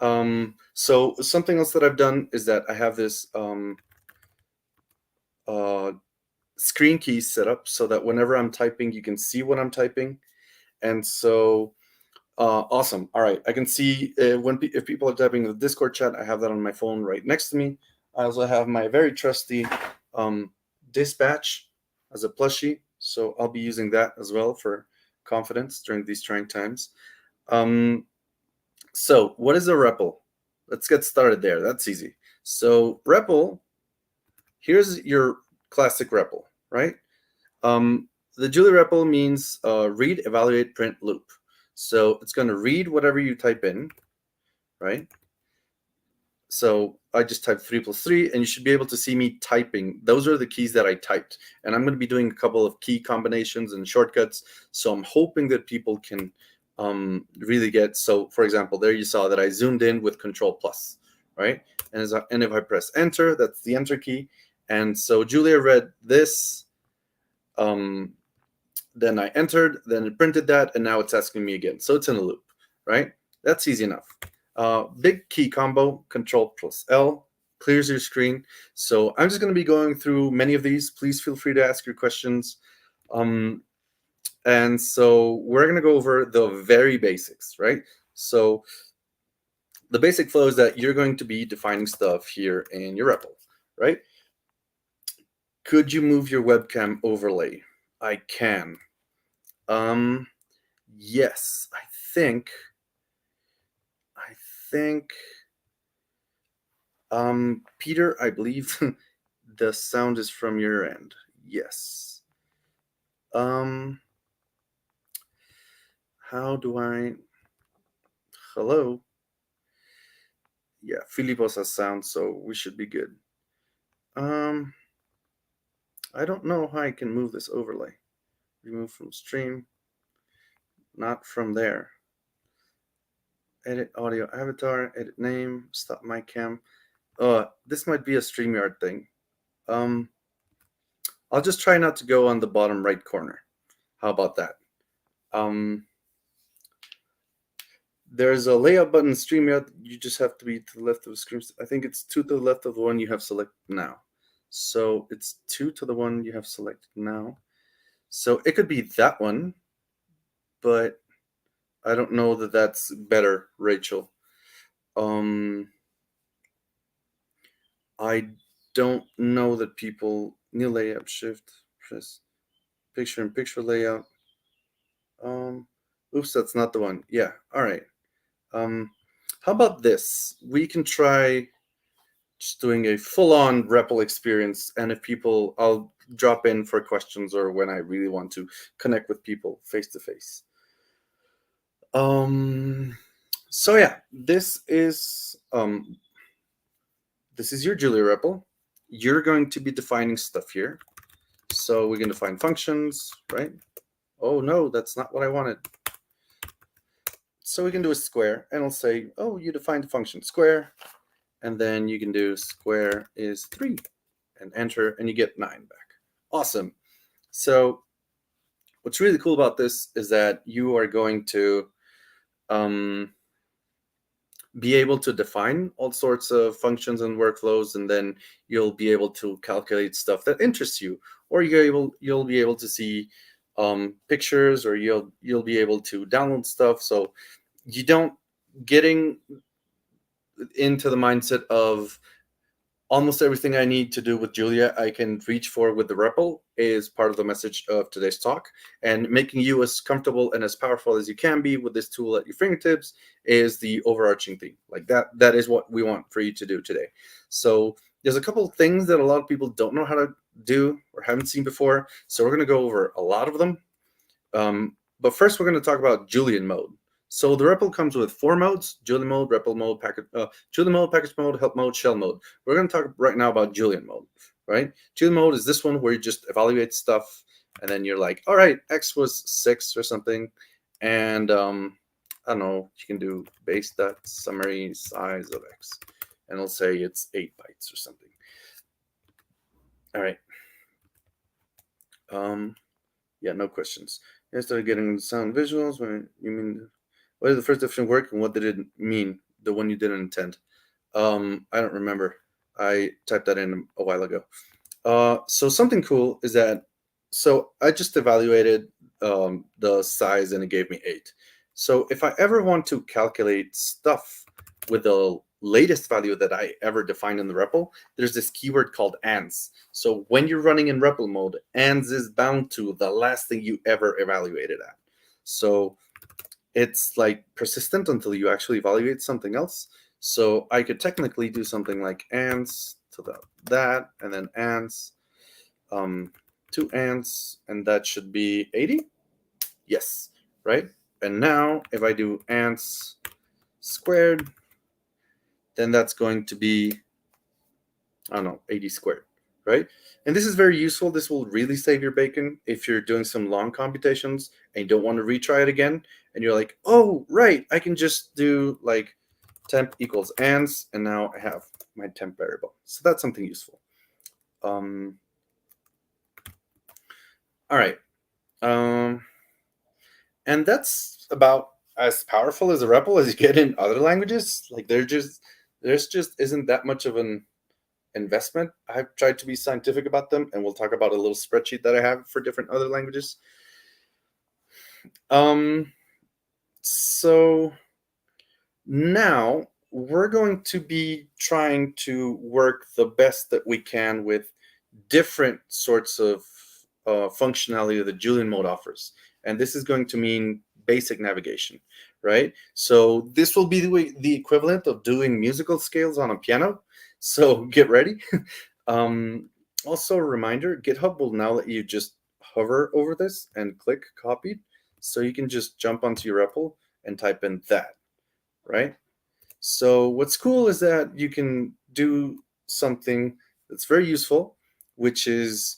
So something else that I've done is that I have this screen key set up so that whenever I'm typing, you can see what I'm typing. And so, awesome. All right, I can see if people are typing in the Discord chat. I have that on my phone right next to me. I also have my very trusty dispatch as a plushie, so I'll be using that as well for confidence during these trying times. So, what is a REPL? Let's get started there. That's easy. So, REPL, here's your classic REPL, right? The Julia REPL means read, evaluate, print, loop. So it's going to read whatever you type in, right? So I just typed 3 + 3, and you should be able to see me typing. Those are the keys that I typed. And I'm going to be doing a couple of key combinations and shortcuts. So I'm hoping that people can really get. So, for example, there you saw that I zoomed in with Control+, right? And if I press Enter, that's the Enter key. And so Julia read this. Then I entered, then it printed that, and now it's asking me again. So it's in a loop, right? That's easy enough. Big key combo, Control+L, clears your screen. So I'm just going to be going through many of these. Please feel free to ask your questions. And so we're going to go over the very basics, right? So the basic flow is that you're going to be defining stuff here in your REPL, right? Could you move your webcam overlay? I can. Yes, I think, Peter, I believe the sound is from your end. Yes. How do I, hello? Yeah, Filipos has sound, so we should be good. I don't know how I can move this overlay. Remove from stream, not from there. Edit audio avatar, edit name, stop my cam. This might be a StreamYard thing. I'll just try not to go on the bottom right corner. How about that? There's a layout button, StreamYard. You just have to be to the left of the screen. I think it's 2 to the left of the one you have selected now. So it's 2 to the one you have selected now. So it could be that one, but I don't know that that's better, Rachel. I don't know that people new layout shift press picture in picture layout. Oops, that's not the one. Yeah, all right. How about this? We can try just doing a full-on REPL experience, and if people, I'll drop in for questions or when I really want to connect with people face to face. So yeah, this is your Julia REPL. You're going to be defining stuff here. So we're going to define functions, right? Oh no, that's not what I wanted. So we can do a square, and I'll say, oh, you defined the function square, and then you can do square is 3, and enter, and you get 9 back. Awesome. So what's really cool about this is that you are going to be able to define all sorts of functions and workflows, and then you'll be able to calculate stuff that interests you, or you'll be able to see pictures, or you'll be able to download stuff. So you don't getting into the mindset of almost everything I need to do with Julia, I can reach for with the REPL is part of the message of today's talk. And making you as comfortable and as powerful as you can be with this tool at your fingertips is the overarching theme. Like that is what we want for you to do today. So there's a couple of things that a lot of people don't know how to do or haven't seen before. So we're going to go over a lot of them. But first, we're going to talk about Julian mode. So the REPL comes with 4 modes: Julian mode, REPL mode, Julian mode, package mode, help mode, shell mode. We're going to talk right now about Julian mode, right? Julian mode is this one where you just evaluate stuff, and then you're like, all right, X was 6 or something, and I don't know, you can do base dot summary size of X, and it'll say it's 8 bytes or something. All right. Yeah, no questions. I started getting sound visuals. When you mean, what did the first definition work, and what did it mean? the one you didn't intend? I don't remember. I typed that in a while ago. So something cool is that, so I just evaluated the size and it gave me 8. So if I ever want to calculate stuff with the latest value that I ever defined in the REPL, there's this keyword called ands. So when you're running in REPL mode, ands is bound to the last thing you ever evaluated at. So it's like persistent until you actually evaluate something else. So I could technically do something like ands to that, and then ands, 2 ands, and that should be 80. Yes, right? And now if I do ands squared, then that's going to be, I don't know, 80 squared, right? And this is very useful. This will really save your bacon if you're doing some long computations and you don't want to retry it again. And you're like, oh, right, I can just do like temp equals ands, and now I have my temp variable. So that's something useful. All right. And that's about as powerful as a REPL as you get in other languages. Like there's just isn't that much of an investment. I've tried to be scientific about them, and we'll talk about a little spreadsheet that I have for different other languages. So now we're going to be trying to work the best that we can with different sorts of functionality that Julian mode offers. And this is going to mean basic navigation, right? So this will be the equivalent of doing musical scales on a piano. So get ready. Also a reminder, GitHub will now let you just hover over this and click copied. So you can just jump onto your REPL and type in that, right? So what's cool is that you can do something that's very useful, which is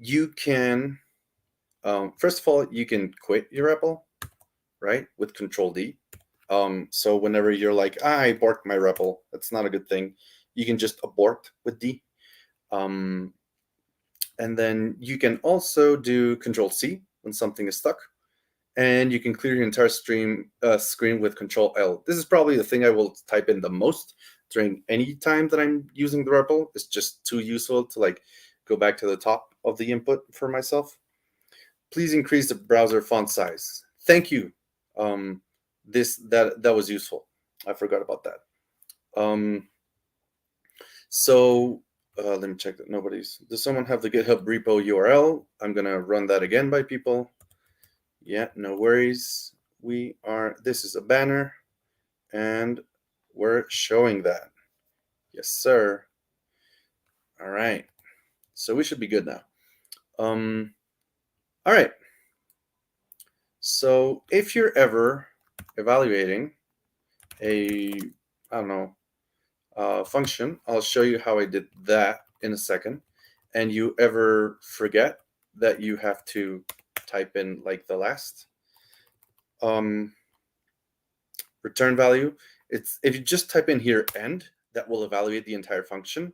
you can, first of all, you can quit your REPL, right, with Control D. So whenever you're like, I abort my REPL, that's not a good thing, you can just abort with D. And then you can also do Control C when something is stuck. And you can clear your entire screen with Control L. This is probably the thing I will type in the most during any time that I'm using the REPL. It's just too useful to like go back to the top of the input for myself. Please increase the browser font size. Thank you. That was useful. I forgot about that. So let me check that nobody's. Does someone have the GitHub repo URL? I'm gonna run that again by people. Yeah, no worries. This is a banner, and we're showing that. Yes, sir. All right. So we should be good now. All right. So if you're ever evaluating a, I don't know, function, I'll show you how I did that in a second. And you ever forget that you have to type in like the last return value, it's if you just type in here end, that will evaluate the entire function.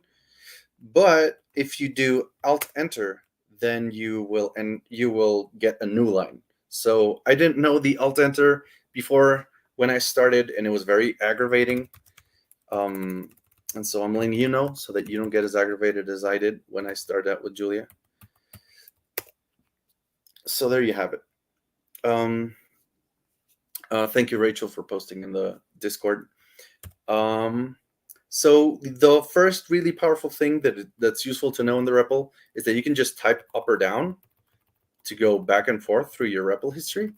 But if you do Alt Enter, then you will get a new line. So I didn't know the Alt Enter before when I started, and it was very aggravating. And so I'm letting you know so that you don't get as aggravated as I did when I started out with Julia. So there you have it. Thank you, Rachel, for posting in the Discord. So the first really powerful thing that's useful to know in the REPL is that you can just type up or down to go back and forth through your REPL history.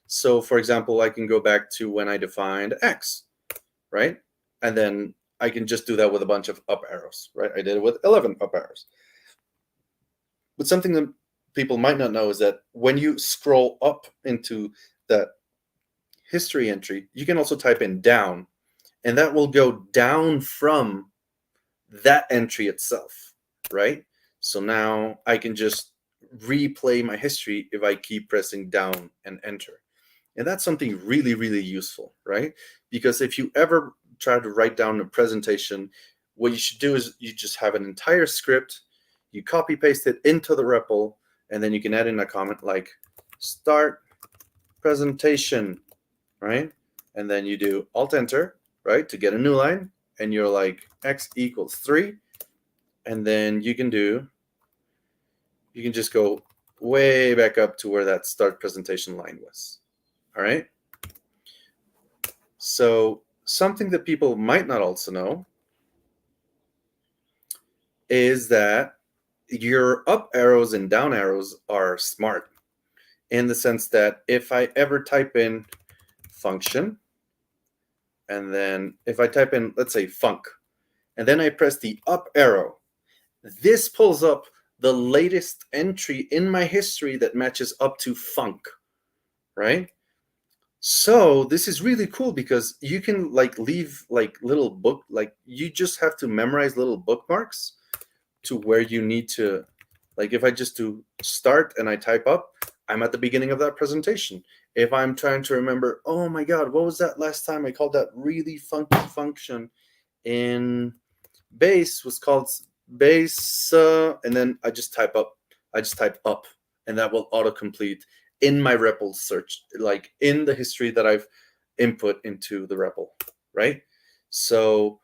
So for example, I can go back to when I defined X, right? And then I can just do that with a bunch of up arrows, right? I did it with 11 up arrows. But something that people might not know is that when you scroll up into that history entry, you can also type in down, and that will go down from that entry itself, right? So now I can just replay my history if I keep pressing down and enter. And that's something really, really useful, right? Because if you ever try to write down a presentation, what you should do is you just have an entire script, you copy paste it into the REPL, and then you can add in a comment like start presentation, right? And then you do Alt-Enter, right, to get a new line, and you're like x equals 3, and then you can just go way back up to where that start presentation line was. All right? So something that people might not also know is that your up arrows and down arrows are smart, in the sense that if I ever type in function, and then if I type in, let's say, func, and then I press the up arrow, this pulls up the latest entry in my history that matches up to func, right? So this is really cool because you can like leave like little book, like you just have to memorize little bookmarks to where you need to, like if I just do start and I type up, I'm at the beginning of that presentation. If I'm trying to remember, oh my God, what was that last time I called that really funky function in base, was called base, and then I just type up, and that will autocomplete in my REPL search, like in the history that I've input into the REPL, right? So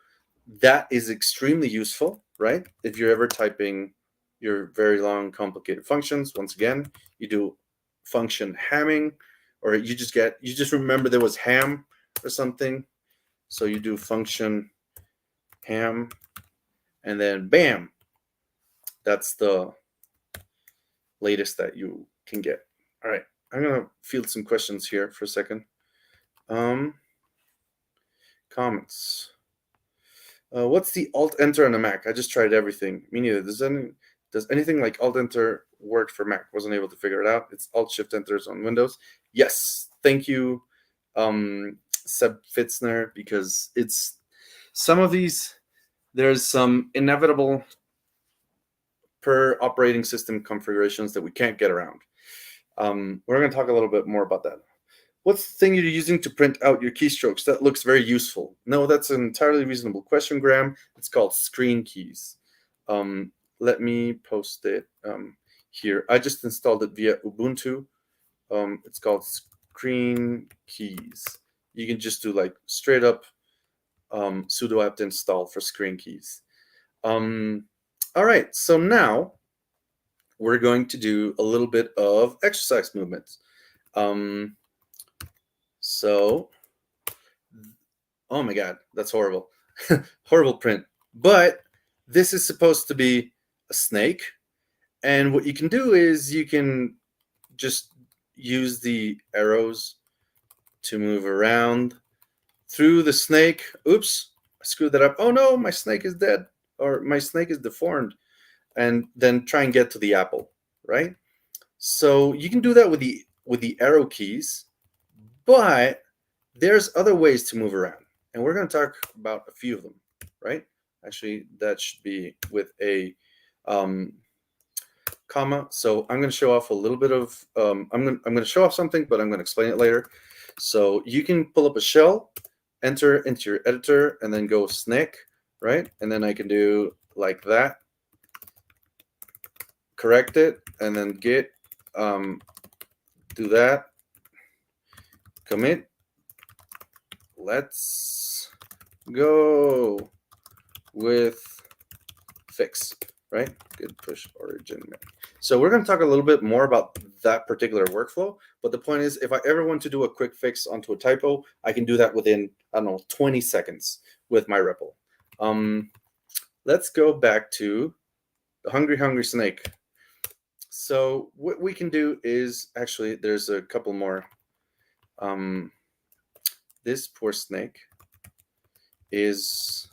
that is extremely useful, right? If you're ever typing your very long, complicated functions, once again, you do function hamming, or you just remember there was ham or something. So you do function ham, and then bam, that's the latest that you can get. All right, I'm gonna field some questions here for a second. Comments. What's the Alt-Enter on a Mac? I just tried everything. Me neither. Does anything like Alt-Enter work for Mac? Wasn't able to figure it out. It's Alt-Shift-Enters on Windows. Yes, thank you, Seb Fitzner, because it's some of these, there's some inevitable per operating system configurations that we can't get around. We're going to talk a little bit more about that. What's the thing you're using to print out your keystrokes? That looks very useful. No, that's an entirely reasonable question, Graham. It's called screen keys. Let me post it here. I just installed it via Ubuntu. It's called screen keys. You can just do like straight up sudo apt install for screen keys. All right, so now we're going to do a little bit of exercise movements. So, oh my God, that's horrible. Horrible print. But this is supposed to be a snake. And what you can do is you can just use the arrows to move around through the snake. Oops, I screwed that up. Oh no, my snake is dead, or my snake is deformed. And then try and get to the apple, right? So you can do that with the arrow keys, but there's other ways to move around, and we're going to talk about a few of them, right? Actually, that should be with a comma. So I'm going to show off a little bit of I'm going to show off something, but I'm going to explain it later. So you can pull up a shell, enter into your editor, and then go snake, right? And then I can do like that, correct it, and then git, do that, commit, let's go with fix, right? Good push origin. So we're going to talk a little bit more about that particular workflow, but the point is, if I ever want to do a quick fix onto a typo, I can do that within, I don't know, 20 seconds with my REPL. Let's go back to the hungry snake. So what we can do is, actually, there's a couple more. This poor snake is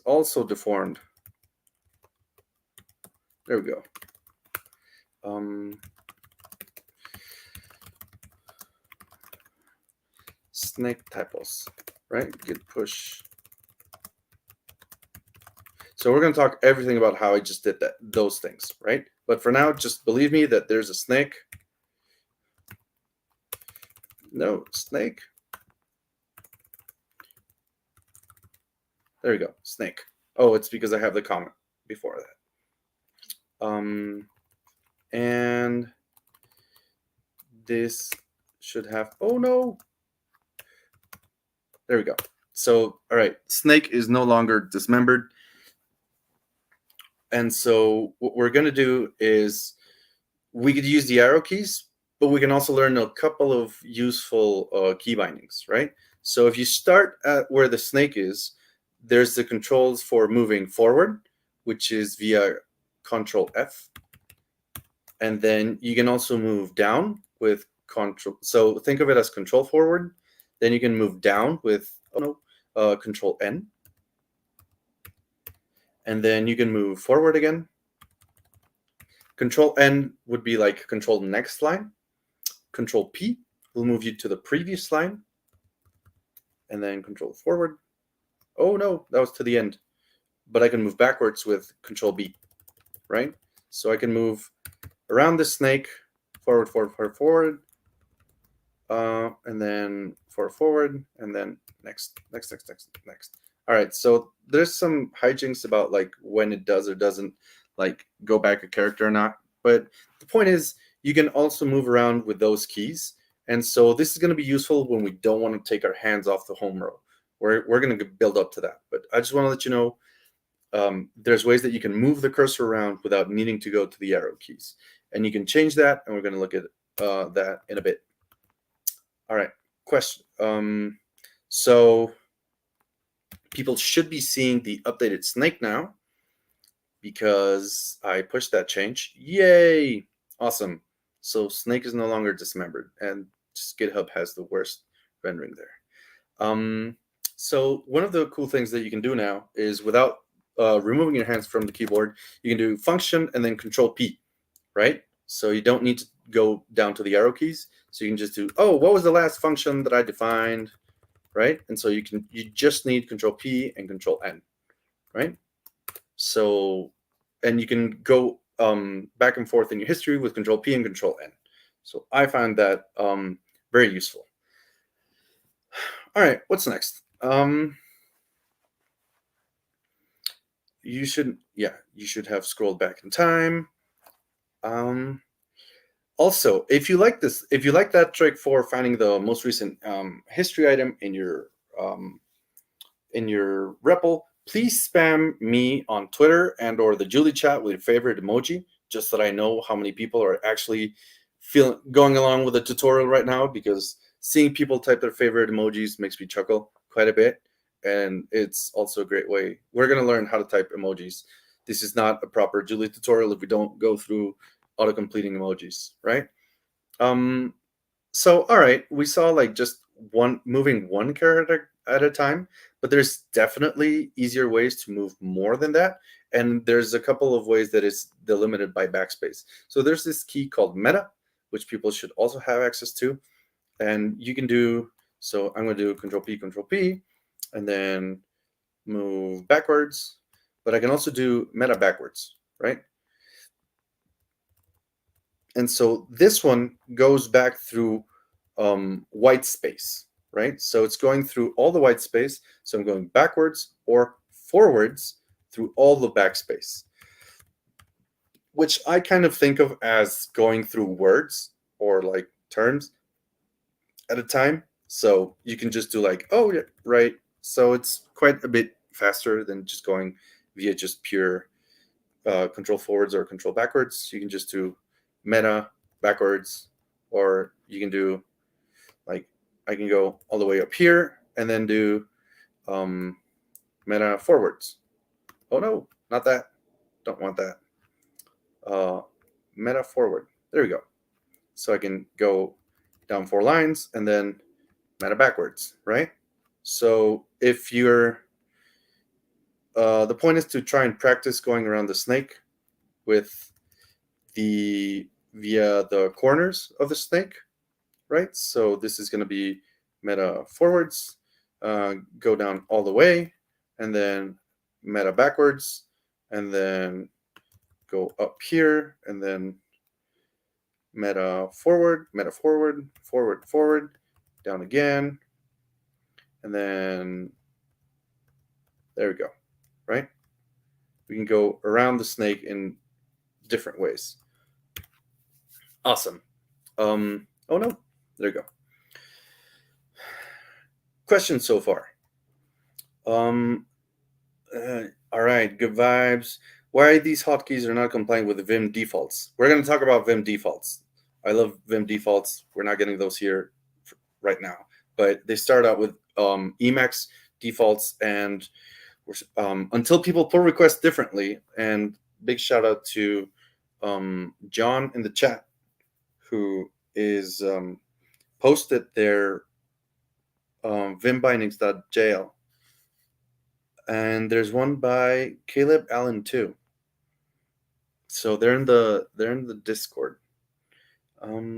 also deformed. There we go. Snake typos, right? Git push. So we're going to talk everything about how I just did those things, right? But for now, just believe me that there's a snake. No, snake. There we go, snake. Oh, it's because I have the comment before that. And this should have, oh no, there we go. So, all right, snake is no longer dismembered. And so what we're going to do is we could use the arrow keys, but we can also learn a couple of useful key bindings, right? So if you start at where the snake is, there's the controls for moving forward, which is via Control F. And then you can also move down with Control. So think of it as Control forward. Then you can move down with Control N. And then you can move forward again. Control N would be like control next line. Control P will move you to the previous line. And then control forward. Oh no, that was to the end. But I can move backwards with Control B, right? So I can move around the snake, forward, forward, and then forward, and then next. All right, so there's some hijinks about like when it does or doesn't like go back a character or not. But the point is you can also move around with those keys. And so this is going to be useful when we don't want to take our hands off the home row. We're going to build up to that. But I just want to let you know there's ways that you can move the cursor around without needing to go to the arrow keys. And you can change that, and we're going to look at that in a bit. All right, question. So people should be seeing the updated snake now because I pushed that change. Yay! Awesome. So snake is no longer dismembered, and just GitHub has the worst rendering there. So one of the cool things that you can do now is without removing your hands from the keyboard, you can do function and then Control P, right? So you don't need to go down to the arrow keys. So you can just do, oh, what was the last function that I defined, right? And so you just need Control P and Control N, right? So, and you can go back and forth in your history with Control P and Control N. So I find that very useful. All right, what's next? You should have scrolled back in time. Also, if you like that trick for finding the most recent history item in your REPL, please spam me on Twitter and or the Julie chat with your favorite emoji, just so that I know how many people are actually going along with the tutorial right now, because seeing people type their favorite emojis makes me chuckle quite a bit. And it's also a great way. We're going to learn how to type emojis. This is not a proper Julie tutorial if we don't go through auto-completing emojis, right? So, all right, we saw like just moving one character at a time, but there's definitely easier ways to move more than that. And there's a couple of ways that it's delimited by backspace. So there's this key called meta, which people should also have access to. And you can do, so I'm going to do Control P, and then move backwards. But I can also do meta backwards, right? And so this one goes back through white space, right? So it's going through all the white space. So I'm going backwards or forwards through all the backspace, which I kind of think of as going through words or like terms at a time. So you can just do like, oh, yeah, right. So it's quite a bit faster than just going via just pure control forwards or control backwards. You can just do meta backwards, or you can do like, I can go all the way up here and then do meta forwards. Oh no, not that. Don't want that. Meta forward. There we go. So I can go down 4 lines and then meta backwards, right? So if you're, the point is to try and practice going around the snake with via the corners of the snake, right? So this is going to be meta forwards, go down all the way, and then meta backwards, and then go up here, and then meta forward, forward, down again, and then there we go, right? We can go around the snake in different ways. Awesome. Oh no, there you go. Questions so far? Um, all right, good vibes. Why these hotkeys are not complying with the Vim defaults? We're going to talk about Vim defaults. I love Vim defaults. We're not getting those here right now, but they start out with Emacs defaults, and until people pull requests differently. And big shout out to John in the chat, who is posted their vimbindings.jl, and there's one by Caleb Allen too. So they're in the Discord. All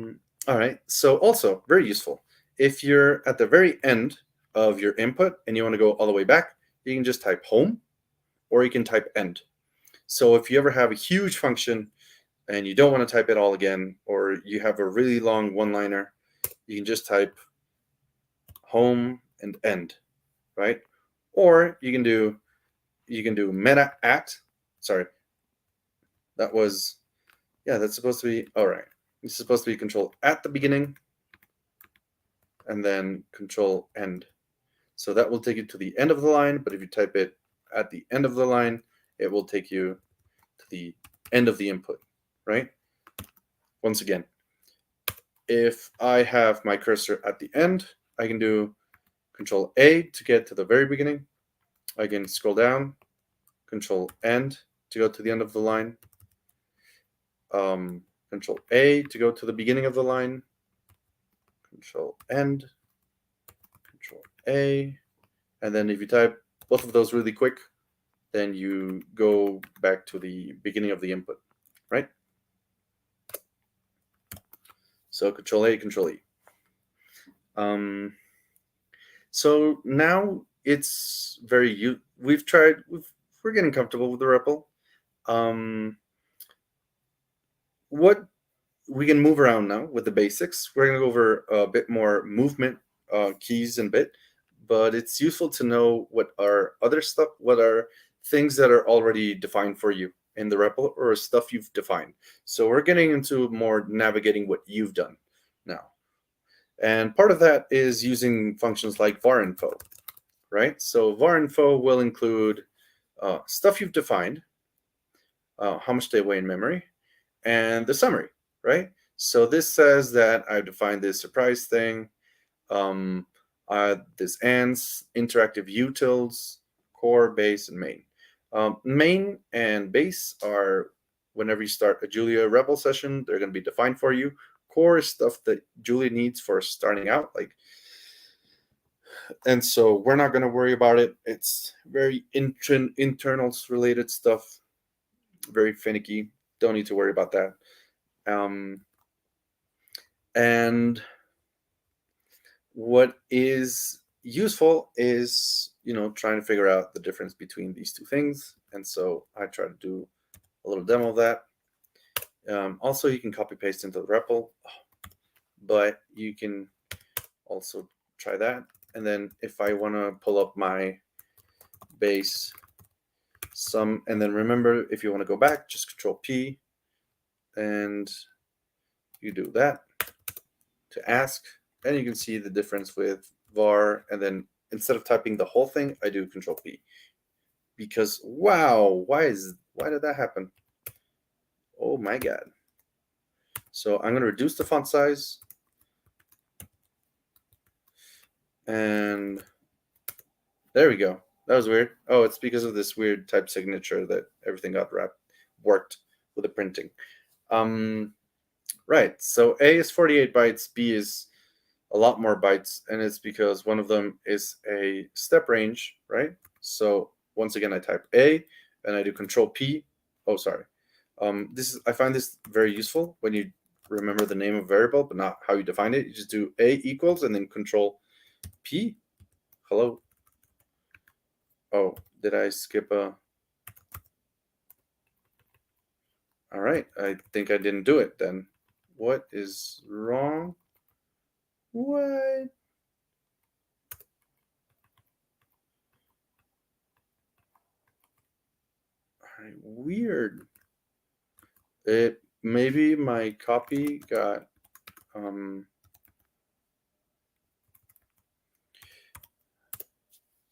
right. So also very useful. If you're at the very end of your input and you want to go all the way back, you can just type home, or you can type end. So if you ever have a huge function and you don't want to type it all again, or you have a really long one-liner, you can just type home and end, right? Or you can do meta at, sorry, that was, yeah, that's supposed to be, all right. It's supposed to be control at the beginning and then control end. So that will take you to the end of the line, but if you type it at the end of the line, it will take you to the end of the input, right? Once again, if I have my cursor at the end, I can do Control A to get to the very beginning. I can scroll down, Control End to go to the end of the line. Control A to go to the beginning of the line. Control End, Control A, and then if you type both of those really quick, then you go back to the beginning of the input, right? So Control A, Control E. So now it's very, we're getting comfortable with the REPL. What we can move around now with the basics. We're going to go over a bit more movement keys in a bit, but it's useful to know what are other stuff, what are things that are already defined for you in the REPL, or stuff you've defined. So we're getting into more navigating what you've done now. And part of that is using functions like varinfo, right? So varinfo will include stuff you've defined, how much they weigh in memory, and the summary, right? So this says that I've defined this surprise thing, this ands, interactive utils, core, base, and main. Main and base are whenever you start a Julia REPL session, they're going to be defined for you. Core is stuff that Julia needs for starting out, and so we're not going to worry about it. It's very internals related stuff, very finicky. Don't need to worry about that. And what is useful is, trying to figure out the difference between these two things. And so I try to do a little demo of that. Also, you can copy paste into the REPL, but you can also try that. And then if I want to pull up my base sum, and then remember, if you want to go back, just Control P, and you do that to ask, and you can see the difference with var. And then instead of typing the whole thing, I do Control P, because wow, why did that happen? Oh my god. So I'm going to reduce the font size, and there we go. That was weird. Oh, it's because of this weird type signature that everything got worked with the printing. Right. So A is 48 bytes, B is a lot more bytes, and it's because one of them is a step range, right? So once again, I type A and I do Control P. Oh, sorry. I find this very useful when you remember the name of a variable, but not how you define it. You just do A equals and then Control P. Hello. Oh, did I skip a? All right, I think I didn't do it then. What is wrong? What? All right, weird. It maybe my copy got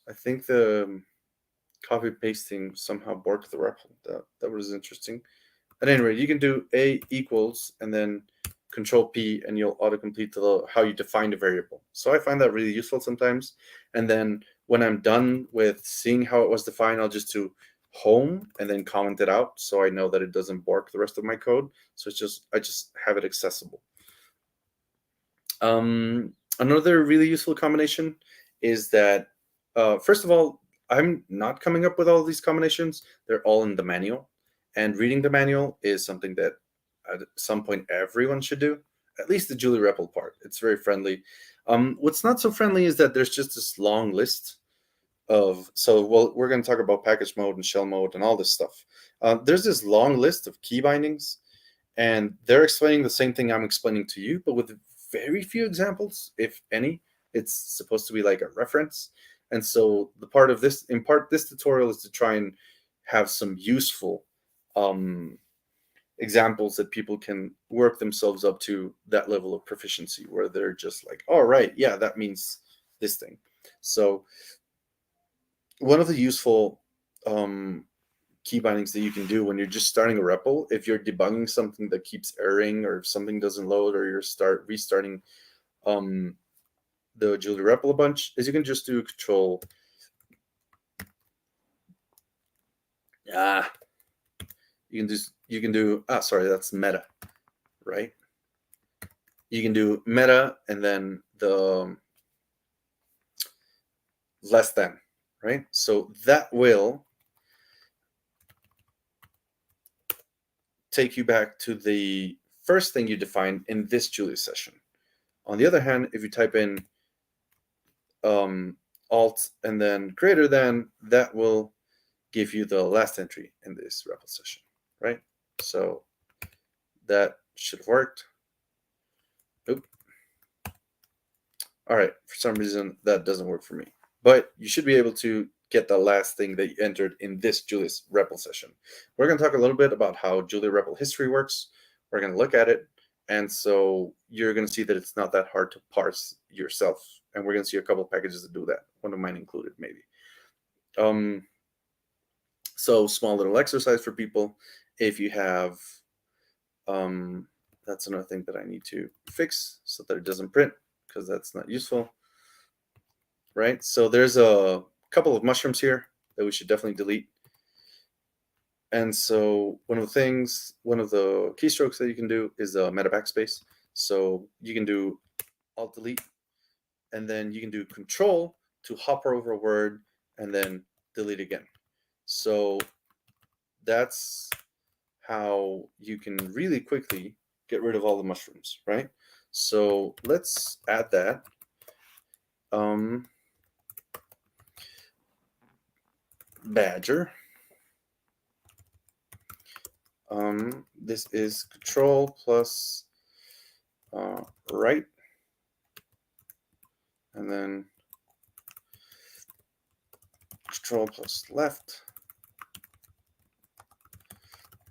I think the copy pasting somehow borked the REPL. That was interesting. At any rate, you can do a equals and then control P, and you'll autocomplete the how you define the variable. So I find that really useful sometimes. And then when I'm done with seeing how it was defined, I'll just do home and then comment it out, so I know that it doesn't bork the rest of my code. So I just have it accessible. Another really useful combination is that first of all, I'm not coming up with all these combinations. They're all in the manual. And reading the manual is something that at some point everyone should do, at least the Julia REPL part. It's very friendly. What's not so friendly is that there's just this long list of, we're going to talk about package mode and shell mode and all this stuff. There's this long list of key bindings, and they're explaining the same thing I'm explaining to you, but with very few examples, if any. It's supposed to be like a reference. And so the part of this, in part, this tutorial is to try and have some useful examples that people can work themselves up to that level of proficiency, where they're just like, oh, right, yeah, that means this thing. So one of the useful key bindings that you can do when you're just starting a REPL, if you're debugging something that keeps erroring, or if something doesn't load, or you're restarting the Julia REPL a bunch, is you can just do control you can do sorry, that's meta, right? You can do meta and then the less than, right? So that will take you back to the first thing you defined in this Julia session. On the other hand, if you type in alt and then greater than, that will give you the last entry in this REPL session, right? So that should have worked. Oop. All right, for some reason that doesn't work for me, but you should be able to get the last thing that you entered in this Julia's REPL session. We're going to talk a little bit about how Julia REPL history works. We're going to look at it, and so you're going to see that it's not that hard to parse yourself, and we're going to see a couple packages that do that, one of mine included maybe. So small little exercise for people. If you have, that's another thing that I need to fix so that it doesn't print, because that's not useful, right? So there's a couple of mushrooms here that we should definitely delete. And so one of the keystrokes that you can do is a meta backspace. So you can do alt delete, and then you can do control to hover over a word and then delete again. So that's how you can really quickly get rid of all the mushrooms, right? So let's add that. Badger. This is control plus right, and then control plus left.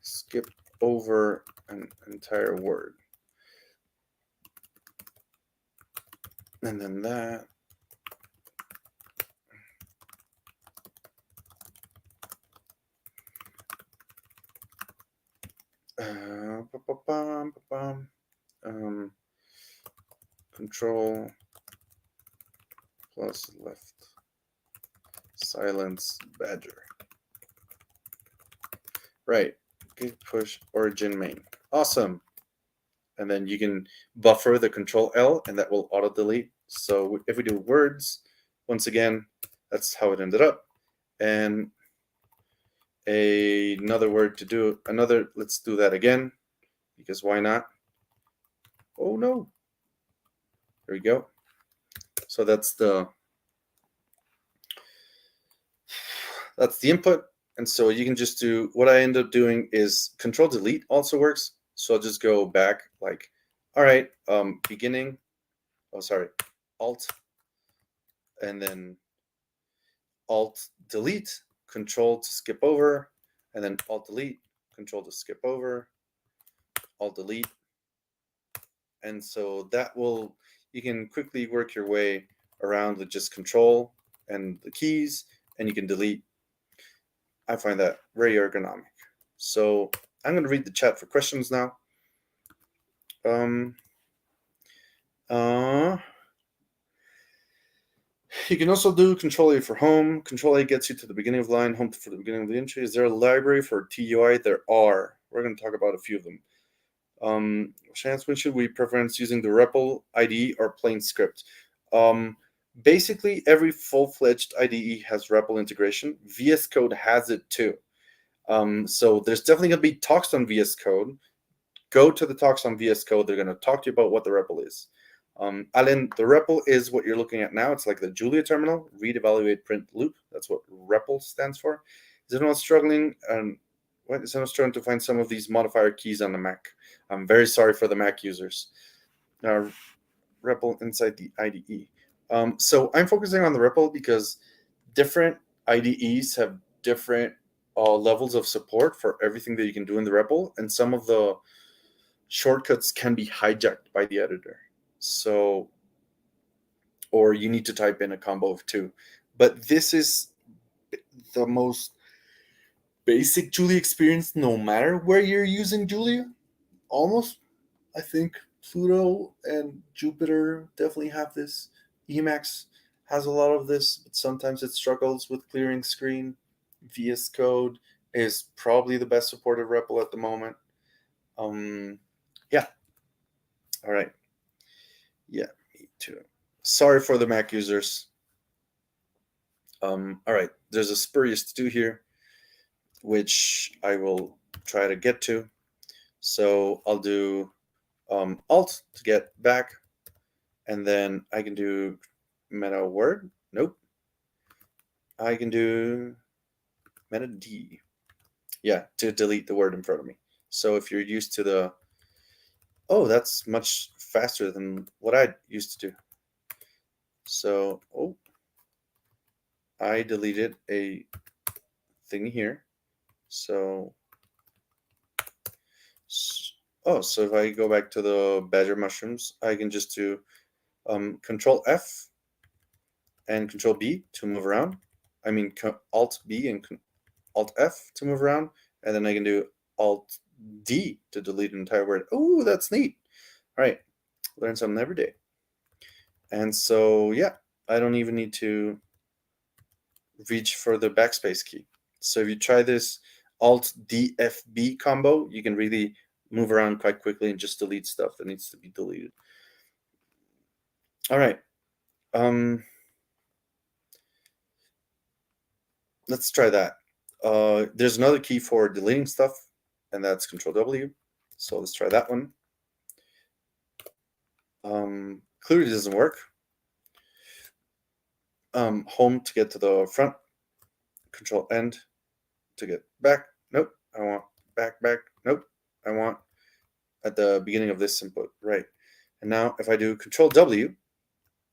Skip over an entire word, and then that. Control plus left. Silence badger. Right. Git push origin main. Awesome. And then you can buffer the control L, and that will auto delete. So if we do words, once again, that's how it ended up. And another word to do another, let's do that again, because why not? Oh no. There we go. So that's the input. And so you can just do, what I end up doing is control delete also works. So I'll just go back like, all right, beginning, alt, and then alt delete, control to skip over, and then alt delete, control to skip over, Alt delete. And so that will, you can quickly work your way around with just control and the keys, and you can delete. I find that very ergonomic. So I'm going to read the chat for questions now. You can also do Control A for home. Control A gets you to the beginning of the line, home for the beginning of the entry. Is there a library for TUI? There are. We're going to talk about a few of them. When should we preference using the REPL IDE or plain script? Basically, every full-fledged IDE has REPL integration. VS Code has it too. So there's definitely going to be talks on VS Code. Go to the talks on VS Code. They're going to talk to you about what the REPL is. Alan, the REPL is what you're looking at now. It's like the Julia terminal, read, evaluate, print, loop. That's what REPL stands for. Is anyone struggling? Is anyone struggling to find some of these modifier keys on the Mac? I'm very sorry for the Mac users. REPL inside the IDE. So I'm focusing on the REPL because different IDEs have different levels of support for everything that you can do in the REPL, and some of the shortcuts can be hijacked by the editor. So, or you need to type in a combo of two. But this is the most basic Julia experience, no matter where you're using Julia. Almost, I think Pluto and Jupiter definitely have this. Emacs has a lot of this, but sometimes it struggles with clearing screen. VS Code is probably the best supported REPL at the moment. Yeah. All right. Yeah, me too. Sorry for the Mac users. All right, there's a spurious to do here, which I will try to get to. So I'll do Alt to get back, and then I can do meta word. Nope. I can do meta D. Yeah, to delete the word in front of me. So if you're used to the, oh, that's much faster than what I used to do. So, I deleted a thing here. So if I go back to the badger mushrooms, I can just do Control F and Control B to move around. I mean Alt B and Alt F to move around, and then I can do Alt D to delete an entire word. Oh, that's neat. All right, learn something every day. And so yeah, I don't even need to reach for the backspace key. So if you try this Alt DFB combo, you can really move around quite quickly and just delete stuff that needs to be deleted. All right. Let's try that. There's another key for deleting stuff, and that's Control W. So let's try that one. Clearly doesn't work. Home to get to the front. Control End to get back. Nope. I want back. Nope. I want at the beginning of this input. Right. And now if I do Control W,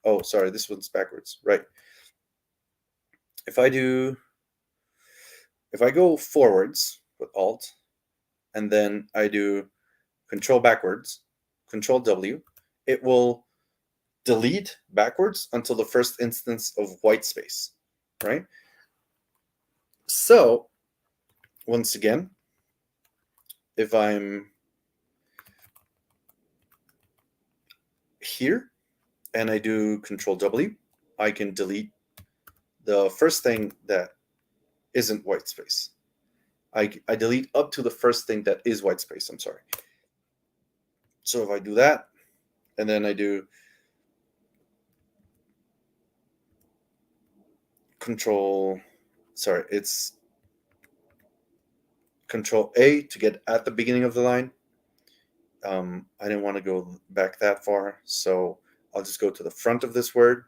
oh, sorry, this one's backwards. Right. If I go forwards with Alt, and then I do Control backwards, Control W, it will delete backwards until the first instance of white space, right? So once again, if I'm here and I do Control W, I can delete the first thing that isn't white space. I delete up to the first thing that is white space, I'm sorry. So if I do that, and then I do it's Control A to get at the beginning of the line. I didn't want to go back that far, so I'll just go to the front of this word,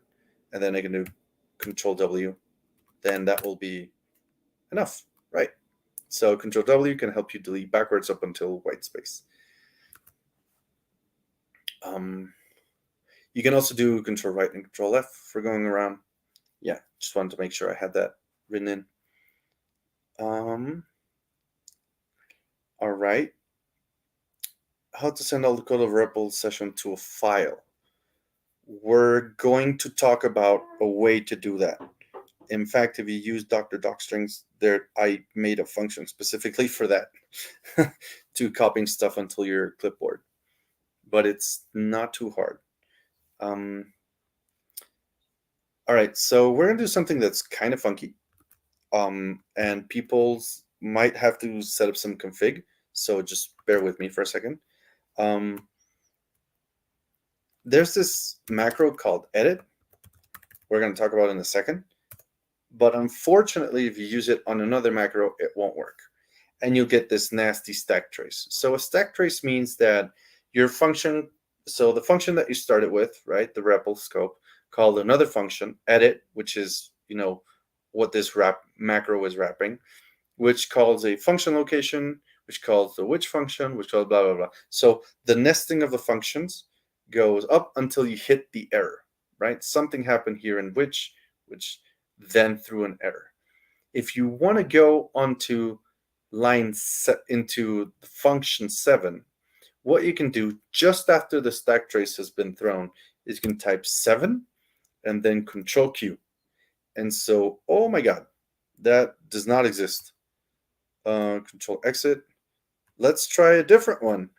and then I can do Control W. Then that will be enough, right? So Control W can help you delete backwards up until white space. You can also do Control Right and Control F for going around. Yeah, just wanted to make sure I had that written in. All right. how to send all the code of REPL session to a file. We're going to talk about a way to do that. In fact, if you use Dr. Docstrings, there I made a function specifically for that to copying stuff onto your clipboard. But it's not too hard. All right, so we're gonna do something that's kind of funky, and people might have to set up some config. So just bear with me for a second. There's this macro called edit. We're gonna talk about it in a second. But unfortunately, if you use it on another macro, it won't work. And you'll get this nasty stack trace. So a stack trace means that your function, so the function that you started with, right, the REPL scope, called another function, edit, which is, what this macro is wrapping, which calls a function location, which calls the which function, which calls blah, blah, blah. So the nesting of the functions goes up until you hit the error, right? Something happened here in which then threw an error. If you want to go onto line set into function 7, what you can do just after the stack trace has been thrown is you can type 7 and then Control Q. And so, oh my God, that does not exist. Control exit. Let's try a different one.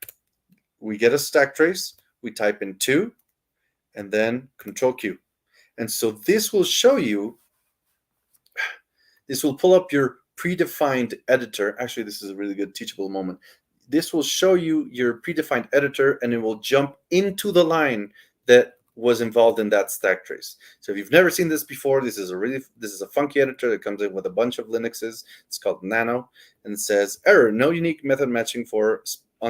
We get a stack trace, we type in 2, and then Control Q. And so this will show you, this will pull up your predefined editor. Actually, this is a really good teachable moment. This will show you your predefined editor, and it will jump into the line that was involved in that stack trace. So if you've never seen this before, this is a funky editor that comes in with a bunch of Linuxes. It's called Nano, and it says error, no unique method matching for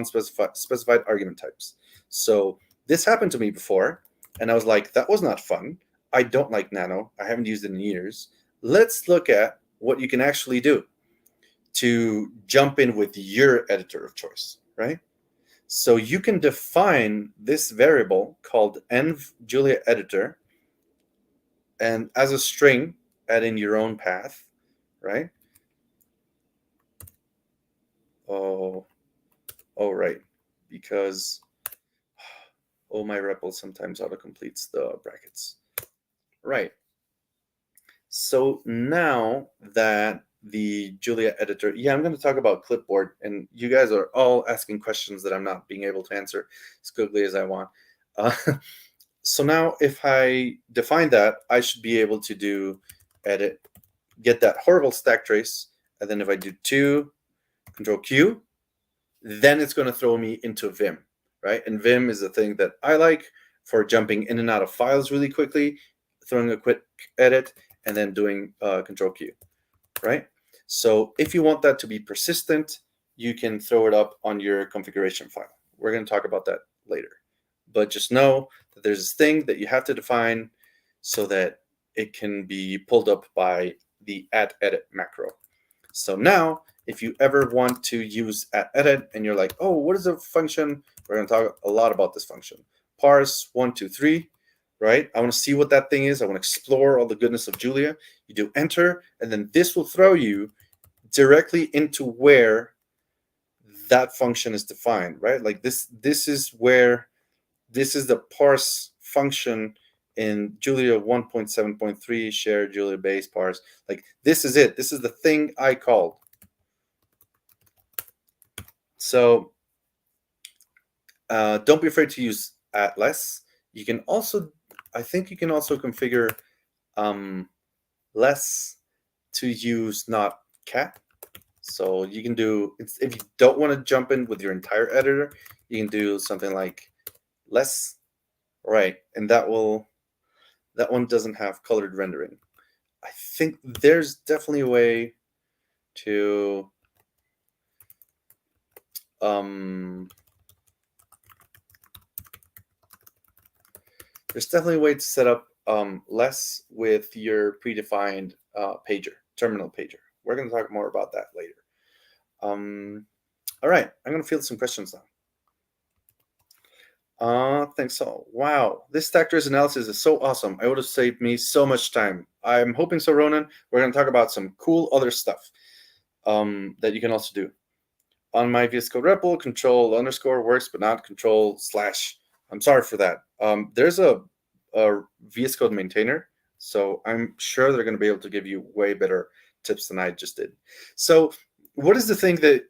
specified argument types. So this happened to me before, and I was like, that was not fun. I don't like Nano. I haven't used it in years. Let's look at what you can actually do to jump in with your editor of choice, right? So you can define this variable called env Julia editor, and as a string, add in your own path, right? Oh, right, because my REPL sometimes autocompletes the brackets. Right. So now that the Julia editor, I'm going to talk about clipboard, and you guys are all asking questions that I'm not being able to answer as quickly as I want. So now if I define that, I should be able to do edit, get that horrible stack trace, and then if I do 2, Control Q, then it's going to throw me into Vim, right? And Vim is the thing that I like for jumping in and out of files really quickly, throwing a quick edit, and then doing Control Q, right? So if you want that to be persistent, you can throw it up on your configuration file. We're going to talk about that later. But just know that there's this thing that you have to define so that it can be pulled up by the @edit macro. So now, if you ever want to use @edit and you're like, oh, what is a function? We're going to talk a lot about this function. Parse 1, 2, 3, right? I want to see what that thing is. I want to explore all the goodness of Julia. You do enter, and then this will throw you directly into where that function is defined, right? Like this is where, this is the parse function in Julia 1.7.3 share Julia base parse. Like this is it. This is the thing I called. So don't be afraid to use @less. You can also, I think you can also configure less to use not cat. So you can do, if you don't want to jump in with your entire editor, you can do something like less, right? And that one doesn't have colored rendering. I think there's definitely a way to set up less with your predefined terminal pager. We're going to talk more about that later. All right, I'm going to field some questions now. Thanks all. Wow, this stack trace analysis is so awesome. It would have saved me so much time. I'm hoping so, Ronan. We're going to talk about some cool other stuff that you can also do. on my VS Code REPL, control underscore works, but not control slash. I'm sorry for that. There's a VS Code maintainer, so I'm sure they're going to be able to give you way better tips than I just did. So what is the thing that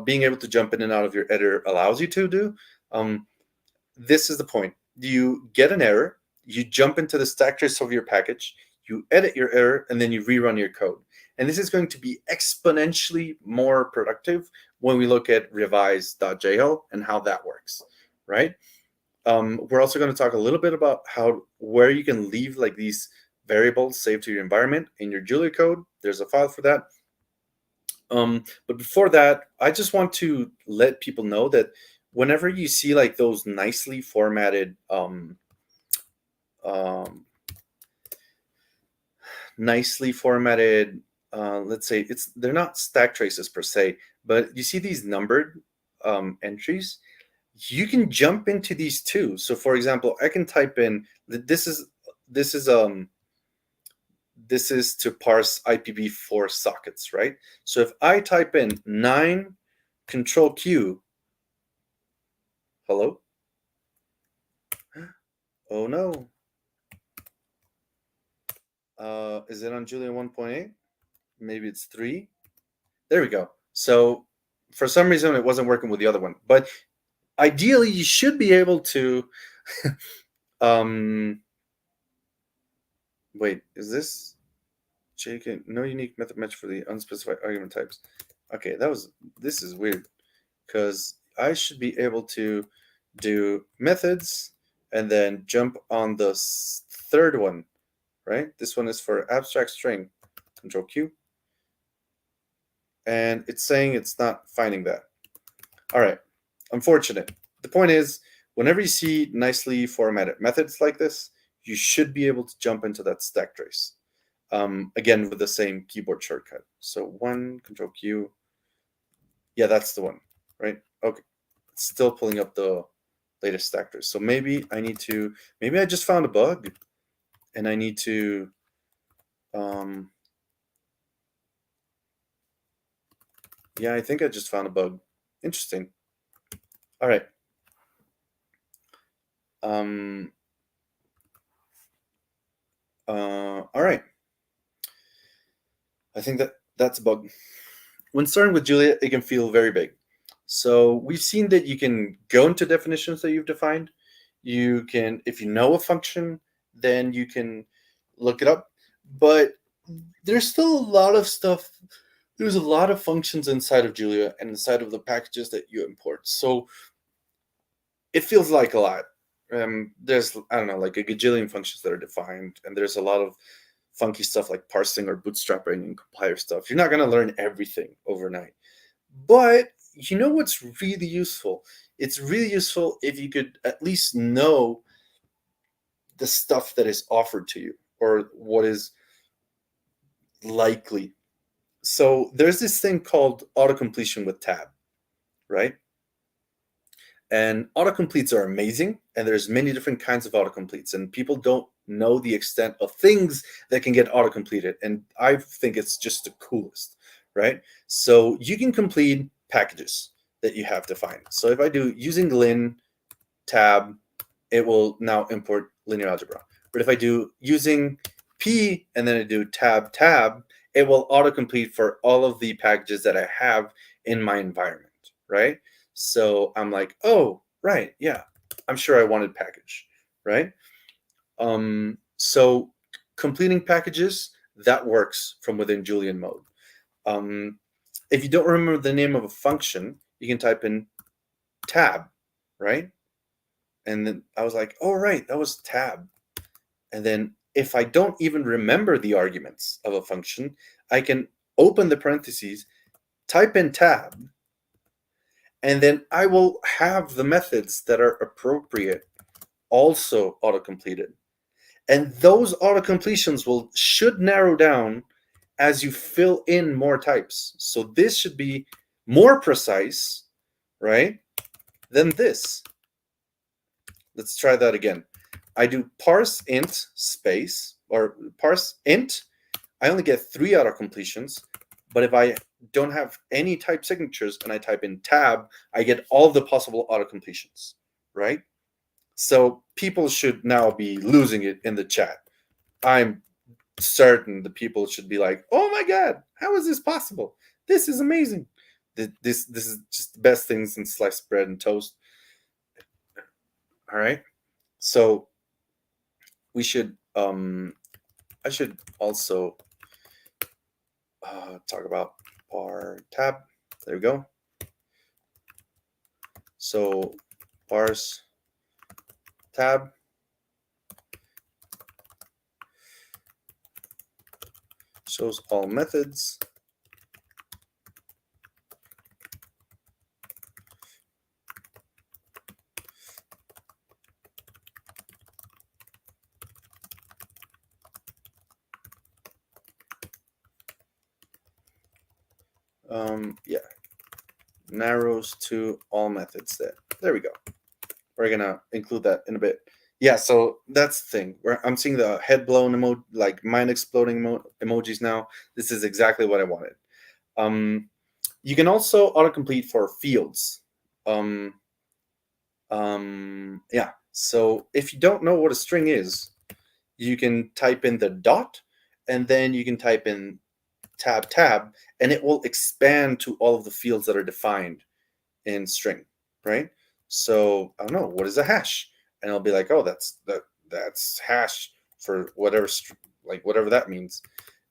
being able to jump in and out of your editor allows you to do? This is the point. You get an error, you jump into the stack trace of your package, you edit your error, and then you rerun your code. And this is going to be exponentially more productive when we look at revise.jl and how that works, right? We're also going to talk a little bit about where you can leave like these variables saved to your environment in your Julia code. There's a file for that. But before that, I just want to let people know that whenever you see like those nicely formatted let's say they're not stack traces per se, but you see these numbered entries, you can jump into these too. So for example, I can type in this is to parse IPv4 sockets, right? So if I type in 9 control Q, hello? Oh no. Is it on Julia 1.8? Maybe it's 3. There we go. So for some reason it wasn't working with the other one, but ideally you should be able to wait, is this JK? No unique method match for the unspecified argument types. Okay, this is weird, because I should be able to do methods and then jump on the third one, right? This one is for abstract string, control Q. And it's saying it's not finding that. All right, unfortunate. The point is, whenever you see nicely formatted methods like this, you should be able to jump into that stack trace. Again, with the same keyboard shortcut. So 1, control Q. Yeah, that's the one, right? Okay, it's still pulling up the latest stack trace. So maybe I just found a bug and I need to, yeah, I think I just found a bug. Interesting. All right. All right. I think that's a bug. When starting with Julia, it can feel very big. So we've seen that you can go into definitions that you've defined. You can, if you know a function, then you can look it up. But there's still a lot of stuff. There's a lot of functions inside of Julia and inside of the packages that you import. So it feels like a lot. There's, I don't know, like a gajillion functions that are defined, and there's a lot of funky stuff like parsing or bootstrapping and compiler stuff. You're not going to learn everything overnight. But you know what's really useful? It's really useful if you could at least know the stuff that is offered to you or what is likely. So there's this thing called autocompletion with tab, right? And autocompletes are amazing, and there's many different kinds of autocompletes, and people don't know the extent of things that can get autocompleted, and I think it's just the coolest, right? So you can complete packages that you have defined. So if I do using lin tab, it will now import linear algebra. But if I do using p and then I do tab, it will autocomplete for all of the packages that I have in my environment, right? So I'm like, oh, right, yeah, I'm sure I wanted package, right? So completing packages, that works from within Julian mode. If you don't remember the name of a function, you can type in tab, right? And then I was like, oh, right, that was tab. And then if I don't even remember the arguments of a function, I can open the parentheses, type in tab, and then I will have the methods that are appropriate also auto-completed. And those auto-completions should narrow down as you fill in more types. So this should be more precise, right, than this. Let's try that again. I do parse int space, or parse int. I only get 3 auto-completions. But if I don't have any type signatures and I type in tab, I get all the possible autocompletions, right? So people should now be losing it in the chat. I'm certain the people should be like, "Oh my god, how is this possible? This is amazing. This is just the best thing since sliced bread and toast." All right. So we should I should also talk about bar tab. There we go. So parse tab shows all methods. Yeah, narrows to all methods. There we go. We're gonna include that in a bit. Yeah, so that's the thing. Where I'm seeing the head blown emoji, like mind exploding emojis now. This is exactly what I wanted. You can also autocomplete for fields. Yeah. So if you don't know what a string is, you can type in the dot, and then you can type in tab, and it will expand to all of the fields that are defined in string, right? So I don't know, what is a hash? And I'll be like, oh, that's hash for whatever like whatever that means.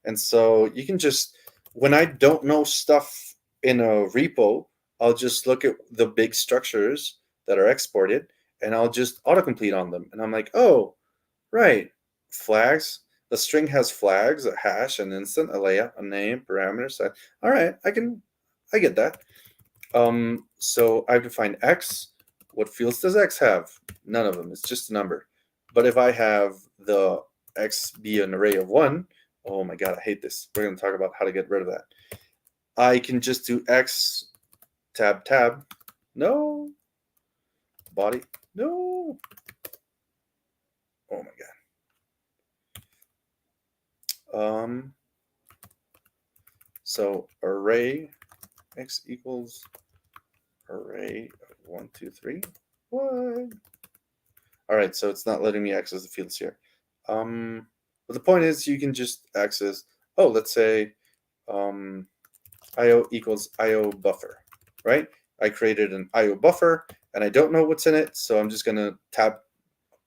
And so you can just, when I don't know stuff in a repo, I'll just look at the big structures that are exported and I'll just autocomplete on them. And I'm like, oh, right, flags. The string has flags, a hash, an instant, a layout, a name, parameters. All right, I get that. So I've defined X. What fields does X have? None of them. It's just a number. But if I have the X be an array of 1, oh my god, I hate this. We're going to talk about how to get rid of that. I can just do X tab. No. Body. No. Oh my god. So array X equals array of 1, 2, 3. What? All right, so it's not letting me access the fields here. But the point is you can just access, oh, let's say IO equals IO buffer, right? I created an IO buffer and I don't know what's in it, so I'm just gonna tab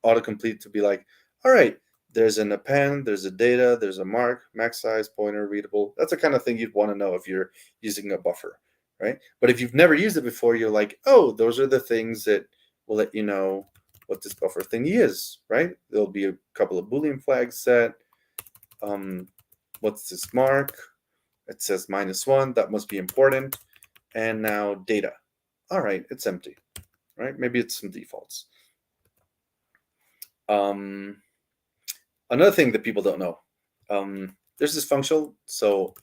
autocomplete to be like, all right, there's an append, there's a data, there's a mark, max size, pointer, readable. That's the kind of thing you'd want to know if you're using a buffer, right? But if you've never used it before, you're like, oh, those are the things that will let you know what this buffer thing is, right? There'll be a couple of Boolean flags set. What's this mark? It says -1. That must be important. And now data. All right, it's empty, right? Maybe it's some defaults. Another thing that people don't know, there's this function. So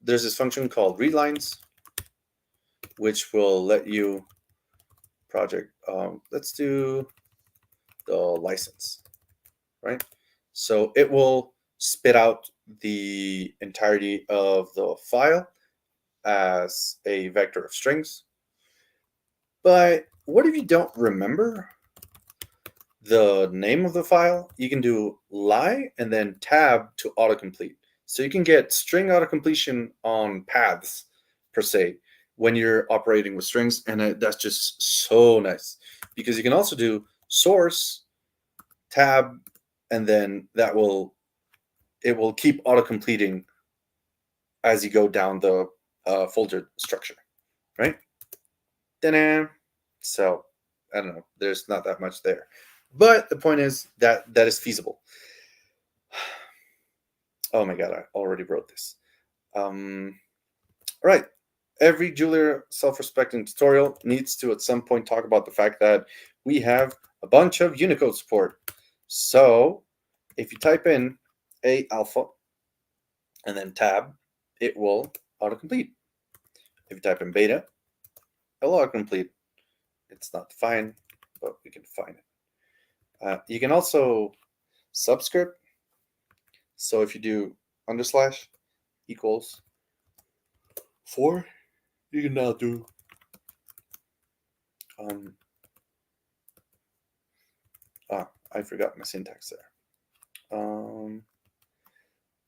there's this function called readlines, which will let you project. Let's do the license, right? So it will spit out the entirety of the file as a vector of strings. But what if you don't remember the name of the file? You can do lie and then tab to autocomplete. So you can get string autocompletion on paths per se when you're operating with strings, and that's just so nice because you can also do source tab, and then it will keep autocompleting as you go down the folder structure, right? Ta-da! So I don't know. There's not that much there, but the point is that is feasible. Oh my god, I already wrote this. Right. Every Julia self-respecting tutorial needs to at some point talk about the fact that we have a bunch of Unicode support. So if you type in A alpha and then tab, it will autocomplete. If you type in beta, it will autocomplete. It's not defined, but we can define it. You can also subscript. So if you do / equals 4, you can now do I forgot my syntax there.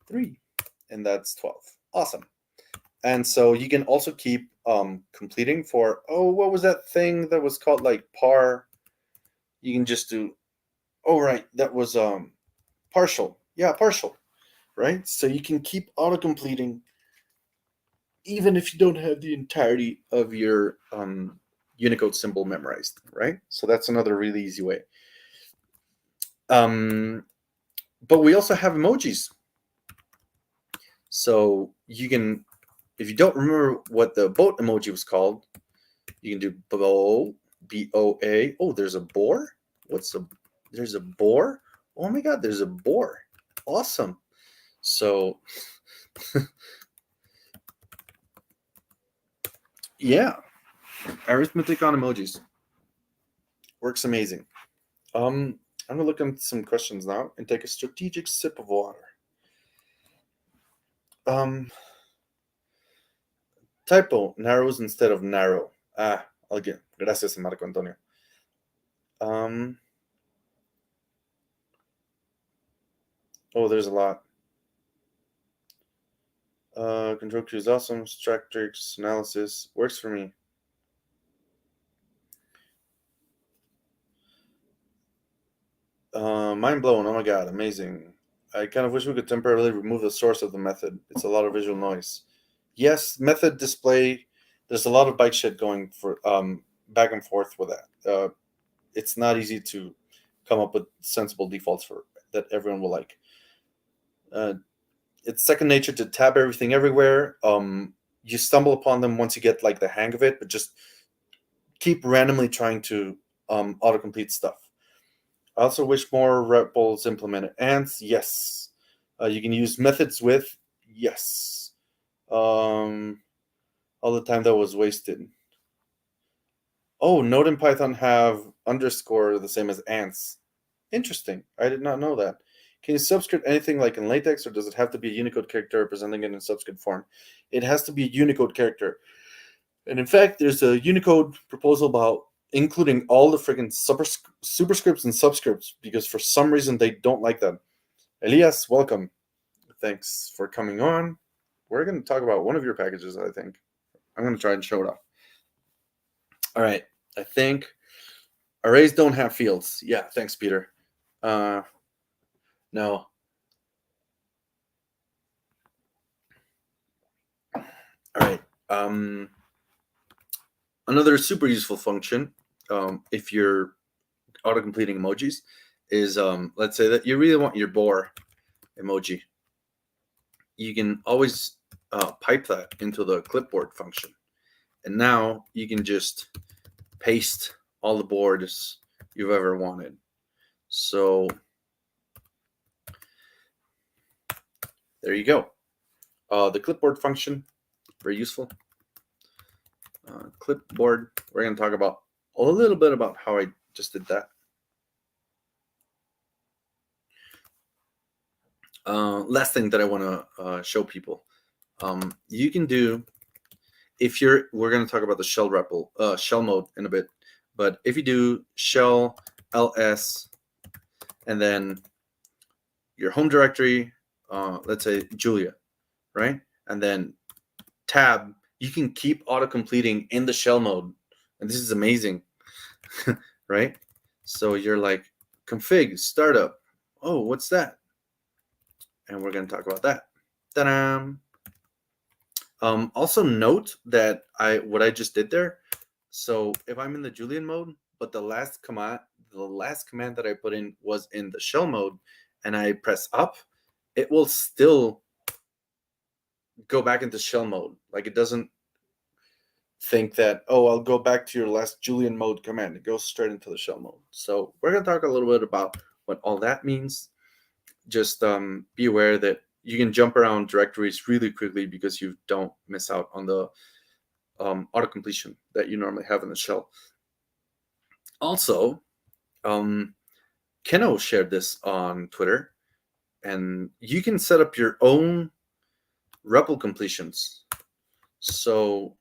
3, and that's 12. Awesome. And so you can also keep completing for, what was that thing that was called like par? You can just do, right, that was partial. Yeah, partial, right? So you can keep auto completing even if you don't have the entirety of your Unicode symbol memorized, right? So that's another really easy way. But we also have emojis. So you can, if you don't remember what the boat emoji was called, you can do bow, B-O-A. Oh, there's a boar? There's a boar? Oh my God, there's a boar. Awesome. So, yeah, arithmetic on emojis. Works amazing. I'm gonna look at some questions now and take a strategic sip of water. Typo, narrows instead of narrow. I'll get. Gracias, Marco Antonio. There's a lot. Control Q is awesome. Strategic analysis works for me. Mind blown. Oh my God, amazing. I kind of wish we could temporarily remove the source of the method. It's a lot of visual noise. Yes, method display. There's a lot of bike shit going for back and forth with that. It's not easy to come up with sensible defaults for that everyone will like. It's second nature to tab everything everywhere. You stumble upon them once you get like the hang of it, but just keep randomly trying to autocomplete stuff. I also wish more REPLs implemented ants. Yes. You can use methods with. Yes. All the time that was wasted. Oh, Node and Python have underscore the same as ants. Interesting. I did not know that. Can you subscript anything like in LaTeX, or does it have to be a Unicode character representing it in subscript form? It has to be a Unicode character. And in fact, there's a Unicode proposal about including all the freaking superscripts and subscripts because for some reason they don't like them. Elias, welcome. Thanks for coming on. We're going to talk about one of your packages, I think. I'm going to try and show it off. All right. I think arrays don't have fields. Yeah, thanks, Peter. No. All right. Another super useful function, if you're auto-completing emojis, is let's say that you really want your boar emoji. You can always pipe that into the clipboard function. And now you can just paste all the boards you've ever wanted. So there you go. The clipboard function, very useful. Clipboard, we're going to talk about a little bit about how I just did that. Last thing that I want to show people, you can do, we're going to talk about the shell REPL, shell mode in a bit, but if you do shell ls and then your home directory, let's say Julia, right? And then tab, you can keep auto-completing in the shell mode. And this is amazing, right? So you're like, config, startup. Oh, what's that? And we're going to talk about that. Ta-da! Also note that what I just did there. So if I'm in the Julian mode, but the last command that I put in was in the shell mode, and I press up, it will still go back into shell mode. Like it doesn't think that, I'll go back to your last Julian mode command. It goes straight into the shell mode. So we're going to talk a little bit about what all that means. Just be aware that you can jump around directories really quickly because you don't miss out on the auto-completion that you normally have in the shell. Also, Keno shared this on Twitter, and you can set up your own REPL completions. So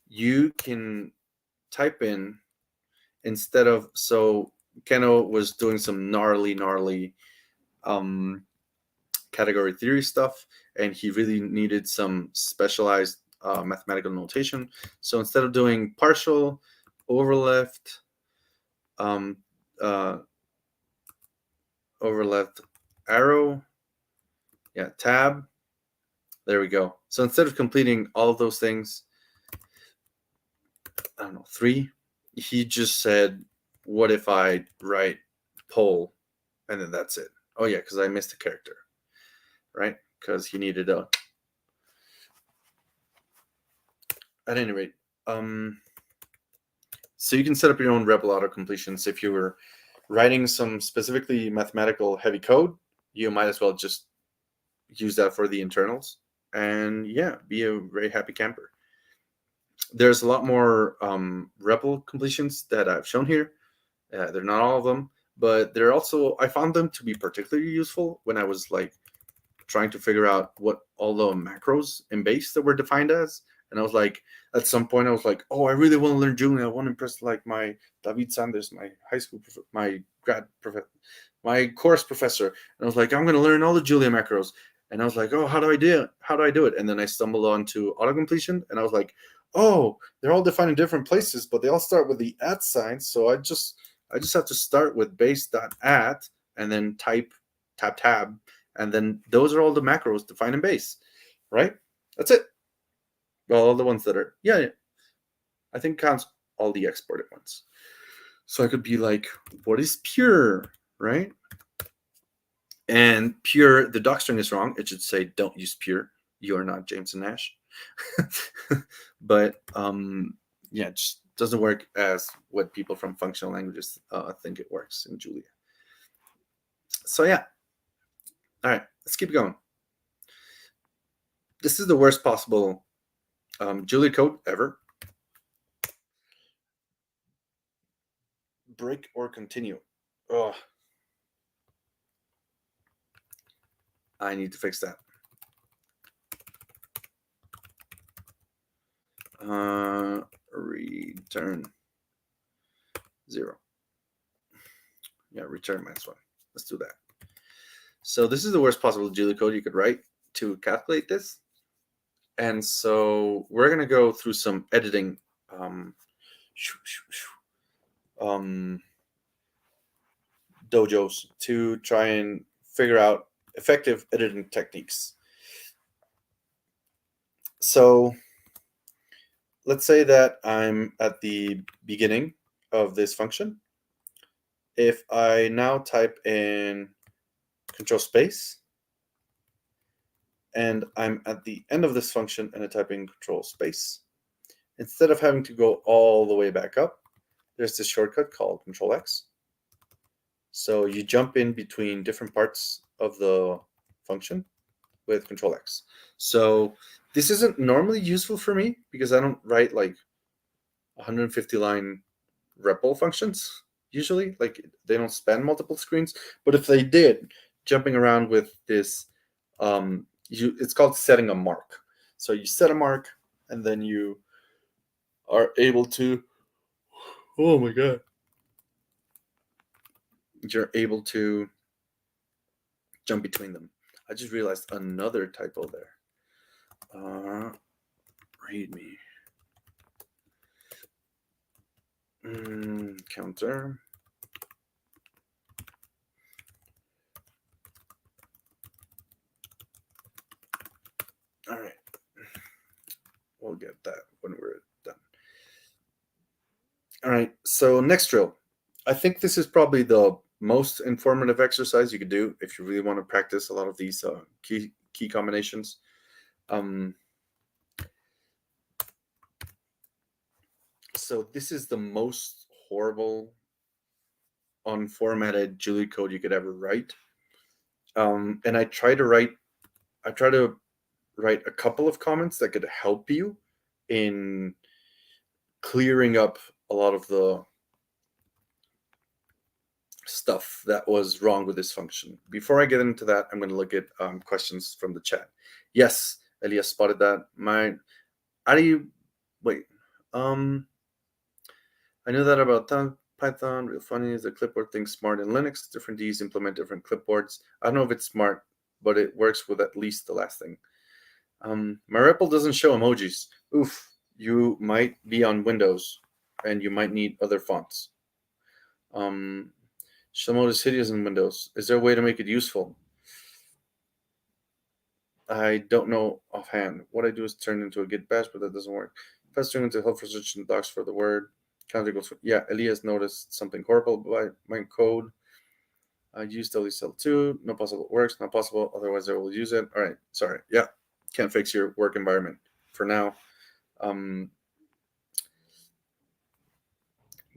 you can type in, instead of, so Keno was doing some gnarly category theory stuff, and he really needed some specialized mathematical notation. So instead of doing partial, over left, uh, over left arrow, yeah, tab, there we go. So instead of completing all of those things, I don't know, 3, he just said, what if I write pole, and then that's it. Oh yeah, because I missed a character, right? Because he needed a. At any rate, so you can set up your own REPL auto completions. If you were writing some specifically mathematical heavy code, you might as well just use that for the internals, and yeah, be a very happy camper. There's a lot more REPL completions that I've shown here. They're not all of them, but they're also, I found them to be particularly useful when I was like trying to figure out what all the macros in base that were defined as. And I was like, at some point, I was like, oh, I really want to learn Julia. I want to impress like my David Sanders, my high school, my grad professor, my course professor. And I was like, I'm going to learn all the Julia macros. And I was like, oh, how do I do it? How do I do it? And then I stumbled onto autocompletion, and I was like, oh, they're all defined in different places, but they all start with the @ sign. So I just have to start with base.at and then type tab, and then those are all the macros defined in base, right? That's it. Well, all the ones that are, yeah, I think counts all the exported ones. So I could be like, what is pure, right? And pure, the docstring is wrong. It should say, don't use pure. You are not James and Nash. But yeah, it just doesn't work as what people from functional languages think it works in Julia. So yeah. All right, let's keep going. This is the worst possible Julia code ever. Break or continue. Oh, I need to fix that. Return 0. Yeah, return -1. Let's do that. So this is the worst possible Julia code you could write to calculate this. And so we're going to go through some editing dojos to try and figure out effective editing techniques. So let's say that I'm at the beginning of this function. If I now type in control space, and I'm at the end of this function and I type in control space, instead of having to go all the way back up, there's this shortcut called control X. So you jump in between different parts of the function with control X. So this isn't normally useful for me because I don't write like 150 line REPL functions usually. Like they don't span multiple screens. But if they did, jumping around with this, it's called setting a mark. So you set a mark, and then you are able to, oh my god, you're able to jump between them. I just realized another typo there. Read me. Counter. All right. We'll get that when we're done. All right. So next drill. I think this is probably the most informative exercise you could do if you really want to practice a lot of these key combinations. So this is the most horrible, unformatted Julia code you could ever write. And I try to write a couple of comments that could help you in clearing up a lot of the stuff that was wrong with this function. Before I get into that, I'm going to look at questions from the chat. Yes, Elias spotted that. How do you wait? I knew that about Python. Real funny is the clipboard thing smart in Linux. Different Ds implement different clipboards. I don't know if it's smart, but it works with at least the last thing. My REPL doesn't show emojis. Oof, you might be on Windows, and you might need other fonts. Show mode is hideous in Windows. Is there a way to make it useful? I don't know offhand. What I do is turn into a git bash, but that doesn't work. Festering into help for searching docs for the word. Counter equals. Yeah, Elias noticed something horrible by my code. I use WSL2. No possible it works. Not possible. Otherwise, I will use it. All right. Sorry. Yeah. Can't fix your work environment for now.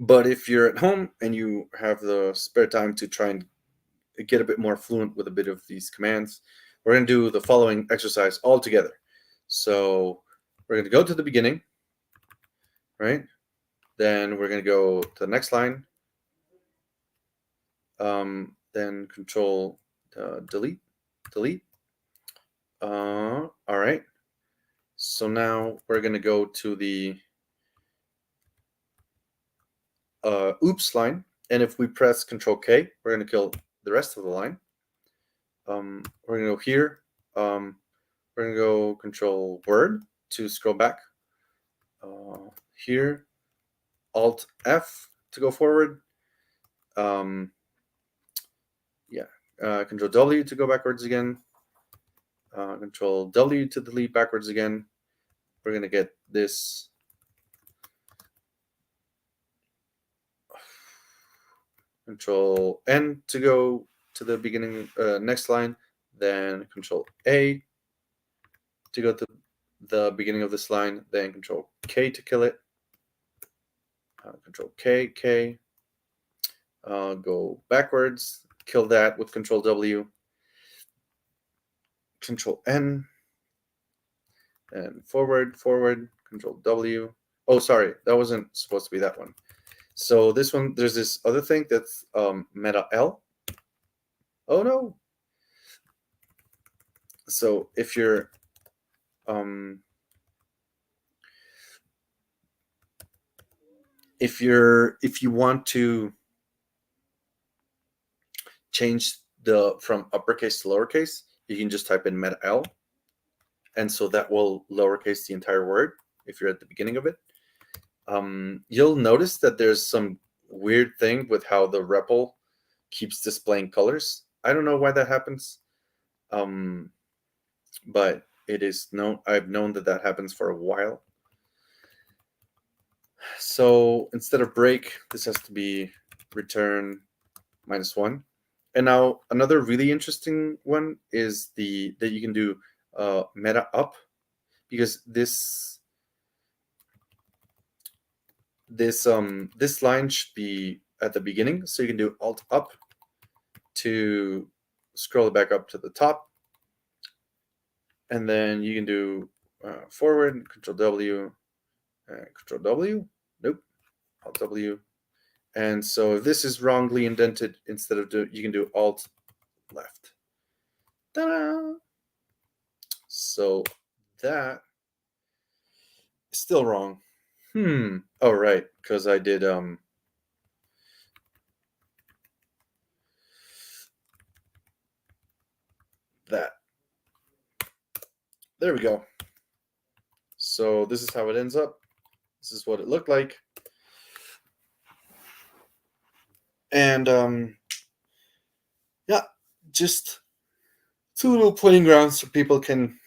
But if you're at home and you have the spare time to try and get a bit more fluent with a bit of these commands, we're going to do the following exercise all together. So we're going to go to the beginning, right? Then we're going to go to the next line. Then control delete. All right. So now we're going to go to the oops line. And if we press Control K, we're going to kill the rest of the line. We're going to go here. We're going to go Control Word to scroll back. Here, Alt F to go forward. Control W to go backwards again. Control W to delete backwards again. We're going to get this. Control N to go to the beginning, next line. Then Control A to go to the beginning of this line. Then Control K to kill it. Control K. Go backwards. Kill that with Control W. Control N. And forward. Control W. Oh, sorry, that wasn't supposed to be that one. So this one, there's this other thing that's meta L. Oh no. So if you're if you want to change the from uppercase to lowercase, you can just type in meta L, and so that will lowercase the entire word if you're at the beginning of it. You'll notice that there's some weird thing with how the REPL keeps displaying colors. I don't know why that happens, but it is known. I've known that happens for a while. So instead of break, this has to be return -1. And now another really interesting one is that you can do meta up, because this line should be at the beginning. So you can do Alt up to scroll it back up to the top, and then you can do forward, Control W, Control W. Nope, Alt W. And so if this is wrongly indented, instead of you can do Alt left. Ta-da! So that is still wrong. Oh, right, because I did that. There we go. So this is how it ends up. This is what it looked like. And yeah, just 2 little pointing grounds so people can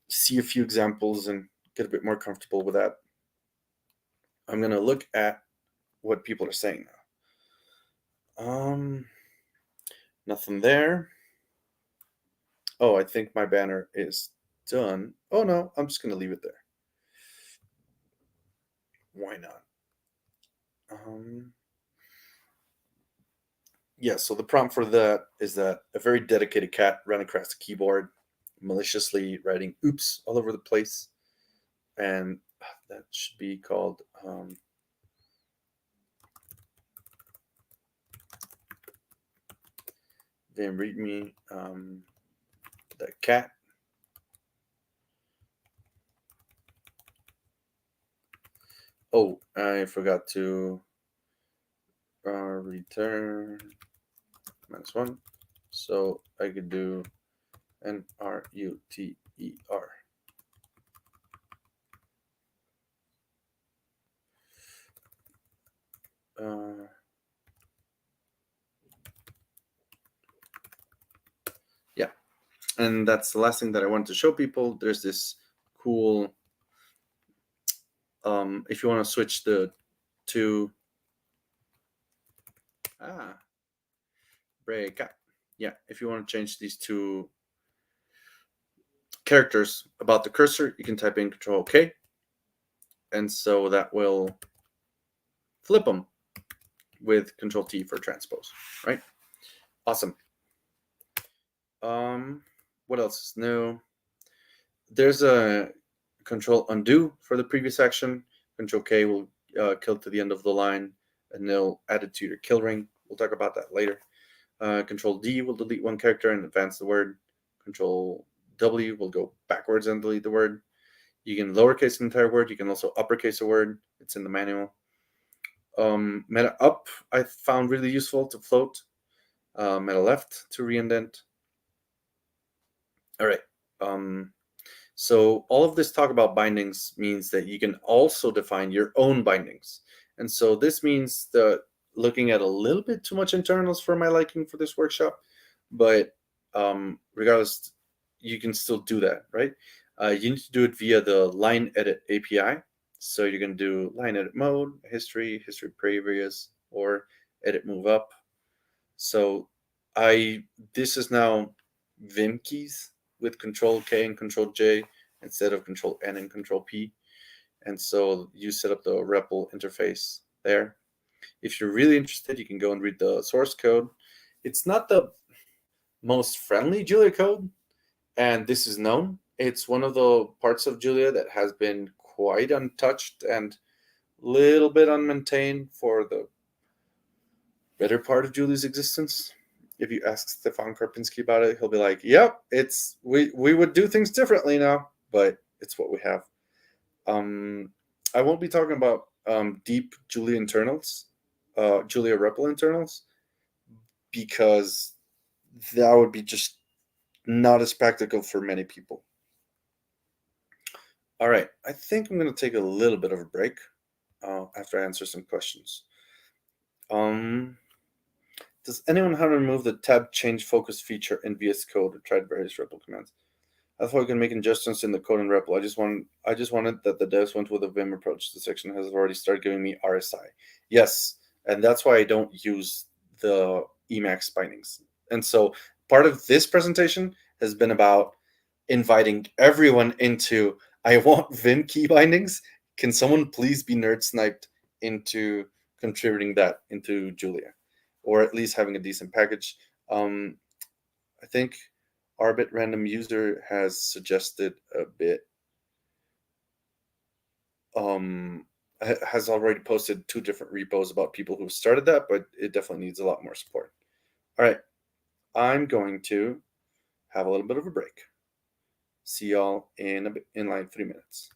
see a few examples and get a bit more comfortable with that. I'm gonna look at what people are saying now. Nothing there. Oh, I think my banner is done. Oh no, I'm just gonna leave it there. Why not? Yeah, so the prompt for that is that a very dedicated cat ran across the keyboard, maliciously writing oops all over the place. And that should be called then read me the cat Oh, I forgot to return -1. So I could do NRUTER. Yeah, and that's the last thing that I want to show people. There's this cool, if you want to switch the two, break up. Yeah, if you want to change these two characters about the cursor, you can type in Control K, and so that will flip them with Control T for transpose, right? Awesome. What else is new? There's a Control Undo for the previous action. Control K will kill to the end of the line, and they'll add it to your kill ring. We'll talk about that later. Control D will delete one character and advance the word. Control W will go backwards and delete the word. You can lowercase an entire word. You can also uppercase a word. It's in the manual. Meta up I found really useful to float. Meta left to reindent. All right. So all of this talk about bindings means that you can also define your own bindings. And so this means that looking at a little bit too much internals for my liking for this workshop, but regardless, you can still do that, right? You need to do it via the line edit API. So you're going to do line edit mode, history previous, or edit move up. So this is now Vim keys with Control K and Control J instead of Control N and Control P. And so you set up the REPL interface there. If you're really interested, you can go and read the source code. It's not the most friendly Julia code, and this is known. It's one of the parts of Julia that has been quite untouched and a little bit unmaintained for the better part of Julia's existence. If you ask Stefan Karpinski about it, he'll be like, "Yep, it's we would do things differently now, but it's what we have." I won't be talking about deep Julia internals, Julia REPL internals, because that would be just not as practical for many people. All right, I think I'm going to take a little bit of a break after I answer some questions. Does anyone know how to remove the tab change focus feature in VS Code or tried various REPL commands? I thought we can make adjustments in the code in REPL. I just wanted that the devs went with a Vim approach. The section has already started giving me RSI. Yes, and that's why I don't use the Emacs bindings. And so part of this presentation has been about inviting everyone into, I want Vim key bindings. Can someone please be nerd sniped into contributing that into Julia, or at least having a decent package? I think Arbit Random User has suggested a bit. Has already posted 2 different repos about people who started that, but it definitely needs a lot more support. All right, I'm going to have a little bit of a break. See y'all in like 3 minutes.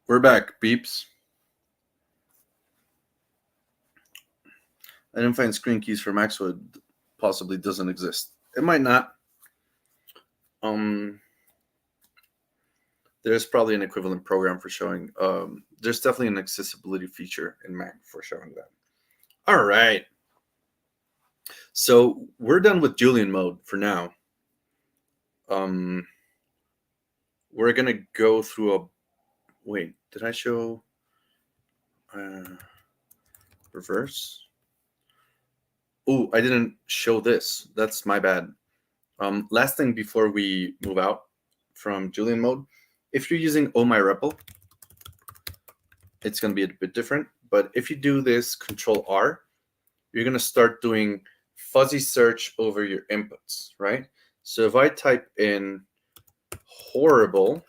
We're back, beeps. I didn't find screen keys for Mac, so it possibly doesn't exist. It might not. There's probably an equivalent program for showing. There's definitely an accessibility feature in Mac for showing that. All right. So we're done with Julian mode for now. We're gonna go through a. Wait, did I show reverse? Oh, I didn't show this. That's my bad. Last thing before we move out from Julian mode, if you're using Oh My REPL, it's going to be a bit different. But if you do this Control R, you're going to start doing fuzzy search over your inputs, right? So if I type in horrible,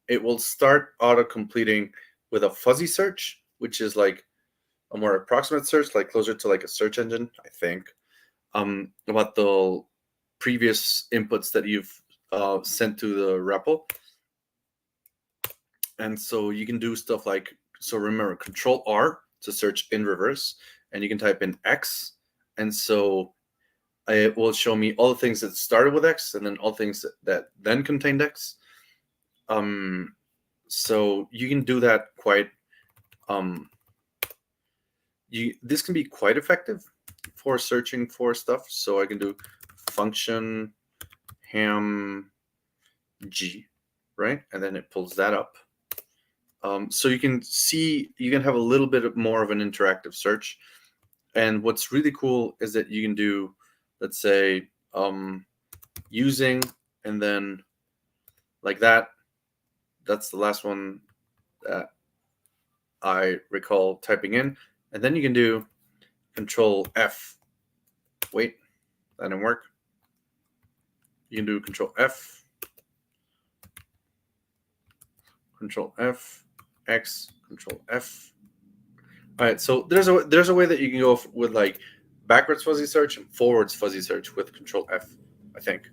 it will start auto-completing with a fuzzy search, which is like a more approximate search, like closer to like a search engine, I think, about the previous inputs that you've sent to the REPL. And so you can do stuff like, so remember, Control R to search in reverse, and you can type in X, and so it will show me all the things that started with X, and then all things that then contained X. So you can do that quite. This can be quite effective for searching for stuff. So I can do function ham g, right, and then it pulls that up. So you can see, you can have a little bit more of an interactive search. And what's really cool is that you can do, let's say, using, and then like that. That's the last one that I recall typing in. And then you can do Control F. Wait, that didn't work. You can do Control F, Control F, X, Control F. All right, so there's a way that you can go with like backwards fuzzy search and forwards fuzzy search with Control F, I think.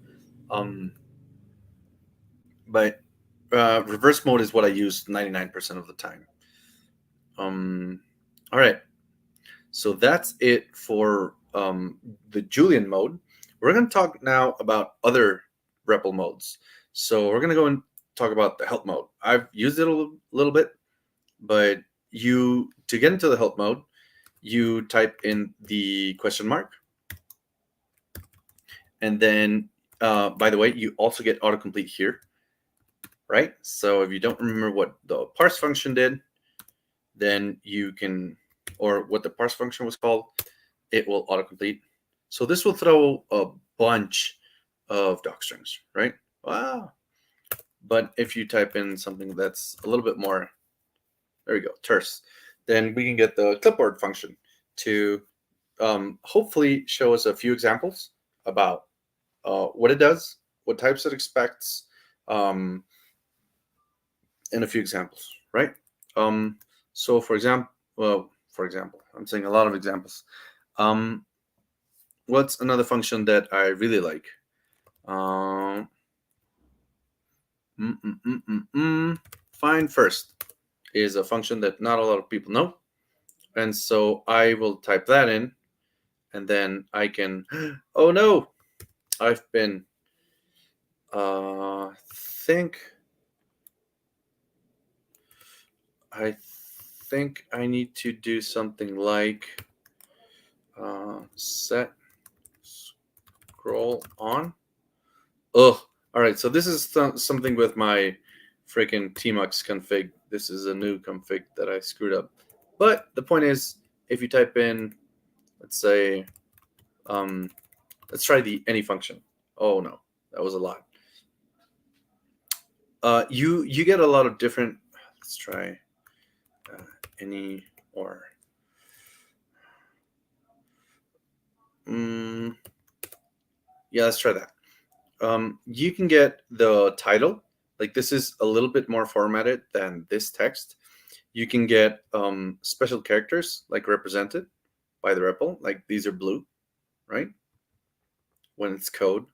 But reverse mode is what I use 99% of the time. All right, so that's it for the Julian mode. We're going to talk now about other REPL modes. So we're going to go and talk about the help mode. I've used it a little bit, but to get into the help mode, you type in the question mark. And then, by the way, you also get autocomplete here, right? So if you don't remember what the parse function did, then you can, or what the parse function was called, it will autocomplete. So this will throw a bunch of docstrings, right? Wow. But if you type in something that's a little bit more, there we go, terse, then we can get the clipboard function to hopefully show us a few examples about what it does, what types it expects, and a few examples, right? So for example, I'm saying a lot of examples. What's another function that I really like? Find first is a function that not a lot of people know. And so I will type that in, and then I can, oh no, I've been, think, I think I need to do something like set scroll on. Oh, all right. So this is something with my freaking tmux config. This is a new config that I screwed up. But the point is, if you type in, let's say, let's try the any function. Oh no, that was a lot. You get a lot of different. Let's try any or. Yeah, let's try that. You can get the title. Like this is a little bit more formatted than this text. You can get special characters like represented by the REPL. Like these are blue, right? When it's code.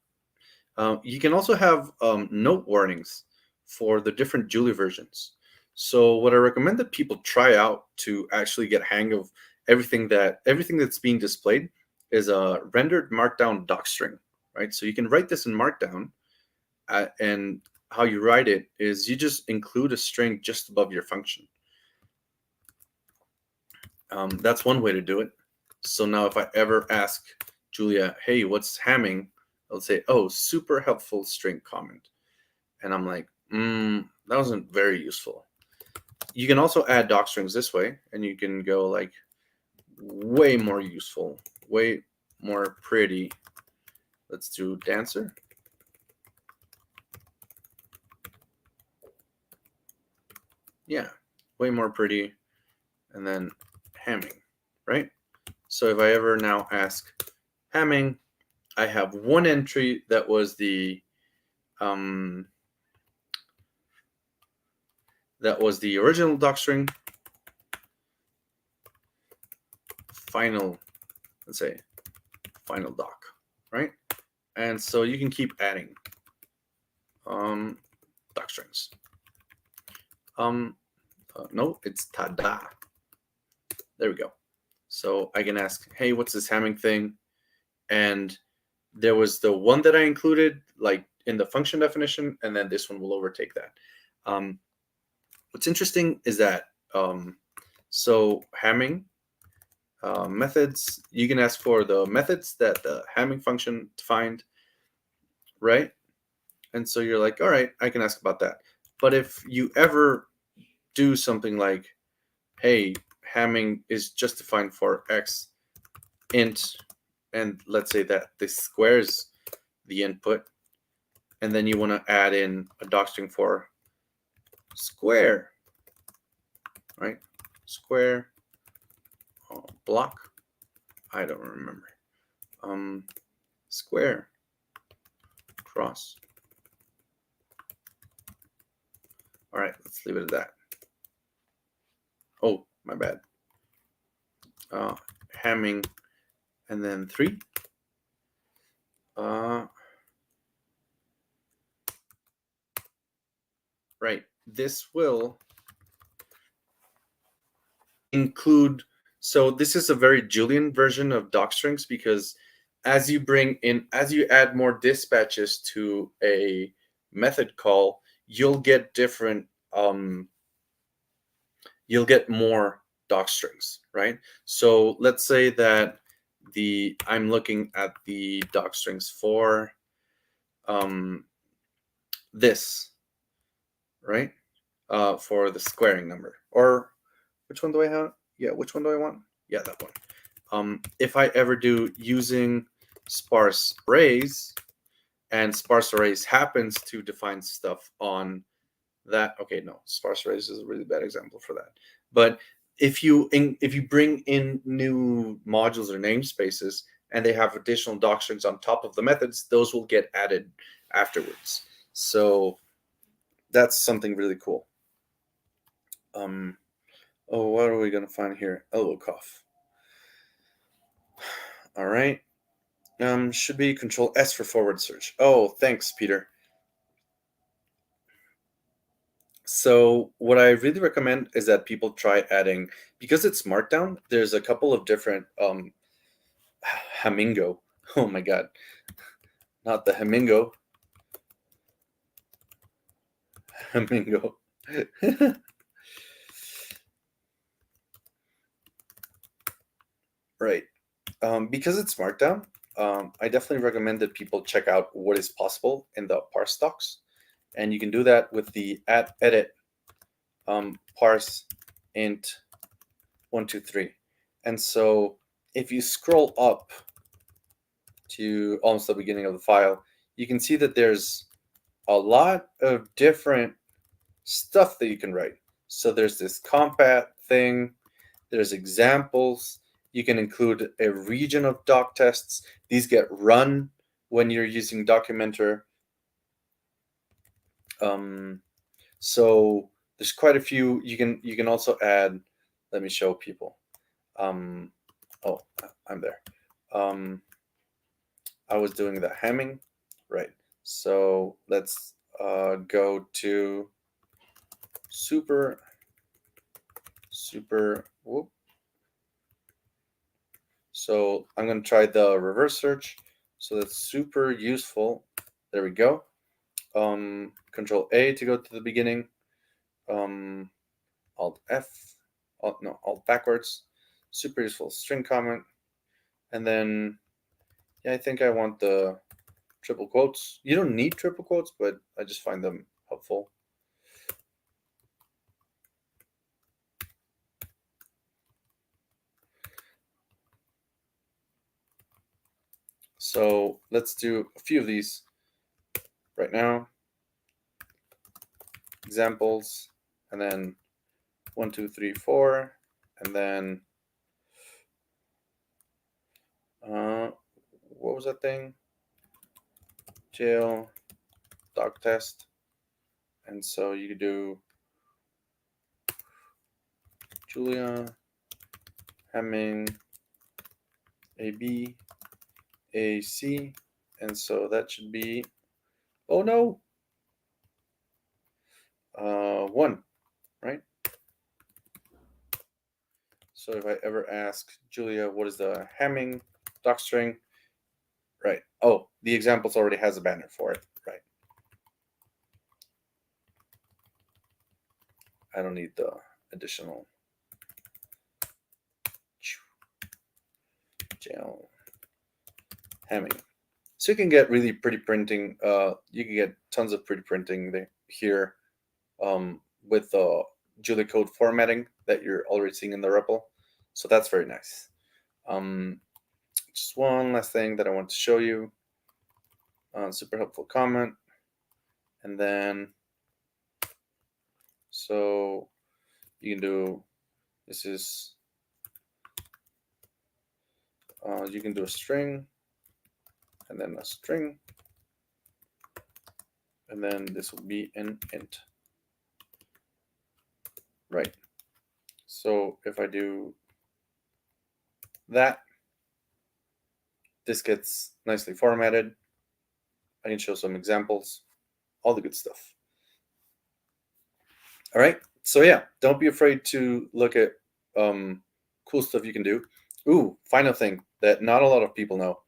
You can also have note warnings for the different Julia versions. So what I recommend that people try out to actually get hang of everything that's being displayed is a rendered markdown docstring, right? So you can write this in markdown, and how you write it is you just include a string just above your function. That's one way to do it. So now if I ever ask Julia, hey, what's hamming? I'll say, oh, super helpful string comment. And I'm like, that wasn't very useful. You can also add doc strings this way, and you can go like way more useful, way more pretty. Let's do dancer. Yeah, way more pretty. And then hamming, right? So if I ever now ask hamming, I have one entry that was the original doc string. Final, let's say, final doc, right? And so you can keep adding doc strings. No, it's tada. There we go. So I can ask, hey, what's this hamming thing? And there was the one that I included like in the function definition, and then this one will overtake that. What's interesting is that so hamming methods, you can ask for the methods that the hamming function defined, right? And so you're like, all right, I can ask about that. But if you ever do something like, hey, hamming is just defined for x int, and let's say that this squares the input, and then you want to add in a docstring for square, right? Square block. I don't remember. Square cross. All right, let's leave it at that. Oh, my bad. Hamming, and then 3. Right. This will include. So this is a very Julian version of docstrings, because as you add more dispatches to a method call, you'll get different. You'll get more docstrings, right? So let's say that I'm looking at the docstrings for this, right? For the squaring number, or which one do I have? Yeah, which one do I want? Yeah, that one. If I ever do using sparse arrays, and sparse arrays happens to define stuff on that. Okay, no, sparse arrays is a really bad example for that. But if you bring in new modules or namespaces, and they have additional docstrings on top of the methods, those will get added afterwards. So that's something really cool. Oh, what are we gonna find here? Elbow cough. All right. Should be Control S for forward search. Oh, thanks, Peter. So what I really recommend is that people try adding, because it's Markdown, there's a couple of different Hamingo. Oh my god. Not the Hamingo. Hamingo. Right. Because it's Markdown, I definitely recommend that people check out what is possible in the parse docs. And you can do that with the edit parse int 123. And so if you scroll up to almost the beginning of the file, you can see that there's a lot of different stuff that you can write. So there's this compat thing, there's examples, you can include a region of doc tests. These get run when you're using Documenter. So there's quite a few. You can also add, let me show people. Oh, I'm there. I was doing the Hamming, right? So let's go to super. Whoop. So I'm going to try the reverse search. So that's super useful. There we go. Control A to go to the beginning. Alt F. Alt backwards. Super useful string comment. And then, yeah, I think I want the triple quotes. You don't need triple quotes, but I just find them helpful. So let's do a few of these right now. Examples, and then 1, 2, 3, 4, and then what was that thing? Jail, doc test. And so you could do Julia, Hamming, AB, AC, and so that should be, oh no, 1, right? So if I ever ask Julia, what is the Hamming docstring? Right. Oh, the examples already has a banner for it. Right. I don't need the additional jail Hamming. So you can get really pretty printing. You can get tons of pretty printing here with the Julia code formatting that you're already seeing in the REPL. So that's very nice. Just one last thing that I want to show you. Super helpful comment. And then, so you can do, this is, you can do a string, and then a string, and then this will be an int. Right. So if I do that, this gets nicely formatted. I can show some examples, all the good stuff. All right. So yeah, don't be afraid to look at cool stuff you can do. Ooh, final thing that not a lot of people know.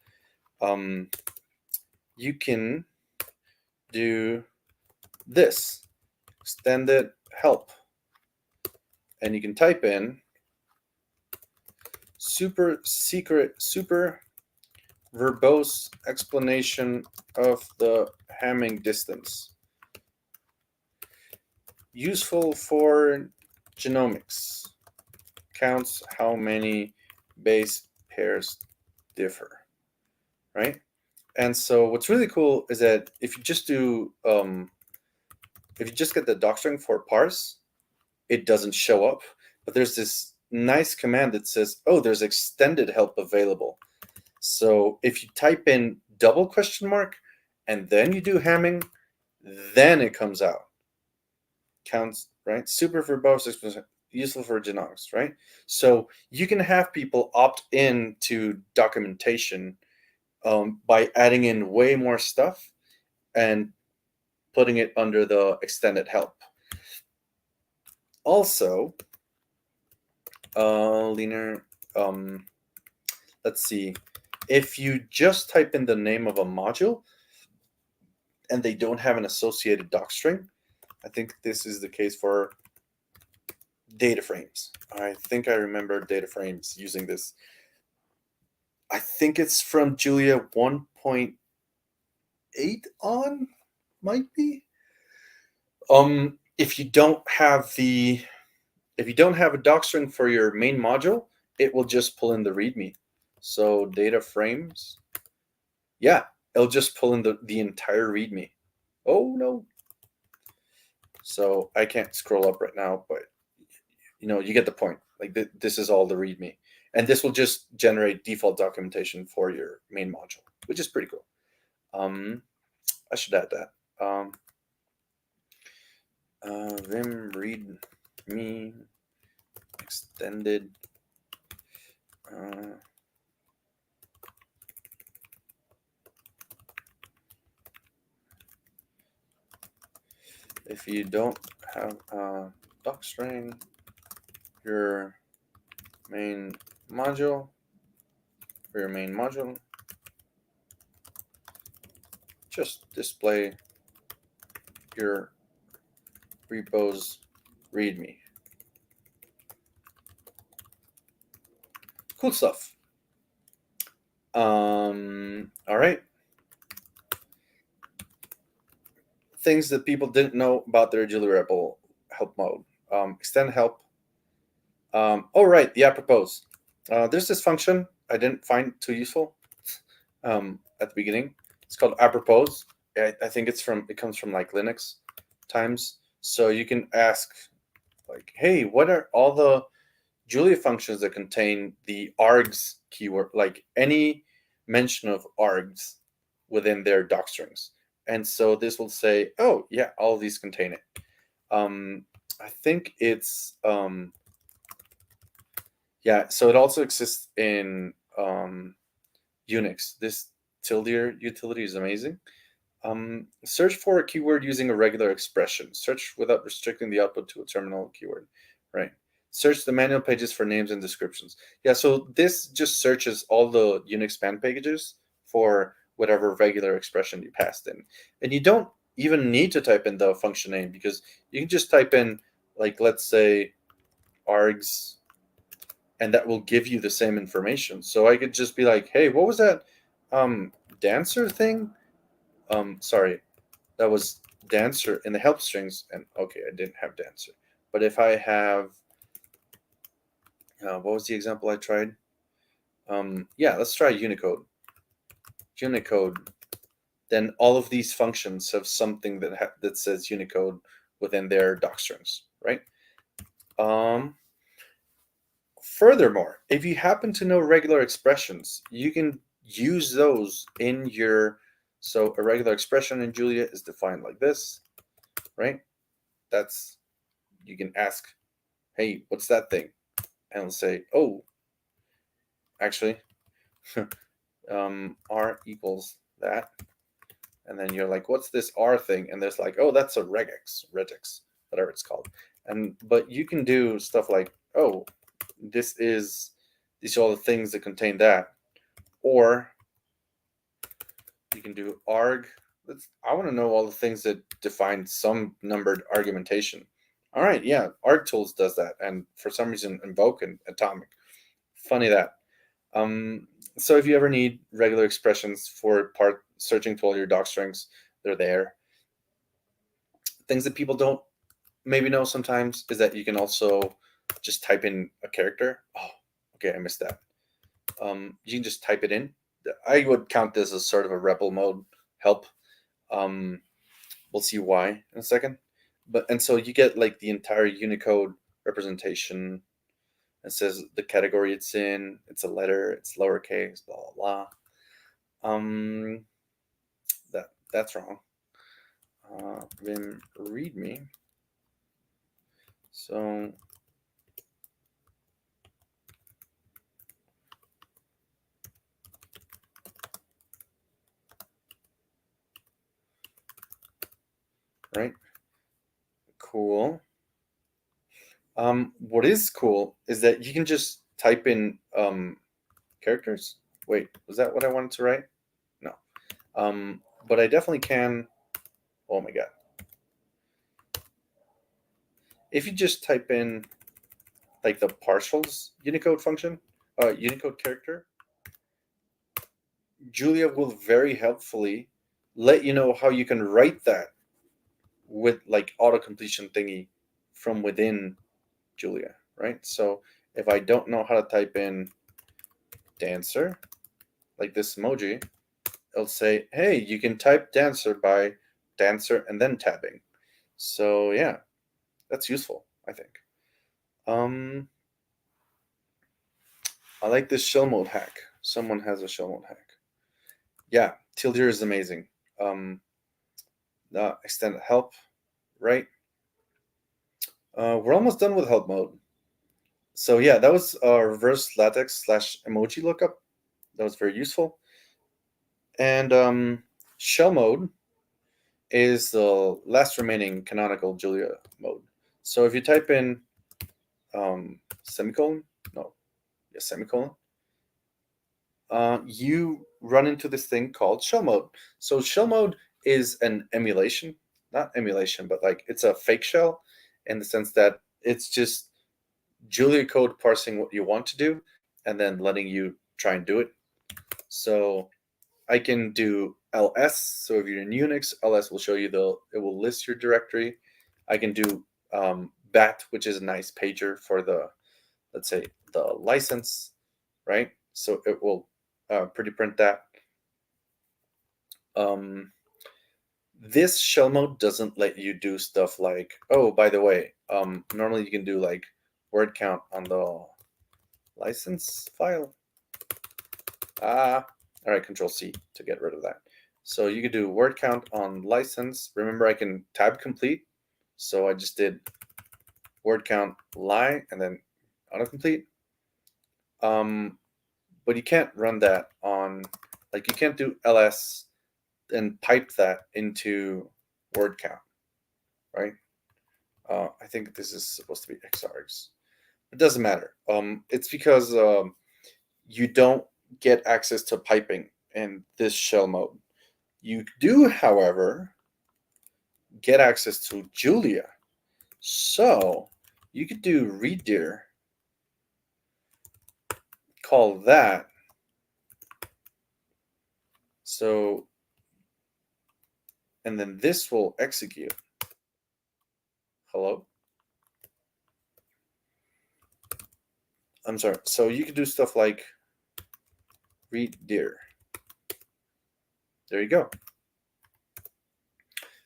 You can do this, extended help. And you can type in super secret, super verbose explanation of the Hamming distance. Useful for genomics. Counts how many base pairs differ, right? And so what's really cool is that if you just do, if you just get the docstring for parse, it doesn't show up. But there's this nice command that says, oh, there's extended help available. So if you type in double question mark and then you do Hamming, then it comes out. counts, right? Super verbose, useful for genomics, right? So you can have people opt in to documentation by adding in way more stuff and putting it under the extended help. Also, linear, let's see, if you just type in the name of a module and they don't have an associated docstring, I think this is the case for data frames. I think I remember data frames using this. I think it's from Julia 1.8 on, might be. If you don't have a docstring for your main module, it will just pull in the README. So data frames, yeah, it'll just pull in the entire README. Oh no. So I can't scroll up right now, but you get the point. Like this is all the README, and this will just generate default documentation for your main module, which is pretty cool. I should add that. Vim README extended. If you don't have a docstring, your main module, just display your repos README. Cool stuff. All right. Things that people didn't know about their Julia REPL help mode. Extend help. Oh, right, the apropos. There's this function I didn't find too useful at the beginning. It's called apropos. I think it comes from like Linux times. So you can ask like, hey, what are all the Julia functions that contain the args keyword, like any mention of args within their docstrings? And so this will say, oh yeah, all of these contain it. I think it's yeah. So it also exists in Unix. This tilde utility is amazing. Search for a keyword using a regular expression. Search without restricting the output to a terminal keyword. Right. Search the manual pages for names and descriptions. Yeah. So this just searches all the Unix man pages for whatever regular expression you passed in, and you don't even need to type in the function name because you can just type in, like, let's say args, and that will give you the same information. So I could just be like, hey, what was that dancer thing? Sorry, that was dancer in the help strings, and okay, I didn't have dancer. But if I have, what was the example I tried? Yeah, let's try Unicode. Unicode. Then all of these functions have something that says Unicode within their docstrings, right? Furthermore, if you happen to know regular expressions, you can use those in your. So a regular expression in Julia is defined like this, right? That's, you can ask, hey, what's that thing? And it'll say, oh, actually, R equals that. And then you're like, what's this R thing? And there's like, oh, that's a regex, whatever it's called. But you can do stuff like, oh, these are all the things that contain that. Or you can do arg. I want to know all the things that define some numbered argumentation. All right, yeah, argtools does that, and for some reason invoke and atomic. Funny that. So if you ever need regular expressions for searching to all your docstrings, they're there. Things that people don't maybe know sometimes is that you can also just type in a character. Oh, okay, I missed that. You can just type it in. I would count this as sort of a REPL mode help. We'll see why in a second. And so you get like the entire Unicode representation. It says the category it's in, it's a letter, it's lowercase, blah blah blah. That's wrong. Vim README So right, cool. What is cool is that you can just type in characters. Wait, was that what I wanted to write? No. But I definitely can. Oh my god. If you just type in like the partials Unicode function, Unicode character, Julia will very helpfully let you know how you can write that with like auto completion thingy from within Julia, right? So if I don't know how to type in dancer, like this emoji, it'll say, hey, you can type dancer by dancer and then tabbing. So yeah, that's useful, I think. I like this shell mode hack. Someone has a shell mode hack. Yeah, tilde is amazing. Extended help, right? We're almost done with help mode. So yeah, that was reverse latex / emoji lookup. That was very useful. And shell mode is the last remaining canonical Julia mode. So if you type in semicolon, no, yeah, semicolon, you run into this thing called shell mode. So shell mode is an emulation, not emulation, but like it's a fake shell in the sense that it's just Julia code parsing what you want to do and then letting you try and do it. So I can do ls. So if you're in Unix, ls will show you it will list your directory. I can do bat, which is a nice pager for the, let's say, the license, right? So it will pretty print that. This shell mode doesn't let you do stuff like, oh, by the way, normally you can do like word count on the license file. All right, Control C to get rid of that. So you could do word count on license. Remember, I can tab complete. So I just did word count lie and then autocomplete. But you can't run that on, like you can't do ls and pipe that into word count, right? I think this is supposed to be xargs. It doesn't matter. It's because you don't get access to piping in this shell mode. You do, however, get access to Julia. So you could do readdir, call that. So, and then this will execute. Hello? I'm sorry. So you could do stuff like readdir. There you go.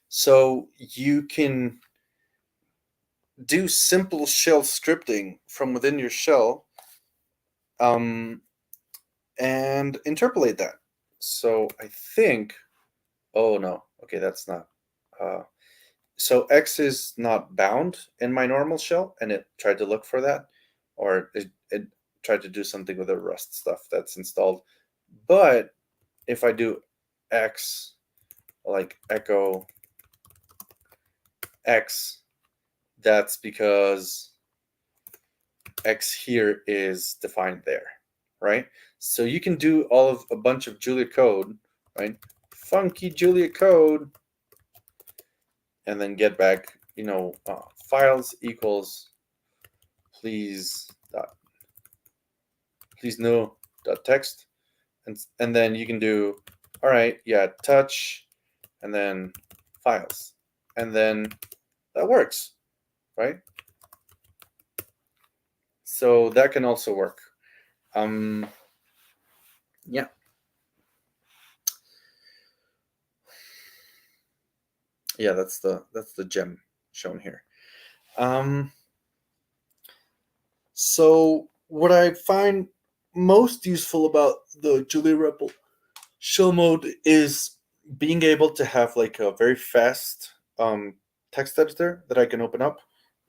So you can do simple shell scripting from within your shell and interpolate that. So I think, oh no, okay, that's not. So X is not bound in my normal shell, and it tried to look for that, or it tried to do something with the Rust stuff that's installed. But if I do X, like echo X, that's because X here is defined there, right? So you can do all of a bunch of Julia code, right? Funky Julia code, and then get back, files equals please no dot text, and then you can do, all right, yeah, touch, and then files, and then that works, right? So that can also work. Yeah. Yeah, that's the gem shown here. So what I find most useful about the Julia REPL shell mode is being able to have like a very fast text editor that I can open up.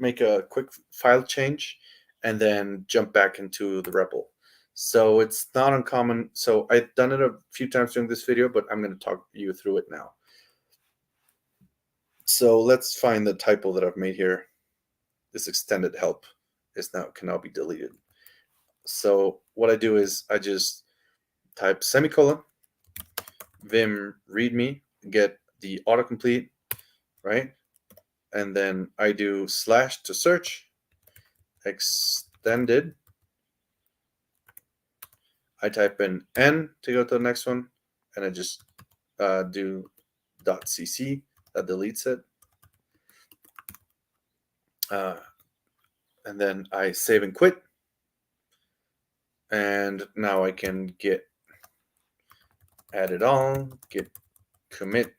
make a quick file change, and then jump back into the REPL. So it's not uncommon. So I've done it a few times during this video, but I'm going to talk you through it now. So let's find the typo that I've made here. This extended help can now be deleted. So what I do is I just type semicolon, vim readme, get the autocomplete, right? And then I do / to search, extended. I type in n to go to the next one, and I just do .cc, that deletes it. And then I save and quit. And now I can get add it all, git commit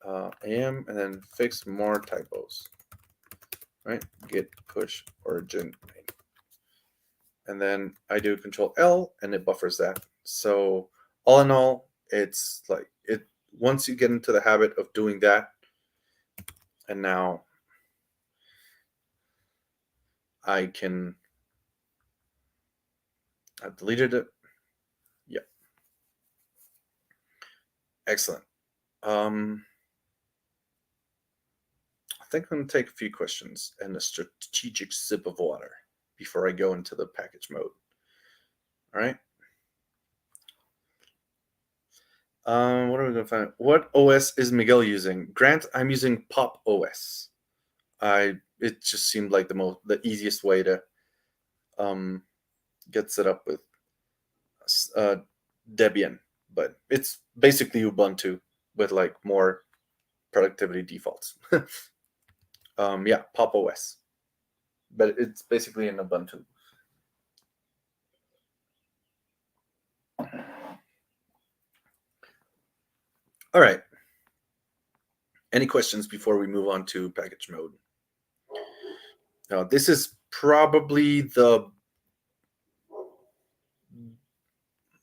am, and then fix more typos, right? Git push origin name. And then I do Control L, and it buffers that. So all in all, it's like it. Once you get into the habit of doing that, and now I deleted it. Yeah. Excellent. I think I'm going to take a few questions and a strategic sip of water before I go into the package mode. All right. What are we going to find? What OS is Miguel using? Grant, I'm using Pop OS. It just seemed like the easiest way to get set up with Debian, but it's basically Ubuntu with like more productivity defaults. Yeah, Pop OS, but it's basically an Ubuntu. All right. Any questions before we move on to package mode? Now, this is probably the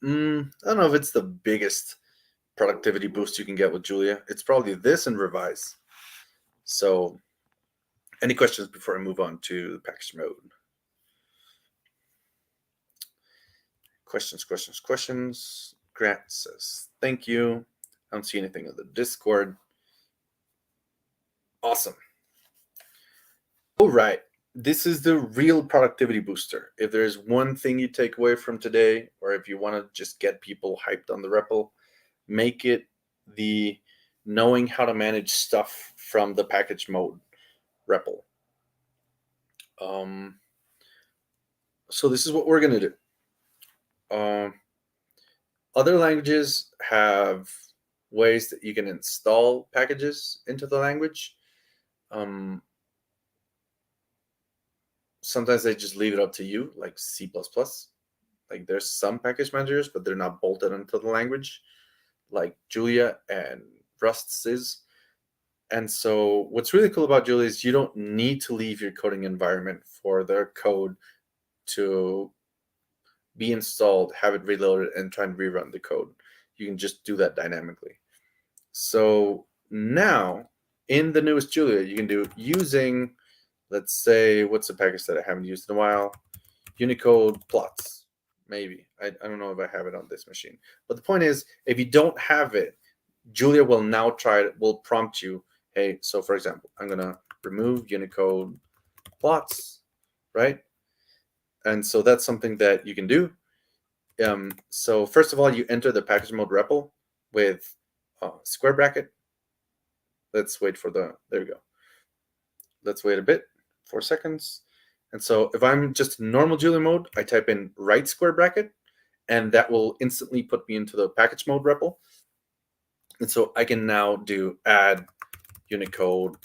I don't know if it's the biggest productivity boost you can get with Julia. It's probably this and revise. So any questions before I move on to the package mode? Questions. Grant says, thank you. I don't see anything in the Discord. Awesome. All right. This is the real productivity booster. If there's one thing you take away from today, or if you want to just get people hyped on the REPL, make it the knowing how to manage stuff from the package mode REPL. So this is what we're going to do. Other languages have ways that you can install packages into the language. Sometimes they just leave it up to you, like C++. Like there's some package managers, but they're not bolted into the language, like Julia and Rust's is. And so what's really cool about Julia is you don't need to leave your coding environment for their code to be installed, have it reloaded, and try and rerun the code. You can just do that dynamically. So now in the newest Julia, you can do using, let's say, what's a package that I haven't used in a while? Unicode plots, maybe. I don't know if I have it on this machine. But the point is, if you don't have it, Julia will now will prompt you, hey, so for example, I'm going to remove Unicode plots, right? And so that's something that you can do. So first of all, you enter the package mode REPL with square bracket. Let's wait for there we go. Let's wait a bit, 4 seconds. And so if I'm just in normal Julia mode, I type in right square bracket, and that will instantly put me into the package mode REPL. And so I can now do add Unicode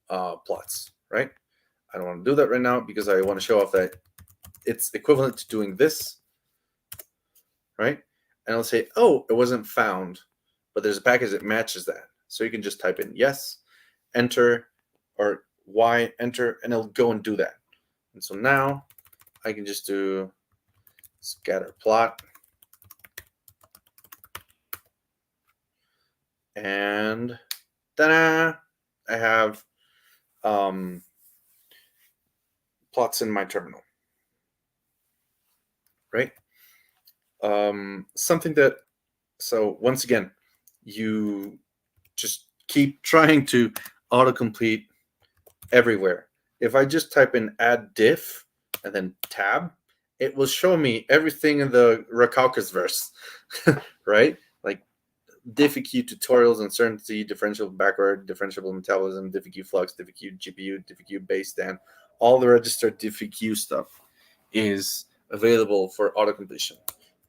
plots, right? I don't want to do that right now because I want to show off that it's equivalent to doing this, right? And I'll say, oh, it wasn't found, but there's a package that matches that. So you can just type in yes, enter, or Y, enter, and it'll go and do that. And so now I can just do scatter plot. And ta-da! I have plots in my terminal, right? Something that, so once again, you just keep trying to autocomplete everywhere. If I just type in add diff and then tab, it will show me everything in the Recalcus verse, right? Like diffq tutorials, uncertainty, differentiable backward, differentiable metabolism, diffq flux, diffq GPU, diffq baseband, all the registered diffq stuff is available for auto completion.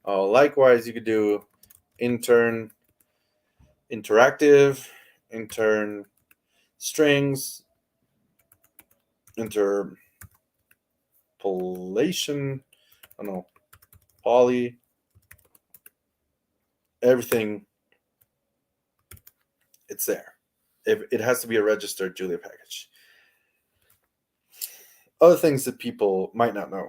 Likewise, you could do intern interactive, intern strings, interpolation, I don't know, poly, everything, it's there. It has to be a registered Julia package. Other things that people might not know.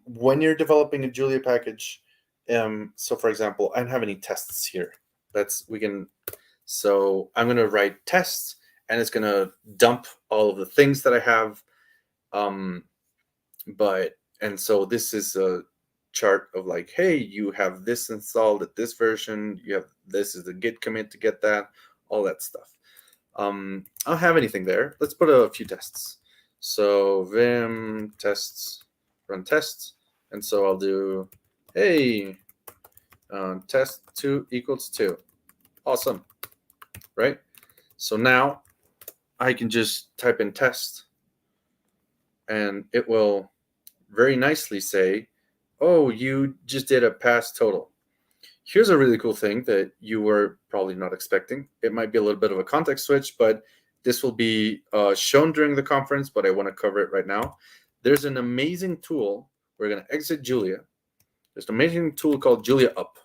When you're developing a Julia package, so for example, I don't have any tests here. So I'm going to write tests, and it's going to dump all of the things that I have. And so this is a chart of like, hey, you have this installed at this version. You have this is the git commit to get that, all that stuff. I don't have anything there. Let's put a few tests. So vim tests, run tests. And so I'll do, hey, test 2 equals 2. Awesome, right? So now I can just type in test, and it will very nicely say, oh, you just did a pass total. Here's a really cool thing that you were probably not expecting. It might be a little bit of a context switch, but this will be shown during the conference, but I want to cover it right now. There's an amazing tool. We're going to exit Julia. There's an amazing tool called Julia Up,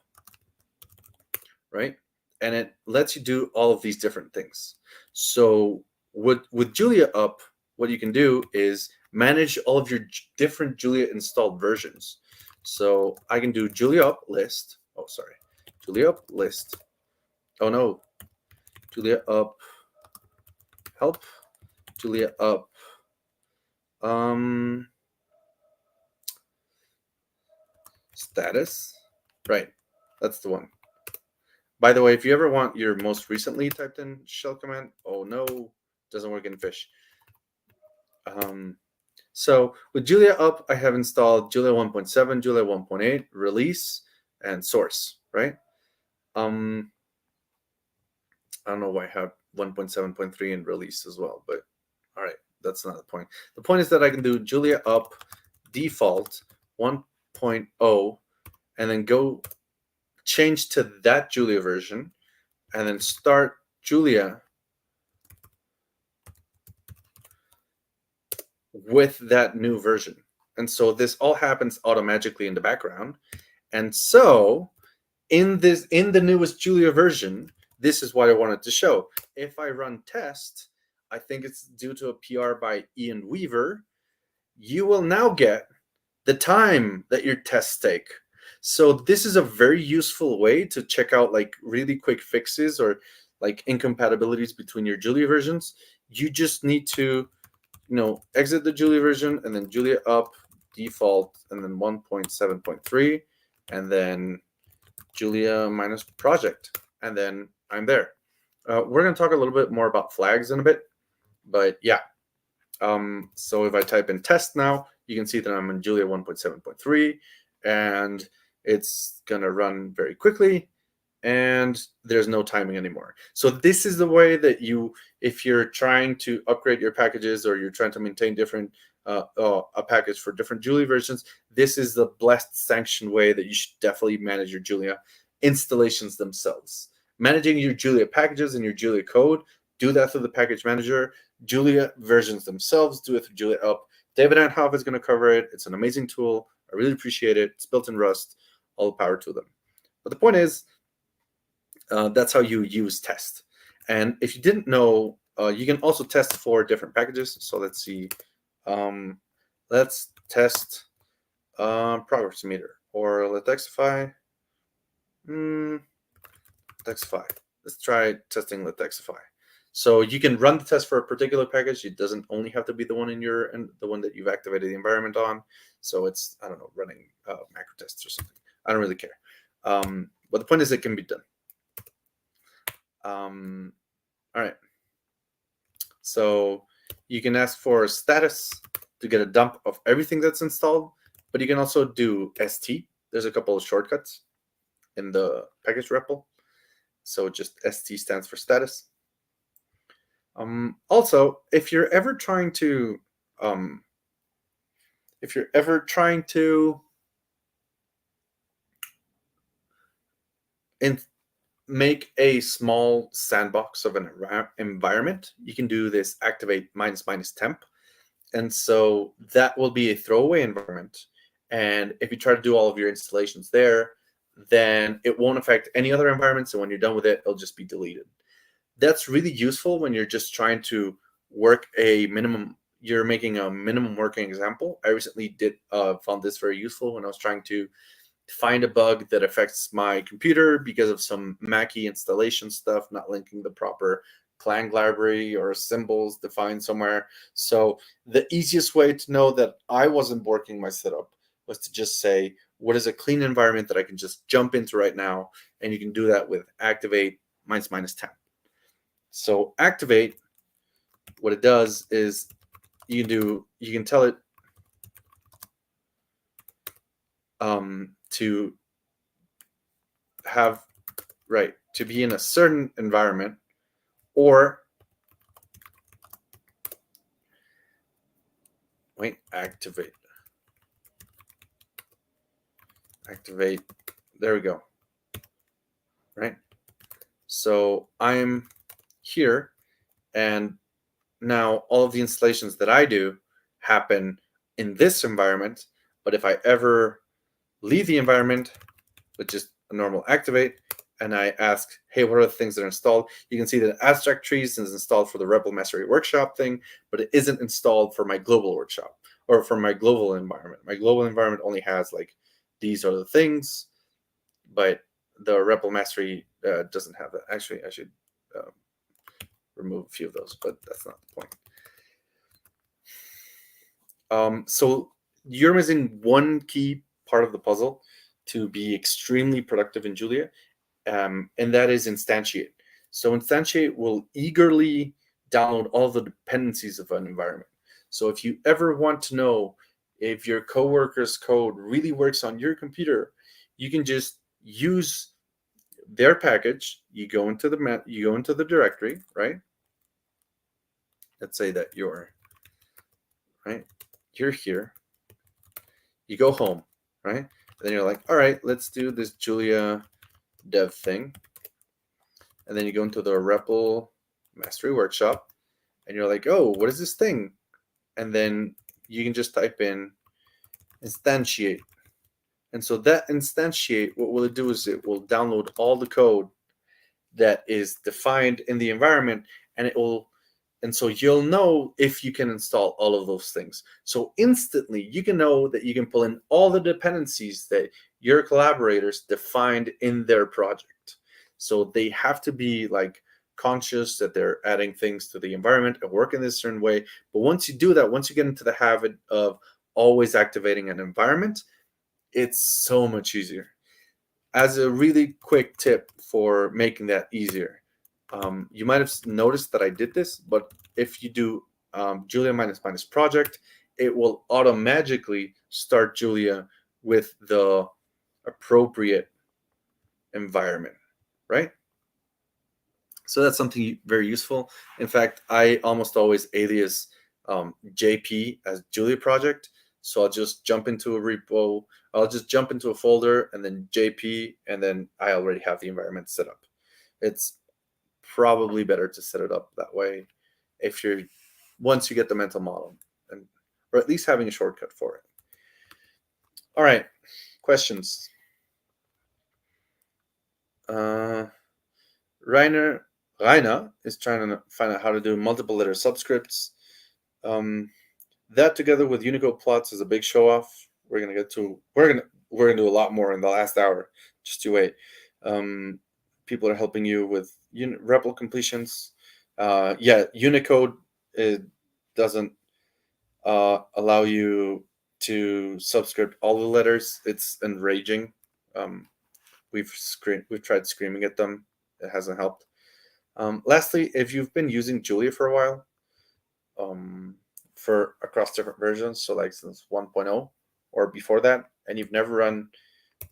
right? And it lets you do all of these different things. So with Julia Up, what you can do is manage all of your different Julia installed versions. So I can do Julia Up list. Oh, sorry. Julia Up list. Oh, no. Julia Up help. Julia Up. Status. Right. That's the one. By the way, if you ever want your most recently typed in shell command, oh no, doesn't work in fish. So with Julia Up, I have installed Julia 1.7, Julia 1.8, release, and source, right? I don't know why I have 1.7.3 and release as well, but all right, that's not the point. The point is that I can do Julia Up default 1.0 and then go change to that Julia version and then start Julia with that new version. And so this all happens automatically in the background. And so in the newest Julia version, this is what I wanted to show. If I run test, I think it's due to a PR by Ian Weaver, you will now get the time that your tests take. So this is a very useful way to check out like really quick fixes or like incompatibilities between your Julia versions. You just need to exit the Julia version and then Julia Up default and then 1.7.3 and then Julia minus project, and then I'm there. We're going to talk a little bit more about flags in a bit, but yeah. So if I type in test now, you can see that I'm in Julia 1.7.3 and it's going to run very quickly and there's no timing anymore. So this is the way that if you're trying to upgrade your packages or you're trying to maintain different a package for different Julia versions, this is the blessed sanctioned way that you should definitely manage your Julia installations themselves. Managing your Julia packages and your Julia code, do that through the package manager. Julia versions themselves, do it through Julia Up. David Anhoff is going to cover it. It's an amazing tool. I really appreciate it. It's built in Rust. All the power to them. But the point is, that's how you use test. And if you didn't know, you can also test for different packages. So let's see. Let's test progress meter or Letexify. Letexify. Let's try testing Letexify. So you can run the test for a particular package. It doesn't only have to be the one in your and the one that you've activated the environment on. So it's, I don't know, running macro tests or something. I don't really care. But the point is, it can be done. All right. So you can ask for status to get a dump of everything that's installed, but you can also do ST. There's a couple of shortcuts in the package REPL. So just ST stands for status. Also, if you're ever trying to make a small sandbox of an environment, you can do this activate --temp. And so that will be a throwaway environment. And if you try to do all of your installations there, then it won't affect any other environments. And when you're done with it, it'll just be deleted. That's really useful when you're just trying to work a minimum, you're making a minimum working example. I recently found this very useful when I was trying to find a bug that affects my computer because of some Mackie installation stuff, not linking the proper Clang library or symbols defined somewhere. So the easiest way to know that I wasn't working my setup was to just say, what is a clean environment that I can just jump into right now? And you can do that with activate --temp. So activate, what it does is you can tell it to have, right, to be in a certain environment, or wait, activate, there we go, right? So I'm here, and now all of the installations that I do happen in this environment, but if I ever leave the environment with just a normal activate, and I ask, hey, what are the things that are installed? You can see that abstract trees is installed for the REPL Mastery Workshop thing, but it isn't installed for my global workshop or for my global environment. My global environment only has like, these are the things, but the REPL Mastery doesn't have that. Actually, I should remove a few of those, but that's not the point. So you're missing one key part of the puzzle to be extremely productive in Julia, and that is instantiate. So instantiate will eagerly download all the dependencies of an environment. So if you ever want to know if your coworker's code really works on your computer, you can just use their package. You go into the directory, right? Let's say that you're here. You go home, right? And then you're like, all right, let's do this Julia dev thing. And then you go into the REPL Mastery Workshop, and you're like, oh, what is this thing? And then you can just type in instantiate. And so that instantiate, what will it do is it will download all the code that is defined in the environment, and so you'll know if you can install all of those things. So instantly you can know that you can pull in all the dependencies that your collaborators defined in their project. So they have to be like conscious that they're adding things to the environment and work in this certain way. But once you do that, once you get into the habit of always activating an environment, it's so much easier. As a really quick tip for making that easier, you might have noticed that I did this, but if you do Julia ---- project, it will automatically start Julia with the appropriate environment, right? So that's something very useful. In fact, I almost always alias JP as Julia project. So I'll just jump into a repo, I'll just jump into a folder, and then JP, and then I already have the environment set up. It's probably better to set it up that way if you're, once you get the mental model, and or at least having a shortcut for it. All right, questions. Rainer is trying to find out how to do multiple letter subscripts. That together with Unicode plots is a big show off. We're gonna do a lot more in the last hour. Just you wait. People are helping you with REPL completions. Yeah, Unicode, it doesn't allow you to subscript all the letters. It's enraging. We've tried screaming at them. It hasn't helped. Lastly, if you've been using Julia for a while, for across different versions, so like since 1.0 or before that, and you've never run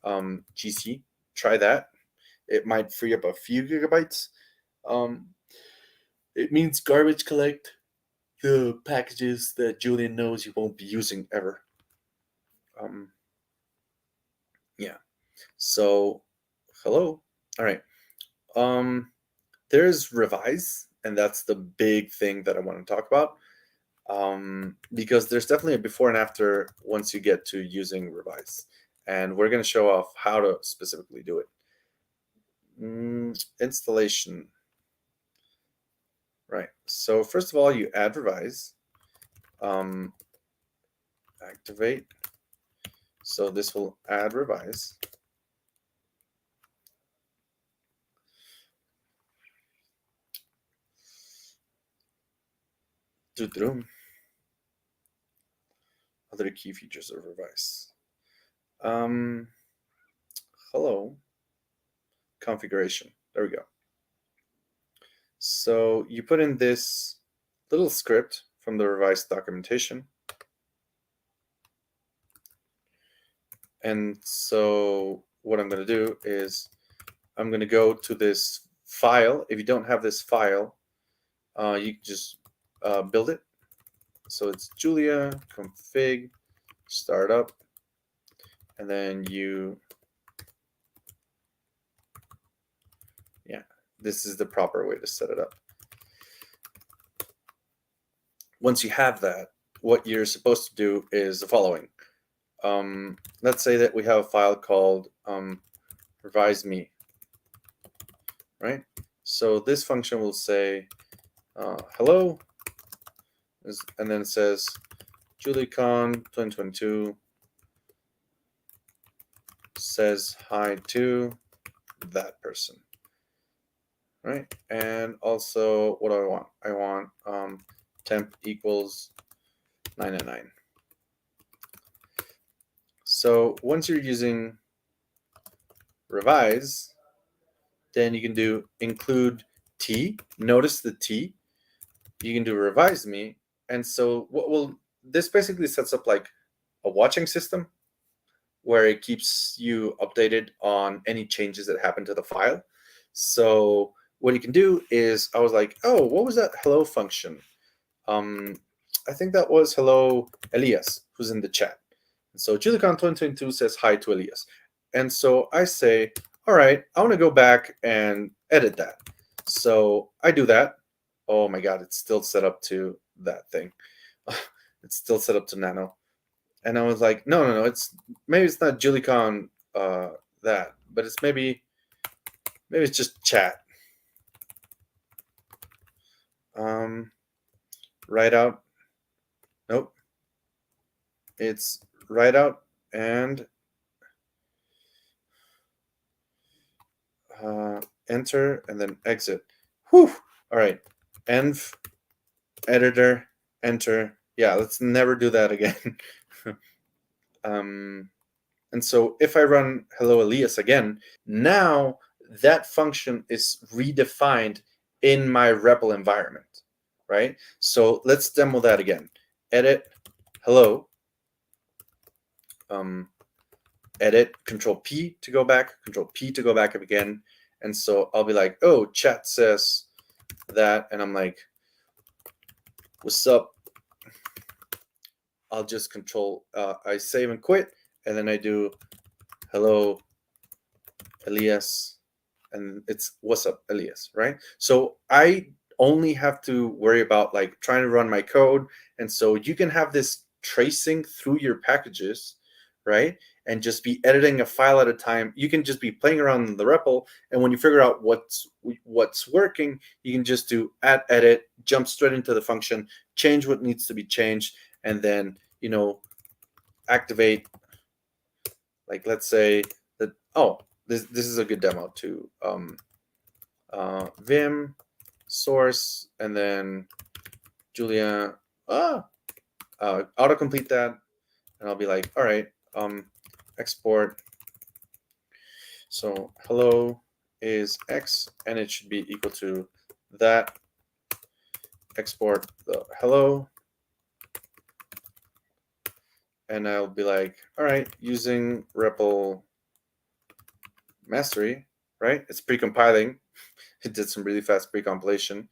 GC, try that. It might free up a few gigabytes. Um, it means garbage collect the packages that Julian knows you won't be using ever. Um, yeah. So, hello. All right. There's revise, and that's the big thing that I want to talk about. Because there's definitely a before and after once you get to using revise, and we're going to show off how to specifically do it. Installation. Right. So first of all, you add revise. Activate. So this will add revise. Other key features of revise. Hello. Configuration. There we go. So you put in this little script from the revised documentation. And so what I'm going to do is I'm going to go to this file. If you don't have this file, you can just build it. So it's Julia config startup, and then this is the proper way to set it up. Once you have that, what you're supposed to do is the following. Let's say that we have a file called revise me, right? So this function will say hello, and then it says JuliaCon 2022 says hi to that person, right? And also, what do I want? I want temp equals 999. So once you're using revise, then you can do include T. Notice the T. You can do revise me. And so this basically sets up like a watching system where it keeps you updated on any changes that happen to the file. So what you can do is, I was like, oh, what was that hello function? I think that was hello Elias, who's in the chat. And so JuliaCon 2022 says hi to Elias. And so I say, all right, I want to go back and edit that. So I do that. Oh my God, it's still set up to that thing. It's still set up to nano. And I was like, no, maybe it's not JuliaCon that, but it's maybe it's just chat. Write out. Nope. It's write out and enter and then exit. Whew. All right. Env editor enter. Yeah, let's never do that again. And so if I run hello Elias again, now that function is redefined in my REPL environment, right? So let's demo that again. Edit hello. Edit, Control P to go back, Control P to go back up again. And so I'll be like, oh, chat says that. And I'm like, what's up? I'll just control, I save and quit. And then I do hello, Elias. And it's what's up, Elias, right? So I only have to worry about like trying to run my code. And so you can have this tracing through your packages, right? And just be editing a file at a time. You can just be playing around in the REPL, and when you figure out what's working, you can just do add edit, jump straight into the function, change what needs to be changed, and then activate. Like let's say that this is a good demo to vim source, and then Julia autocomplete that, and I'll be like, all right, export. So hello is X, and it should be equal to that. Export the hello, and I'll be like, all right, using REPL mastery, right? It's pre-compiling. It did some really fast pre-compilation.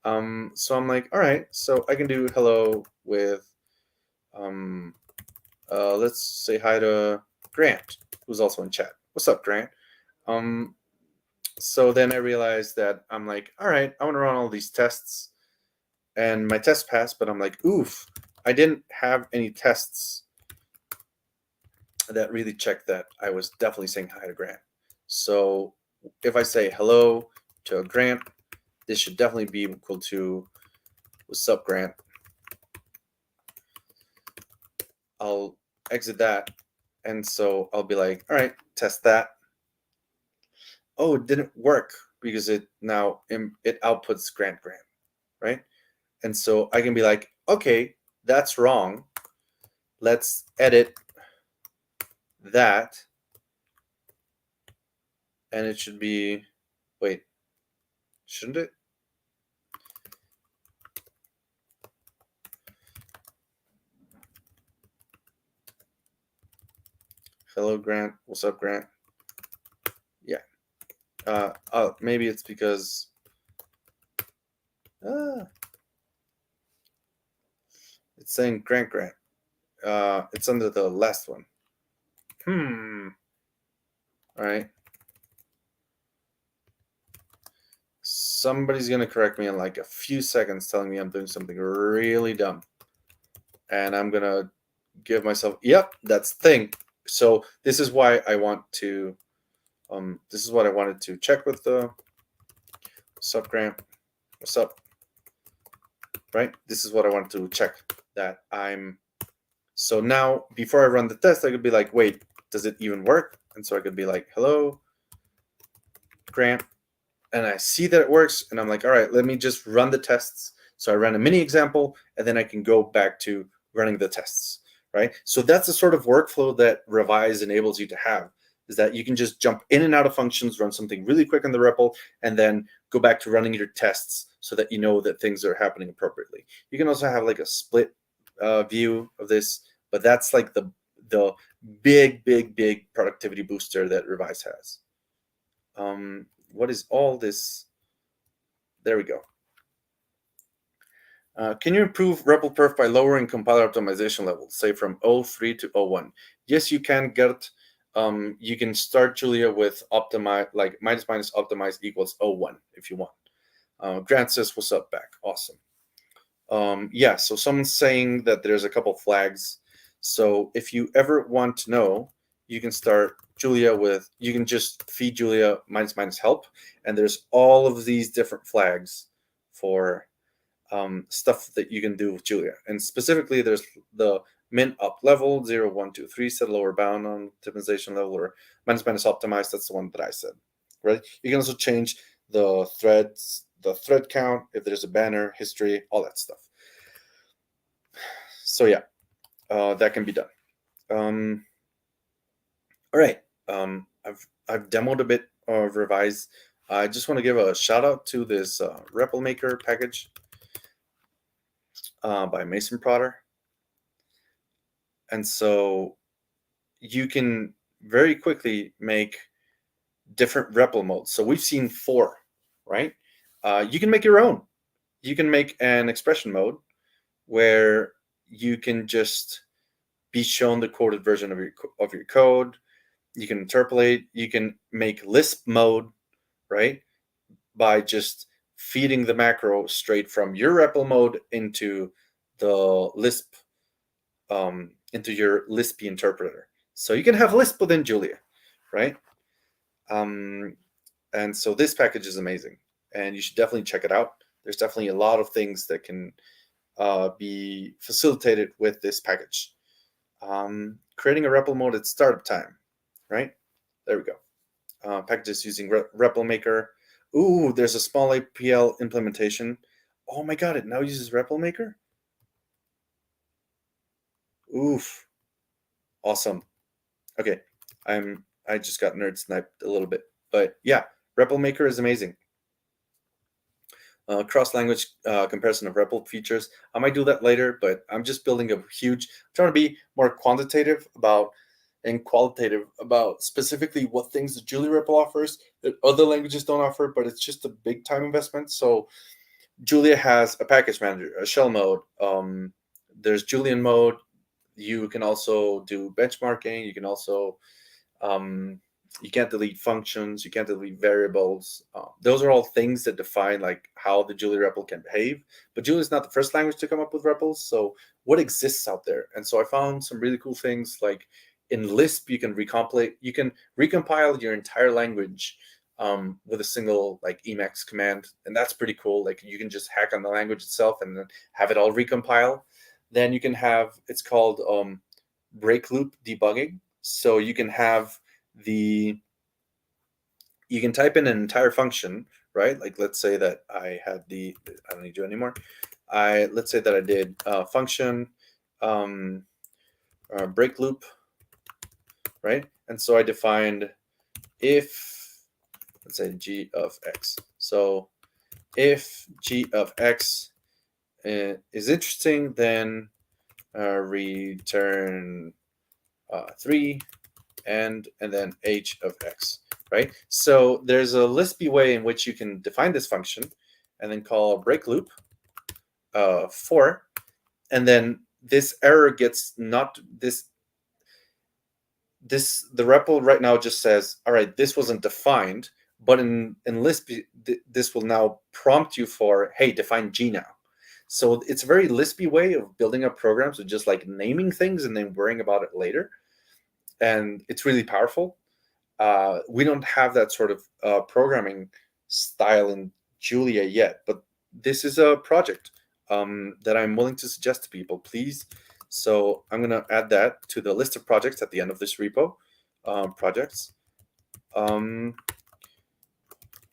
So I'm like, all right, so I can do hello with, let's say hi to Grant, who's also in chat. What's up, Grant? So then I realized that I'm like, all right, I want to run all these tests, and my test passed, but I'm like, oof, I didn't have any tests that really checked that I was definitely saying hi to Grant. So if I say hello to Grant, this should definitely be equal to what's up, Grant. I'll exit that, and so I'll be like, all right, test that. Oh, it didn't work because it outputs Grant, right? And so I can be like, okay, that's wrong. Let's edit that, and it should be, wait, shouldn't it? Hello, Grant. What's up, Grant? Yeah. Maybe it's because it's saying Grant. It's under the last one. All right. Somebody's gonna correct me in like a few seconds, telling me I'm doing something really dumb, and I'm gonna give myself, yep, that's the thing. So this is why I want to. This is what I wanted to check with the what's up, Grant. What's up? Right. This is what I wanted to check that I'm. So now, before I run the test, I could be like, wait, does it even work? And so I could be like, hello, Grant. And I see that it works. And I'm like, all right, let me just run the tests. So I ran a mini example, and then I can go back to running the tests, right? So that's the sort of workflow that Revise enables you to have, is that you can just jump in and out of functions, run something really quick in the REPL, and then go back to running your tests so that you know that things are happening appropriately. You can also have like a split view of this, but that's like the big productivity booster that Revise has. What is all this? There we go. Can you improve REPL perf by lowering compiler optimization levels, say from 03 to 01? Yes, you can, Gert. You can start Julia with optimize, like minus optimize equals 01 if you want. Grant says, what's up, back? Awesome. Yeah, so someone's saying that there's a couple flags. So if you ever want to know, you can start Julia with, you can just feed Julia minus help, and there's all of these different flags for stuff that you can do with Julia. And specifically, there's the min up level, 0, 1, 2, 3, set a lower bound on optimization level, or minus optimize. That's the one that I said, right? You can also change the threads, the thread count, if there's a banner, history, all that stuff. So yeah, that can be done. All right, I've demoed a bit of Revise. I just want to give a shout out to this REPL Maker package by Mason Protter. And so you can very quickly make different REPL modes. So we've seen 4, right? You can make your own. You can make an expression mode where you can just be shown the quoted version of your code. You can interpolate. You can make Lisp mode, right? By just feeding the macro straight from your REPL mode into the Lisp, into your Lispy interpreter. So you can have Lisp within Julia, right? And so this package is amazing, and you should definitely check it out. There's definitely a lot of things that can be facilitated with this package. Creating a REPL mode at startup time, right? There we go. Packages using REPL Maker. Ooh, there's a small APL implementation. Oh my god, it now uses REPL Maker? Oof. Awesome. Okay. I just got nerd sniped a little bit. But yeah, REPL Maker is amazing. Cross-language comparison of REPL features. I might do that later, but I'm just building a huge, I'm trying to be more quantitative about and qualitative about specifically what things that Julia REPL offers that other languages don't offer, but it's just a big time investment. So Julia has a package manager, a shell mode. There's Julian mode. You can also do benchmarking. You can also you can't delete functions, you can't delete variables. Those are all things that define like how the Julia REPL can behave. But Julia is not the first language to come up with REPLs. So what exists out there? And so I found some really cool things like in Lisp, you can recompile your entire language with a single like Emacs command, and that's pretty cool. Like you can just hack on the language itself and then have it all recompile. Then you can have it's called break loop debugging. So you can have you can type in an entire function, right? Like let's say that I don't need to anymore. Let's say that I did function break loop, right? And so I defined if, let's say g of x. So if g of x is interesting, then return 3 and then h of x, right? So there's a Lispy way in which you can define this function and then call break loop for, and then this error gets not this the REPL right now just says, all right, this wasn't defined, but in Lisp this will now prompt you for, hey, define g now. So it's a very Lispy way of building up programs with just like naming things and then worrying about it later. And it's really powerful. We don't have that sort of programming style in Julia yet, but this is a project that I'm willing to suggest to people, please. So I'm going to add that to the list of projects at the end of this repo. Projects.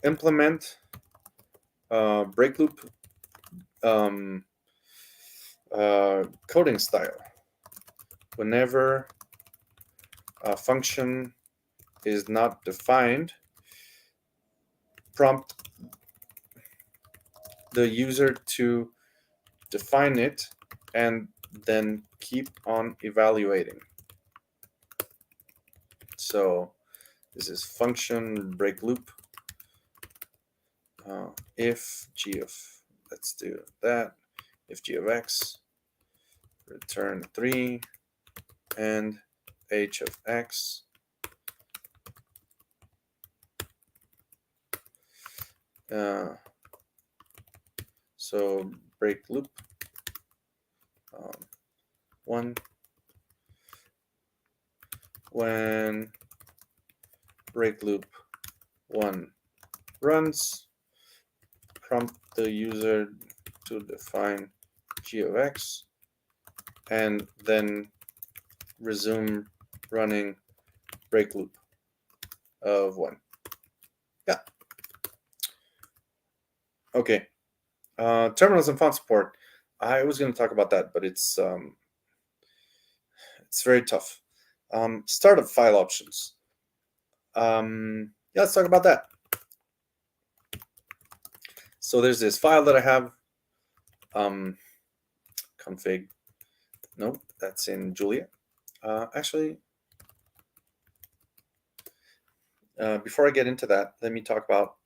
Implement break loop coding style. Whenever a function is not defined, prompt the user to define it and then keep on evaluating. So this is function break loop. If g of, let's do that, if g of x, return 3 and h of x. So break loop 1 when break loop 1 runs, prompt the user to define g of x and then resume running break loop of 1. Yeah. Okay. Terminals and font support. I was going to talk about that, but it's very tough. Startup file options. Yeah, let's talk about that. So there's this file that I have. Config. Nope, that's in Julia. Actually, before I get into that, let me talk about.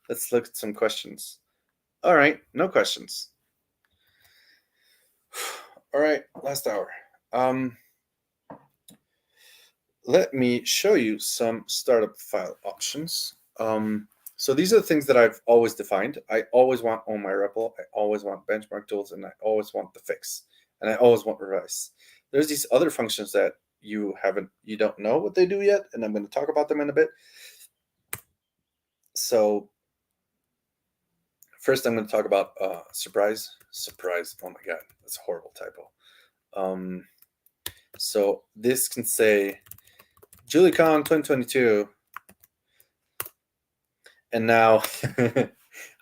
Let's look at some questions. All right, no questions. All right, last hour. Let me show you some startup file options. So these are the things that I've always defined. I always want on my REPL, I always want benchmark tools, and I always want the fix, and I always want revise. There's these other functions that you don't know what they do yet, and I'm going to talk about them in a bit. So first I'm going to talk about surprise. Oh my God, that's a horrible typo. So this can say JuliaCon 2022 And now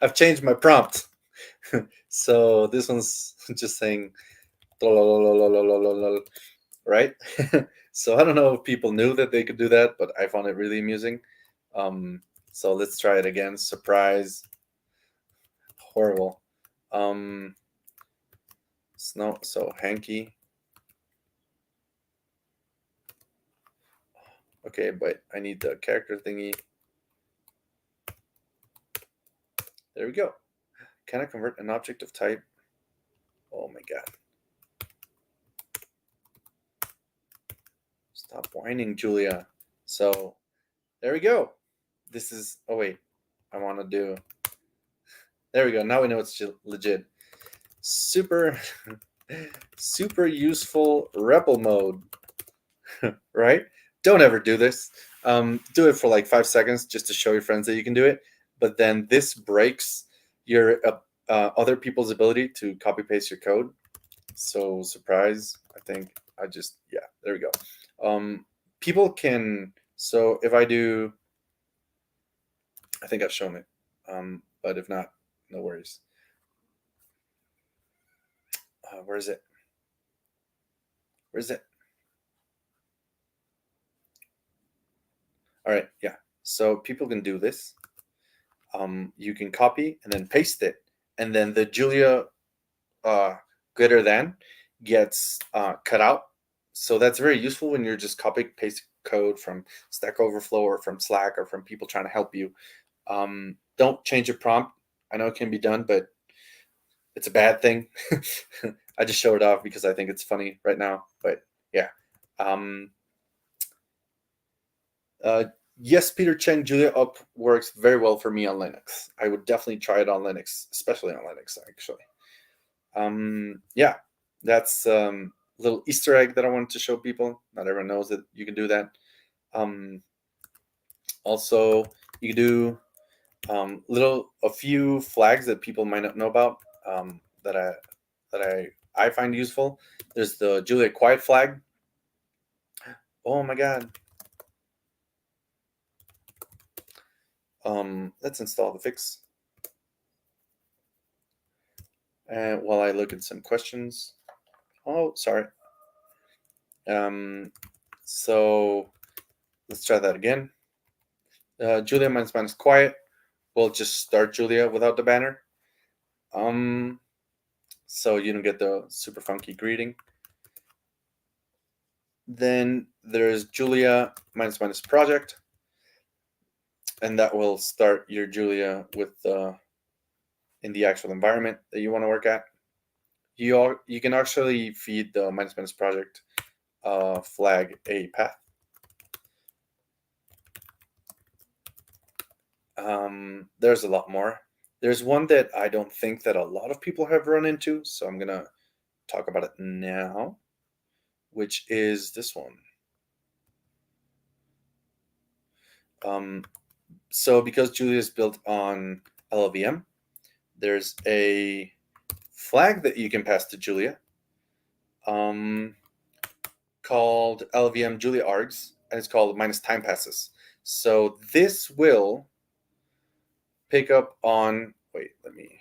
I've changed my prompt. So this one's just saying, right? So I don't know if people knew that they could do that, but I found it really amusing. So let's try it again. Surprise. Horrible. Snow. So hanky. Okay, but I need the character thingy. There we go. Can I convert an object of type? Oh my god. Stop whining, Julia. So there we go. This is, oh wait, I want to do, there we go. Now we know it's legit. Super, super useful REPL mode, right? Don't ever do this. Do it for like 5 seconds just to show your friends that you can do it. But then this breaks your other people's ability to copy paste your code. So surprise, I think I just, yeah, there we go. People can, so if I do, I think I've shown it, but if not, no worries. Where is it? Where is it? All right, yeah. So people can do this. You can copy and then paste it, and then the Julia greater than gets cut out. So that's very useful when you're just copy paste code from Stack Overflow or from Slack or from people trying to help you. Don't change your prompt. I know it can be done, but it's a bad thing. I just show it off because I think it's funny right now. But yeah. Yes, Peter Cheng, Julia Up works very well for me on Linux. I would definitely try it on Linux, especially on Linux, actually. Yeah, that's a little Easter egg that I wanted to show people. Not everyone knows that you can do that. Also, you can do a few flags that people might not know about that I find useful. There's the Julia Quiet flag. Oh my god. Let's install the fix. And while I look at some questions. Oh, sorry. So let's try that again. Julia minus quiet. We'll just start Julia without the banner. So you don't get the super funky greeting. Then there's Julia minus project, and that will start your Julia with in the actual environment that you want to work at. You can actually feed the minus project flag a path. There's a lot more. There's one that I don't think that a lot of people have run into, so I'm gonna talk about it now, which is this one. So because Julia is built on LLVM, there's a flag that you can pass to Julia called LLVM Julia args, and it's called minus time passes. So this will pick up on, wait, let me,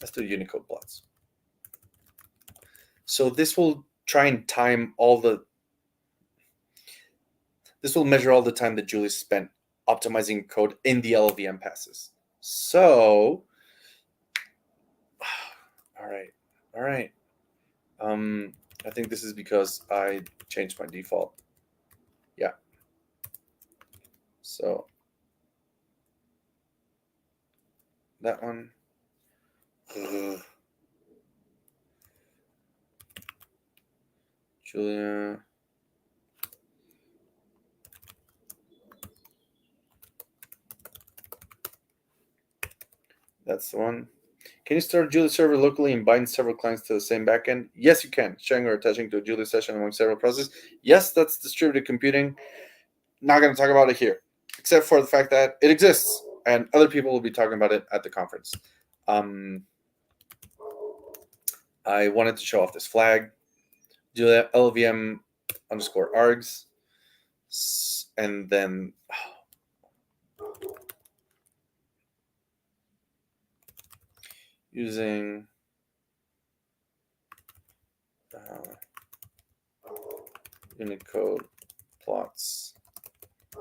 let's do Unicode plots. So this will try and time this will measure all the time that Julia spent optimizing code in the LLVM passes. So, all right. I think this is because I changed my default. Yeah. So that one. Julia. That's the one. Can you start a Julia server locally and bind several clients to the same backend? Yes, you can. Sharing or attaching to a Julia session among several processes. Yes, that's distributed computing. Not going to talk about it here, except for the fact that it exists, and other people will be talking about it at the conference. I wanted to show off this flag, Julia LLVM _args. And then using Unicode plots,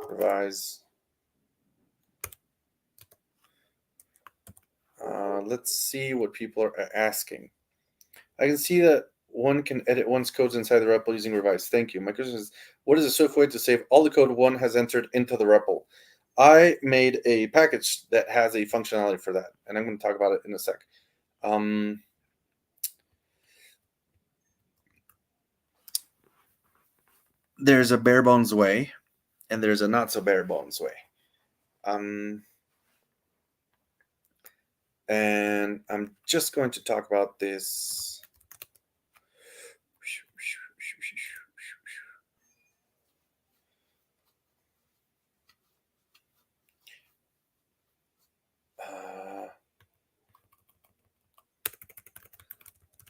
revise. Let's see what people are asking. I can see that one can edit one's codes inside the REPL using revise. Thank you. My question is, what is a swift way to save all the code one has entered into the REPL? I made a package that has a functionality for that, and I'm going to talk about it in a sec. There's a bare bones way, and there's a not so bare bones way. And I'm just going to talk about this.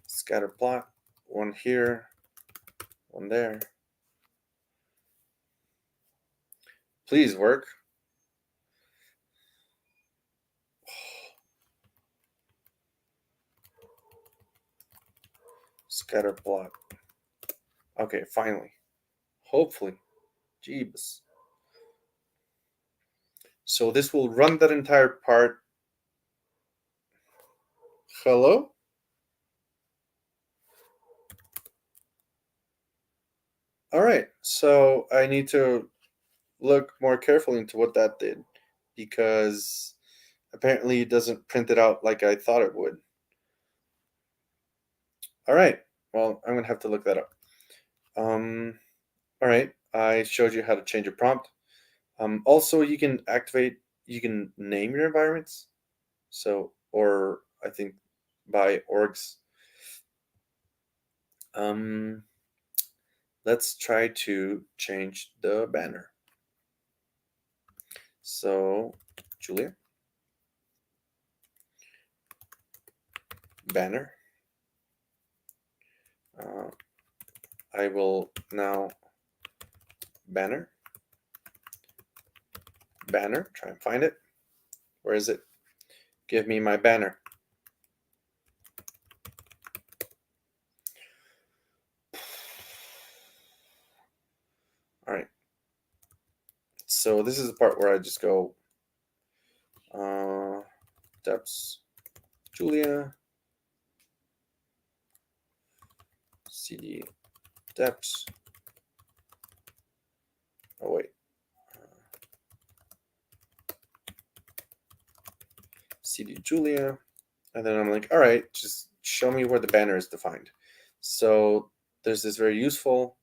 Scatter plot, one here, one there. Please work. Scatter plot. Okay, finally. Hopefully. Jeebus. So this will run that entire part. Hello? All right. So I need to look more carefully into what that did, because apparently it doesn't print it out like I thought it would. All right. Well, I'm going to have to look that up. All right. I showed you how to change a prompt. Also, you can name your environments. So, or I think by orgs. Let's try to change the banner. So, Julia, banner. I will now banner, try and find it. Where is it? Give me my banner. All right. So this is the part where I just go depths, Julia, cd depths. Oh wait. cd Julia, and then I'm like, all right, just show me where the banner is defined. So there's this very useful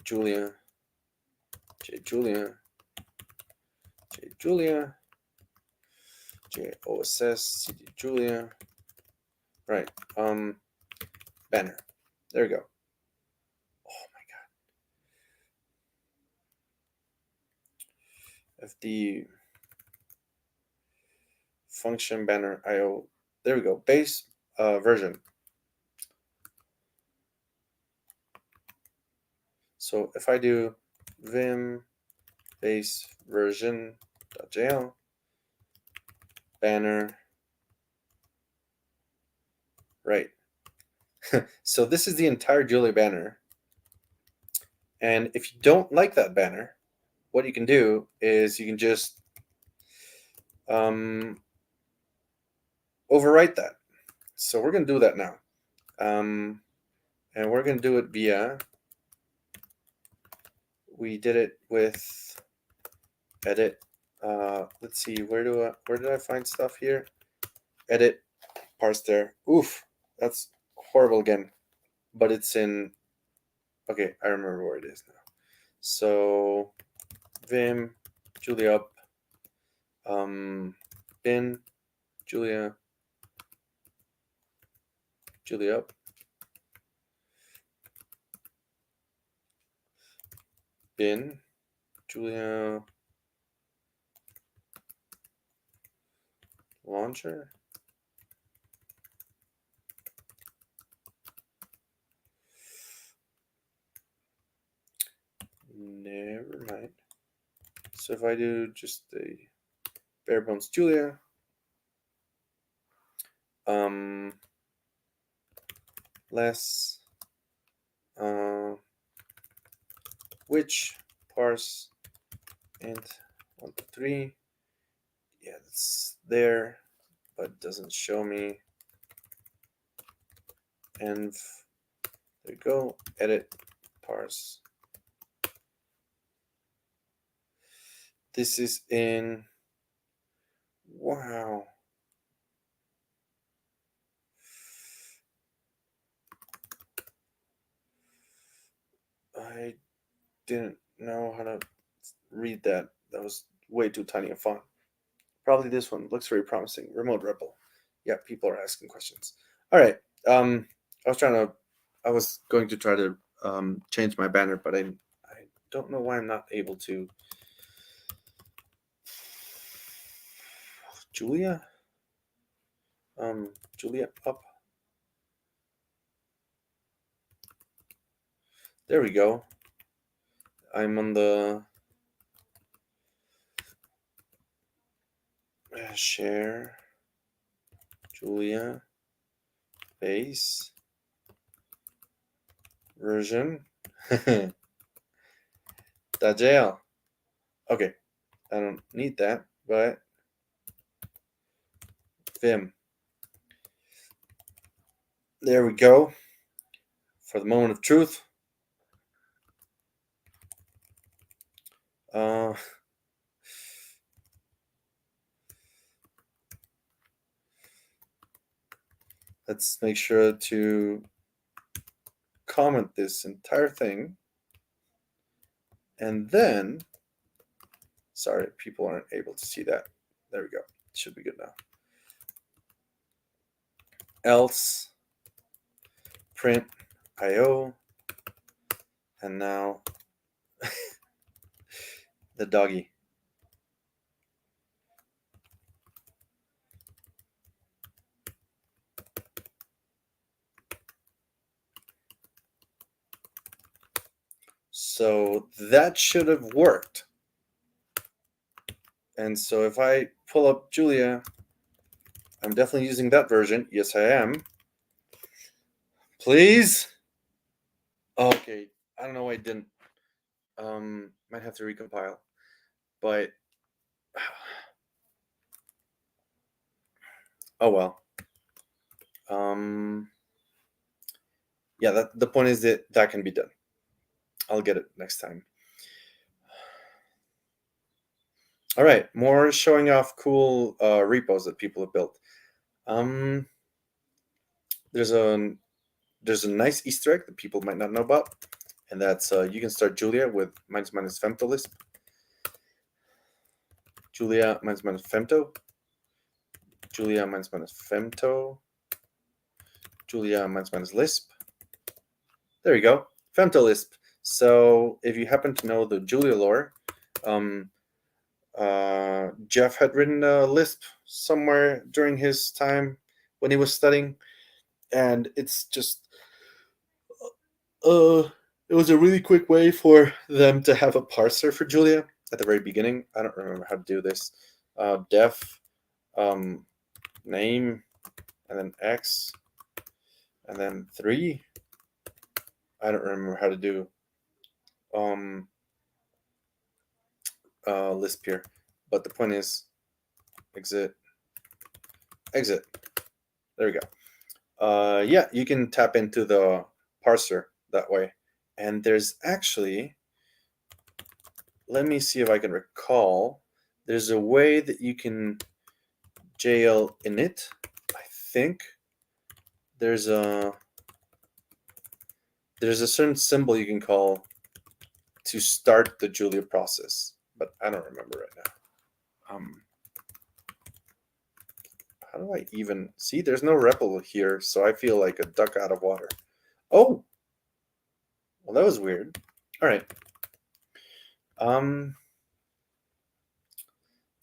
Julia, Julia, Julia, JOSS, cd Julia. Right. Banner. There we go. Oh my god. FD function banner IO. There we go. Base version. So if I do vim base version.jl banner, right. So this is the entire Julia banner. And if you don't like that banner, what you can do is you can just overwrite that. So we're going to do that now. And we're going to do it via, we did it with edit. Let's see, where did I find stuff here? Edit, parse there. Oof, that's horrible again. But it's in, okay, I remember where it is now. So vim, Julia up, bin, Julia up, bin, Julia launcher. Never mind. So if I do just a bare bones Julia, less which parse int 1 to 3. Yeah, it's there, but it doesn't show me. And there you go. Edit parse. This is in. Wow. I didn't know how to read that. That was way too tiny a font. Probably this one looks very promising. Remote REPL. Yeah, people are asking questions. All right. I was going to try to change my banner, but I don't know why I'm not able to. Julia? Julia up. There we go. I'm on the share Julia base version. Da jail. Okay, I don't need that, but Vim. There we go. For the moment of truth. Let's make sure to comment this entire thing. And then, sorry, people aren't able to see that. There we go. It should be good now. Else print IO. And now the doggy. So that should have worked. And so if I pull up Julia, I'm definitely using that version. Yes, I am. Please. Okay. I don't know why I didn't. Might have to recompile. But oh well. Yeah, the point is that can be done. I'll get it next time. All right, more showing off cool repos that people have built. There's a nice Easter egg that people might not know about, and that's you can start Julia with minus femto lisp. Julia minus femto. Julia minus femto. Julia minus lisp. There you go, femto lisp. So if you happen to know the Julia lore, Jeff had written a Lisp somewhere during his time when he was studying, and it's just it was a really quick way for them to have a parser for Julia at the very beginning. I don't remember how to do this. Def name and then X and then 3. I don't remember how to do Lisp here, but the point is exit. There we go. Yeah, you can tap into the parser that way. And there's actually, let me see if I can recall, there's a way that you can JL init, I think. There's a certain symbol you can call to start the Julia process, but I don't remember right now. How do I even see? There's no REPL here, so I feel like a duck out of water. Oh, well, that was weird. All right.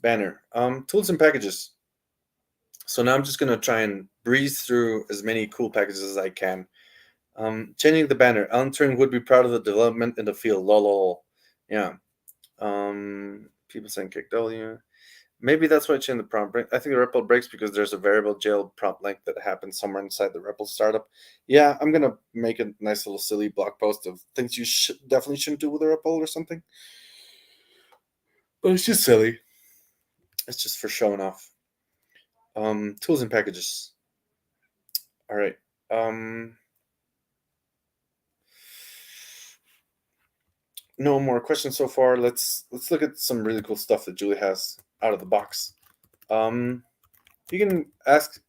Banner. Tools and packages. So now I'm just going to try and breeze through as many cool packages as I can. Changing the banner. Alan Turing would be proud of the development in the field. Lol. Yeah. People saying kick W. Maybe that's why I changed the prompt. I think the REPL breaks because there's a variable jail prompt length that happens somewhere inside the REPL startup. Yeah, I'm gonna make a nice little silly blog post of things you definitely shouldn't do with a REPL or something. But it's just silly. It's just for showing off. Tools and packages. All right. No more questions so far. Let's look at some really cool stuff that Julia has out of the box. Um, you can ask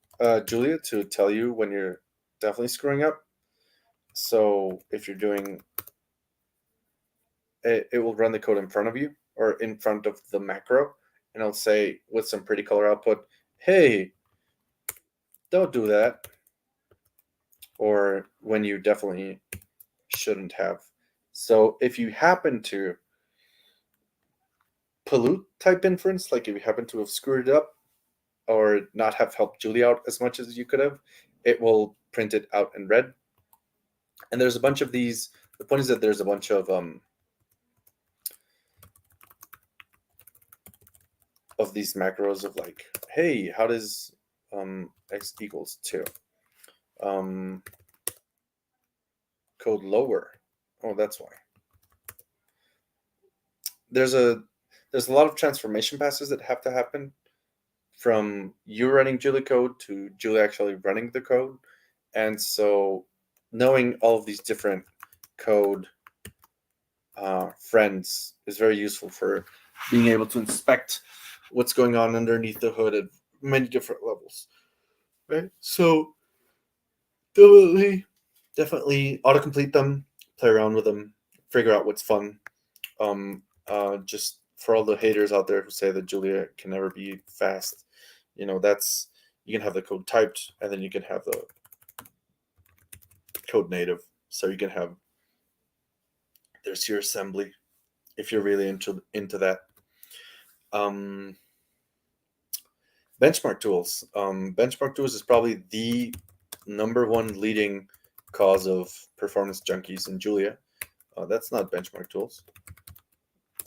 Julia to tell you when you're definitely screwing up. So if you're doing it, it will run the code in front of you or in front of the macro, and it'll say with some pretty color output, "Hey, don't do that," or when you definitely shouldn't have. So if you happen to pollute type inference, like if you happen to have screwed it up or not have helped Julia out as much as you could have, it will print it out in red. And there's a bunch of these. The point is that there's a bunch of these macros of like, hey, how does x equals 2? Code lower. Oh, that's why. There's a lot of transformation passes that have to happen from you running Julia code to Julia actually running the code. And so knowing all of these different code friends is very useful for being able to inspect what's going on underneath the hood at many different levels. Right? So definitely autocomplete them, play around with them, figure out what's fun. Just for all the haters out there who say that Julia can never be fast, that's you can have the code typed and then you can have the code native. So you can have there's your assembly if you're really into that. Um, benchmark tools. Benchmark tools is probably the number one leading cause of performance junkies in Julia. That's not benchmark tools.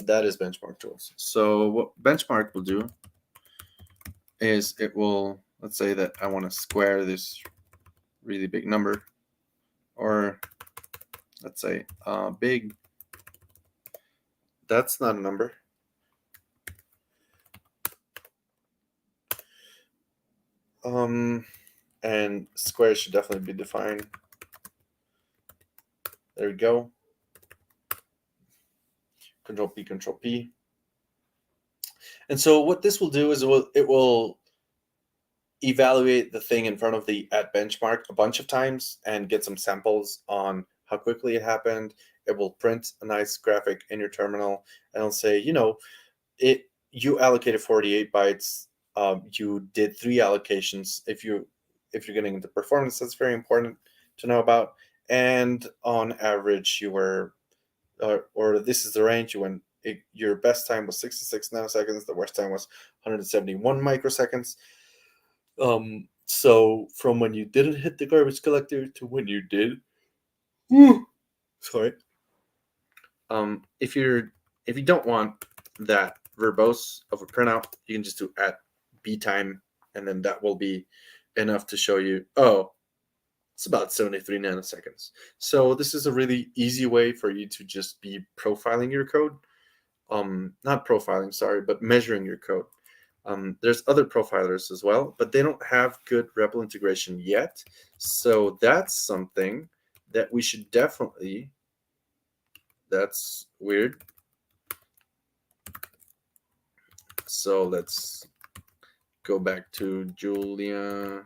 That is benchmark tools. So what benchmark will do is it will, let's say that I want to square this really big number, or let's say big. That's not a number. And squares should definitely be defined. There we go. Control P, Control P. And so what this will do is it will evaluate the thing in front of the at benchmark a bunch of times and get some samples on how quickly it happened. It will print a nice graphic in your terminal and it'll say, you allocated 48 bytes. You did 3 allocations. If you're getting into performance, that's very important to know about. And on average, you were, or this is the range. Your best time was 66 nanoseconds. The worst time was 171 microseconds. So from when you didn't hit the garbage collector to when you did, sorry. If you don't want that verbose of a printout, you can just do at b time, and then that will be enough to show you. Oh, it's about 73 nanoseconds. So this is a really easy way for you to just be profiling your code. Not profiling, sorry, but measuring your code. There's other profilers as well, but they don't have good REPL integration yet. So that's something that we should definitely. That's weird. So let's go back to Julia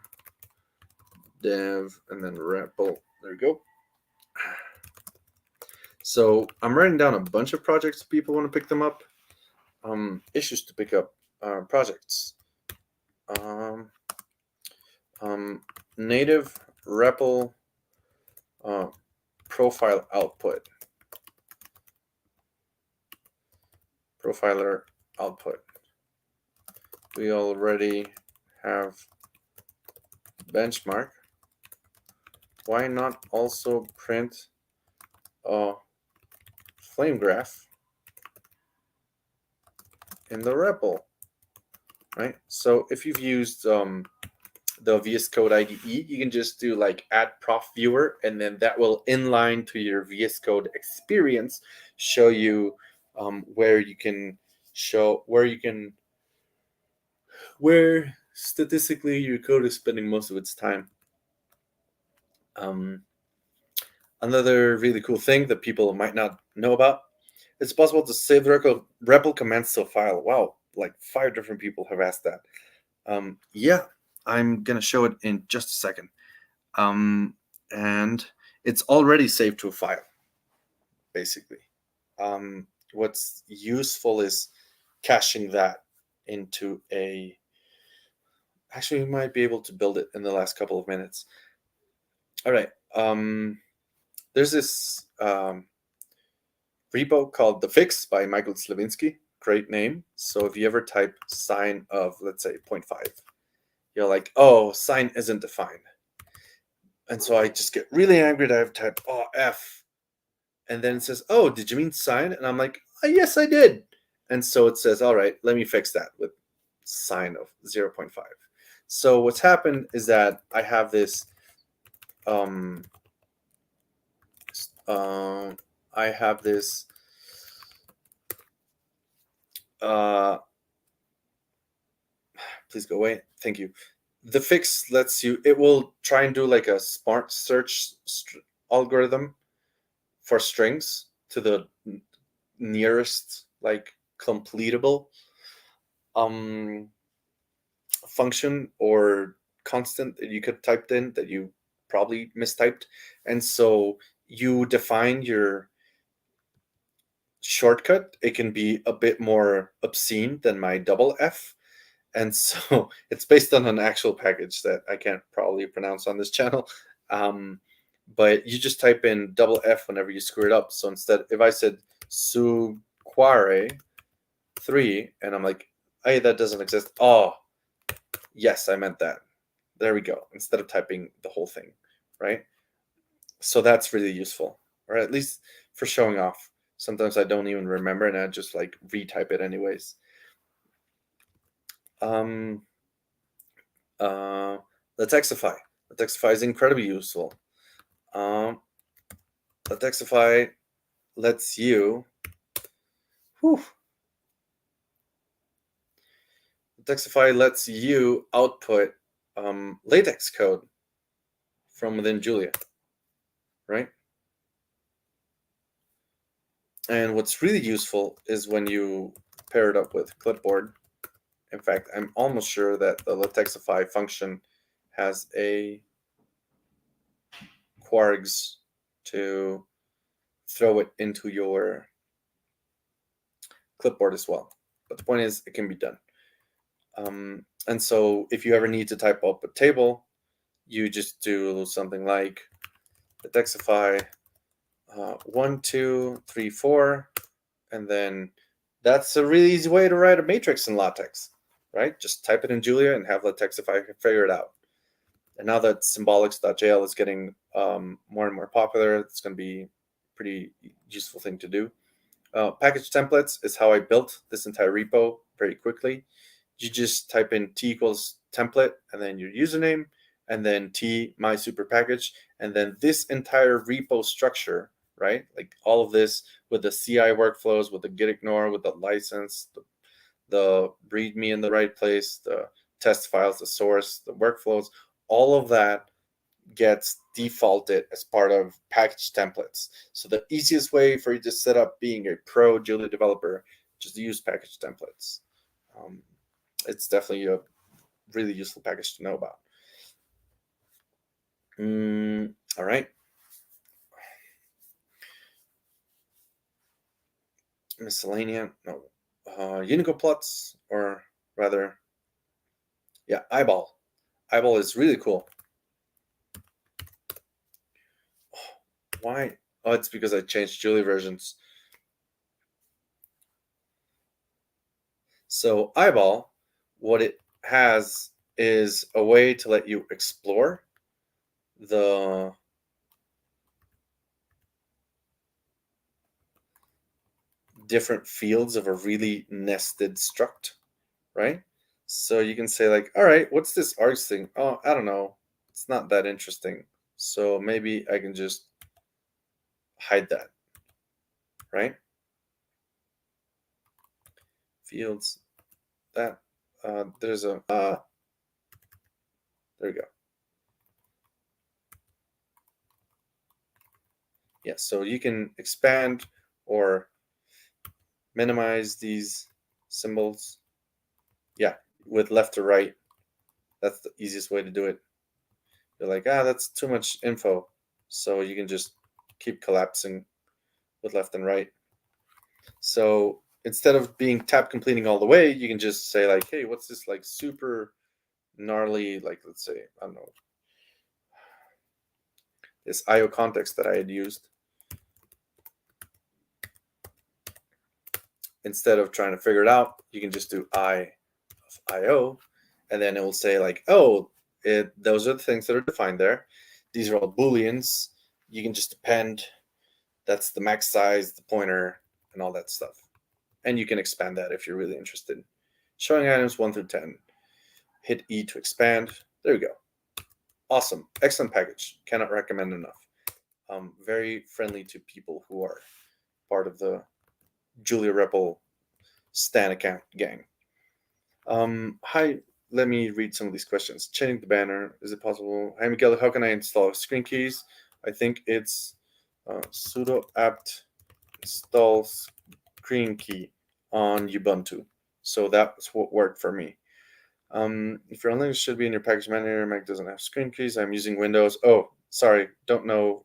dev and then REPL. There we go. So I'm writing down a bunch of projects if people want to pick them up. Issues to pick up projects. Native REPL profile output. Profiler output. We already have benchmark. Why not also print a flame graph in the REPL, right? So if you've used the VS Code IDE, you can just do like add prof viewer, and then that will inline to your VS Code experience show you where you can show where statistically your code is spending most of its time. Another really cool thing that people might not know about, it's possible to save the REPL commands to a file. Wow, like 5 different people have asked that. Yeah, I'm gonna show it in just a second. And it's already saved to a file, basically. What's useful is caching that into a... Actually, we might be able to build it in the last couple of minutes. All right. There's this repo called The Fix by Michael Slavinsky. Great name. So if you ever type sign of, let's say, 0.5, you're like, oh, sign isn't defined. And so I just get really angry that I've typed, oh, F. And then it says, oh, did you mean sign? And I'm like, oh, yes, I did. And so it says, all right, let me fix that with sign of 0.5. So what's happened is that I have this, please go away. Thank you. The fix lets you, it will try and do like a smart search algorithm for strings to the nearest like completable function or constant that you could typed in that you probably mistyped. And so you define your shortcut. It can be a bit more obscene than my double F. And so it's based on an actual package that I can't probably pronounce on this channel. But you just type in double F whenever you screw it up. So instead, if I said suquare 3, and I'm like, hey, that doesn't exist. Oh, yes, I meant that. There we go. Instead of typing the whole thing, right? So that's really useful, or at least for showing off. Sometimes I don't even remember, and I just like retype it anyways. Letexify. Letexify is incredibly useful. Letexify lets you... Letexify lets you output latex code from within Julia, right? And what's really useful is when you pair it up with clipboard. In fact, I'm almost sure that the Letexify function has a quargs to throw it into your clipboard as well. But the point is, it can be done. And so if you ever need to type up a table, you just do something like Letexify 1, 2, 3, 4, and then that's a really easy way to write a matrix in LaTeX, right? Just type it in Julia and have Letexify figure it out. And now that symbolics.jl is getting more and more popular, it's going to be a pretty useful thing to do. Package templates is how I built this entire repo very quickly. You just type in t equals template and then your username, and then t my super package, and then this entire repo structure, right? Like all of this with the CI workflows, with the git ignore, with the license, the readme in the right place, the test files, the source, the workflows, all of that gets defaulted as part of package templates. So the easiest way for you to set up being a pro Julia developer, just use package templates. It's definitely a really useful package to know about. All right. Miscellaneous, no. Unicode plots, or rather, yeah, eyeball. Eyeball is really cool. Why? Oh, it's because I changed Julia versions. So eyeball, what it has is a way to let you explore different fields of a really nested struct, right? So you can say like, all right, what's this args thing? Oh, I don't know. It's not that interesting. So maybe I can just hide that, right? Fields that there's a there we go. Yeah, so you can expand or minimize these symbols. Yeah, with left to right. That's the easiest way to do it. You're like, that's too much info. So you can just keep collapsing with left and right. So instead of being tab completing all the way, you can just say like, hey, what's this like super gnarly, like let's say, I don't know, this IO context that I had used. Instead of trying to figure it out, you can just do I of IO, and then it will say like, oh, those are the things that are defined there. These are all Booleans. You can just append. That's the max size, the pointer, and all that stuff. And you can expand that if you're really interested. Showing items 1 through 10. Hit E to expand. There we go. Awesome. Excellent package. Cannot recommend enough. Very friendly to people who are part of the Julia REPL Stan account gang. Hi, let me read some of these questions. Changing the banner, is it possible? Hi, Miguel, how can I install screen keys? I think it's sudo apt install screen key on Ubuntu. So that's what worked for me. If your online should be in your package manager, Mac doesn't have screen keys. I'm using Windows. Oh, sorry, don't know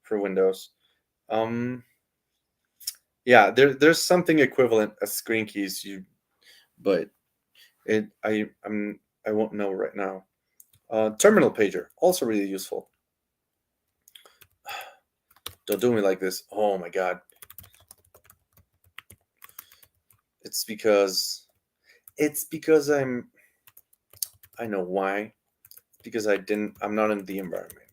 for Windows. Yeah, there's something equivalent as screen keys, but I won't know right now. Terminal pager, also really useful. Don't do me like this. Oh my god. It's because I know why. It's because I'm not in the environment.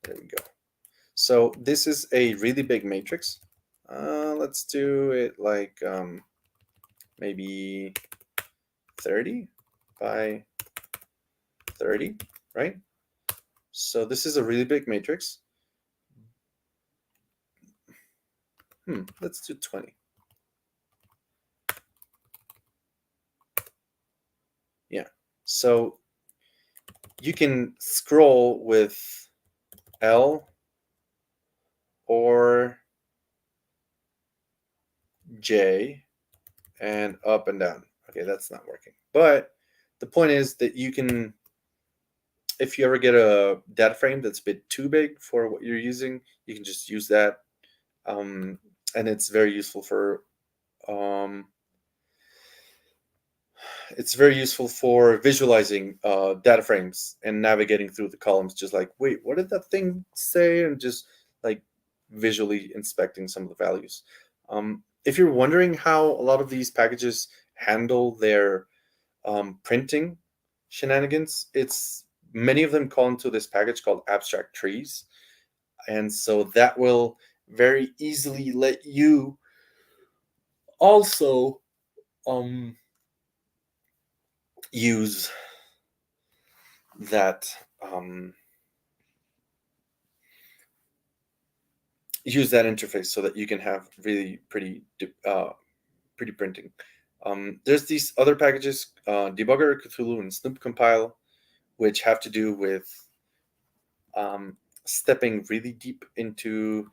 There we go. So this is a really big matrix. Let's do it like maybe 30 by 30, right? So this is a really big matrix. Let's do 20. Yeah. So you can scroll with L or J and up and down. Okay, that's not working. But the point is that you can, if you ever get a data frame that's a bit too big for what you're using, you can just use that. And it's very useful for visualizing data frames and navigating through the columns, just like, wait, what did that thing say? And just like visually inspecting some of the values. If you're wondering how a lot of these packages handle their printing shenanigans, it's many of them call into this package called abstract trees. And so that will very easily let you also use that interface so that you can have really pretty printing. There's these other packages, Debugger, Cthulhu, and Snoop Compile, which have to do with stepping really deep into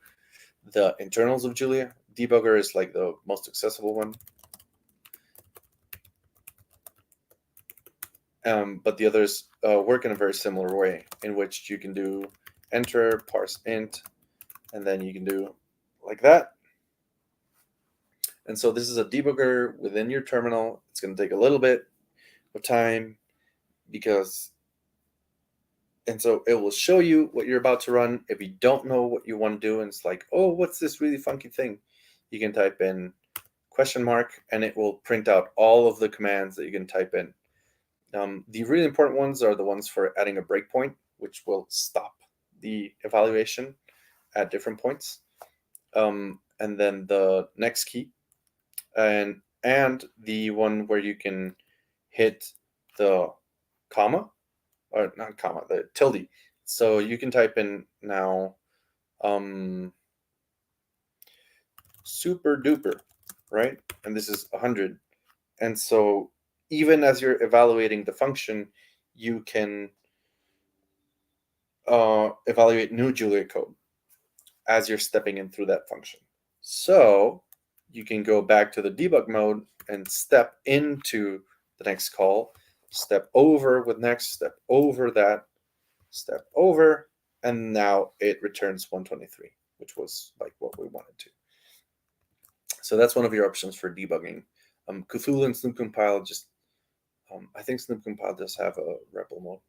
the internals of Julia. Debugger is like the most accessible one. But the others work in a very similar way, in which you can do enter, parse int, and then you can do like that. And so this is a debugger within your terminal. It's going to take a little bit of time and so it will show you what you're about to run. If you don't know what you want to do and it's like, oh, what's this really funky thing? You can type in ? And it will print out all of the commands that you can type in. The really important ones are the ones for adding a breakpoint, which will stop the evaluation at different points. And then the next key, and the one where you can hit the comma, or not comma, the tilde. So you can type in now super duper, right? And this is 100. And so even as you're evaluating the function, you can evaluate new Julia code as you're stepping in through that function. So you can go back to the debug mode and step into the next call, step over with next, step over that, step over, and now it returns 123, which was like what we wanted to. So that's one of your options for debugging. Cthulhu and Snoop Compile just, I think Snoop Compile does have a REPL mode.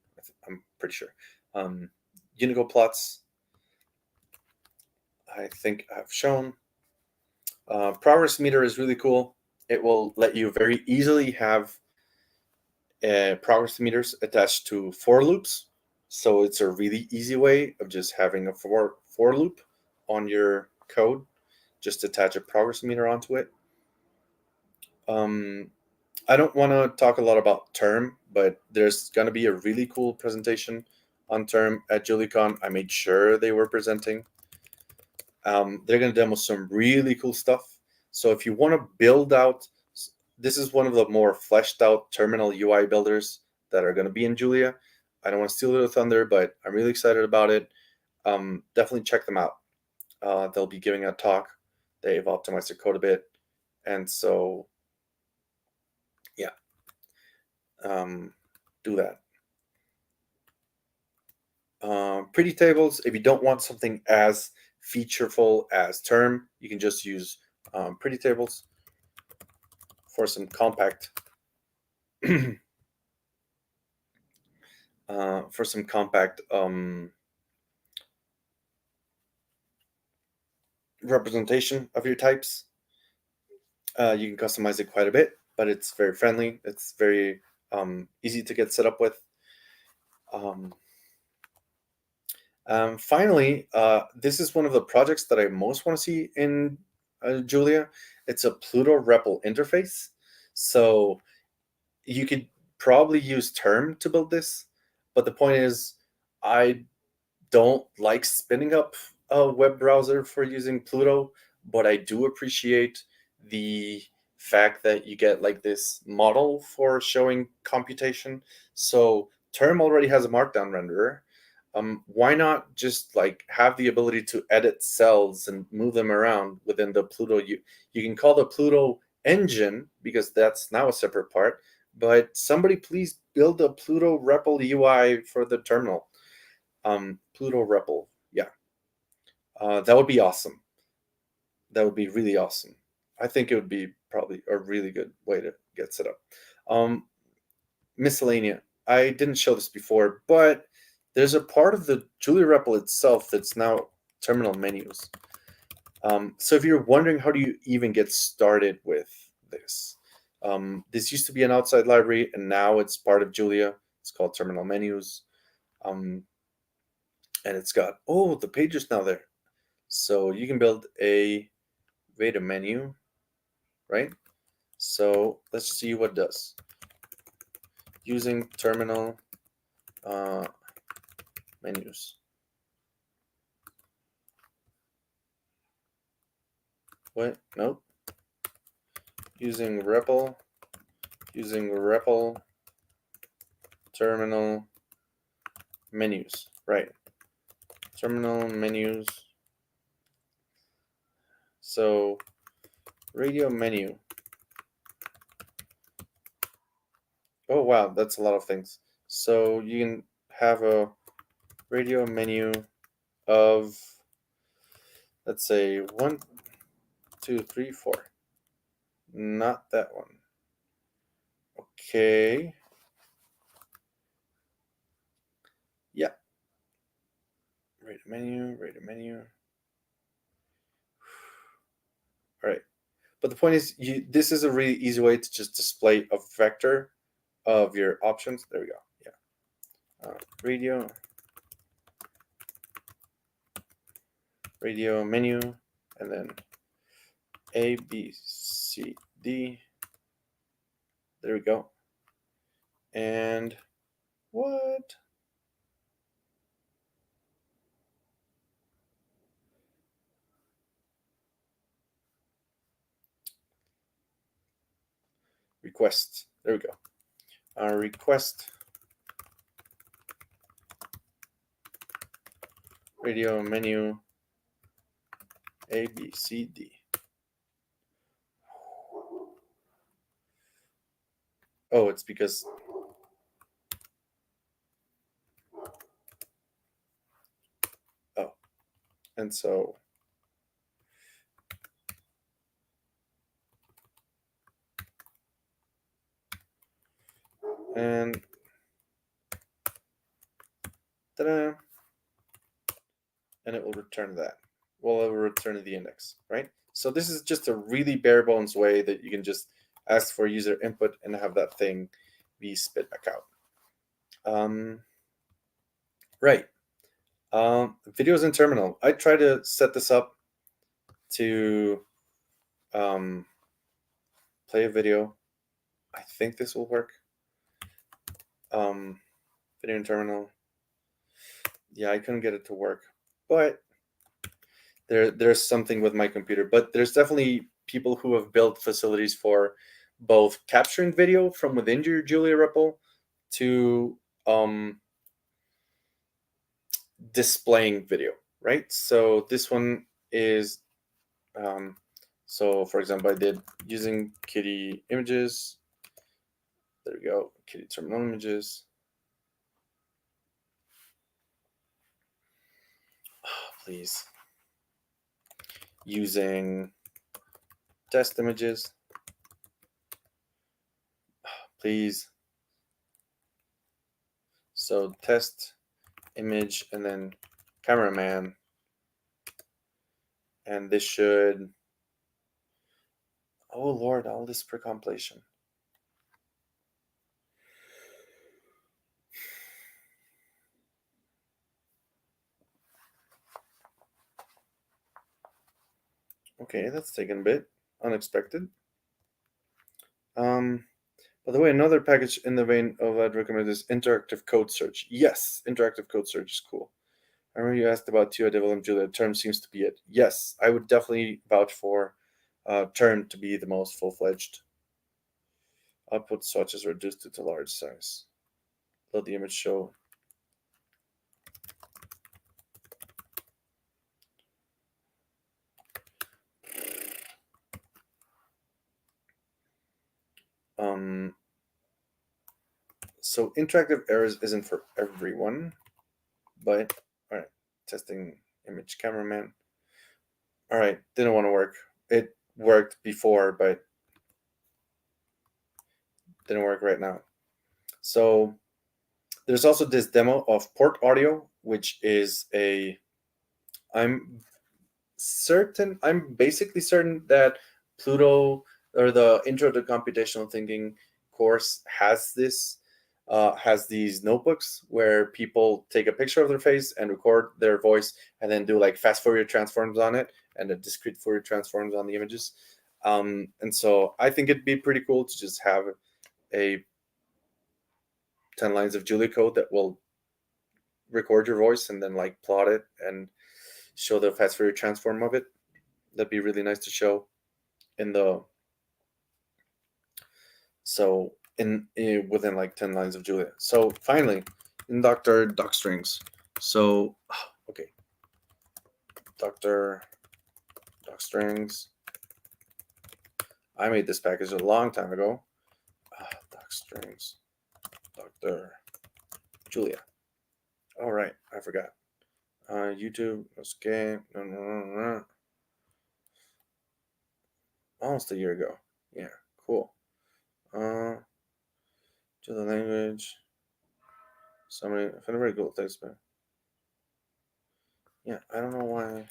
I'm pretty sure. Unigo plots, I think I've shown. Progress meter is really cool. It will let you very easily have progress meters attached to for loops. So it's a really easy way of just having a for loop on your code. Just attach a progress meter onto it. I don't want to talk a lot about term, but there's going to be a really cool presentation on term at JuliaCon. I made sure they were presenting. They're going to demo some really cool stuff. So if you want to build out, this is one of the more fleshed out terminal UI builders that are going to be in Julia. I don't want to steal their thunder, but I'm really excited about it. Definitely check them out. They'll be giving a talk. They've optimized their code a bit. And so, yeah, do that. Pretty tables, if you don't want something as featureful as term, you can just use pretty tables for some compact representation of your types. You can customize it quite a bit, but it's very friendly. It's very easy to get set up with. Finally, this is one of the projects that I most want to see in Julia. It's a Pluto REPL interface. So you could probably use term to build this, but the point is, I don't like spinning up a web browser for using Pluto, but I do appreciate the fact that you get like this model for showing computation. So term already has a markdown renderer. Why not just like have the ability to edit cells and move them around within the Pluto? You can call the Pluto engine because that's now a separate part, but somebody please build a Pluto REPL UI for the terminal. Pluto REPL, yeah, that would be awesome. That would be really awesome. I think it would be probably a really good way to get set up. Miscellanea. I didn't show this before, but there's a part of the Julia REPL itself that's now terminal menus. So if you're wondering how do you even get started with this, this used to be an outside library and now it's part of Julia. It's called terminal menus. And it's got, oh, the page is now there. So you can build a Veda menu, right? So let's see what it does. Using terminal menus. What? Nope. Using REPL terminal menus, right? Terminal menus. So radio menu. Oh wow, that's a lot of things. So you can have a radio menu of, let's say 1, 2, 3, 4. Not that one. Okay. Yeah. Radio menu. All right. But the point is, this is a really easy way to just display a vector of your options. There we go. Yeah. Radio menu, and then A, B, C, D. There we go. And what? Request. There we go. Request radio menu A, B, C, D. Oh, it's because and so and ta-da, and it will return that. Well, it will return the index, right? So this is just a really bare bones way that you can just ask for user input and have that thing be spit back out. Right. Videos in terminal. I try to set this up to play a video. I think this will work. Video in terminal. Yeah, I couldn't get it to work, but there's something with my computer. But there's definitely people who have built facilities for both capturing video from within your Julia REPL to displaying video, right? So this one is so for example, I did using kitty images. There we go, kitty terminal images. Please. Using test images. Please. So test image and then cameraman. And this should, oh Lord, all this per compilation. Okay, that's taken a bit. Unexpected. By the way, another package in the vein of I'd recommend is interactive code search. Yes, interactive code search is cool. I remember you asked about TO development, Julia. Term seems to be it. Yes, I would definitely vouch for Term to be the most full-fledged. Output swatches reduced it to large size. Let the image show. So interactive errors isn't for everyone, but all right. Testing image cameraman. All right, didn't want to work. It worked before, but didn't work right now. So there's also this demo of port audio, which is I'm basically certain that Pluto or the Intro to Computational Thinking course has these notebooks where people take a picture of their face and record their voice and then do like fast Fourier transforms on it and a discrete Fourier transforms on the images. And so I think it'd be pretty cool to just have a 10 lines of Julia code that will record your voice and then like plot it and show the fast Fourier transform of it. That'd be really nice to show in the within like 10 lines of Julia. So finally, in Dr. docstrings. So okay, Dr. docstrings. I made this package a long time ago. Docstrings, Dr. Julia. All right, I forgot. YouTube, okay, no. Almost a year ago. Yeah, cool. To the language. Somebody, I found a very cool text, man. Yeah, I don't know why.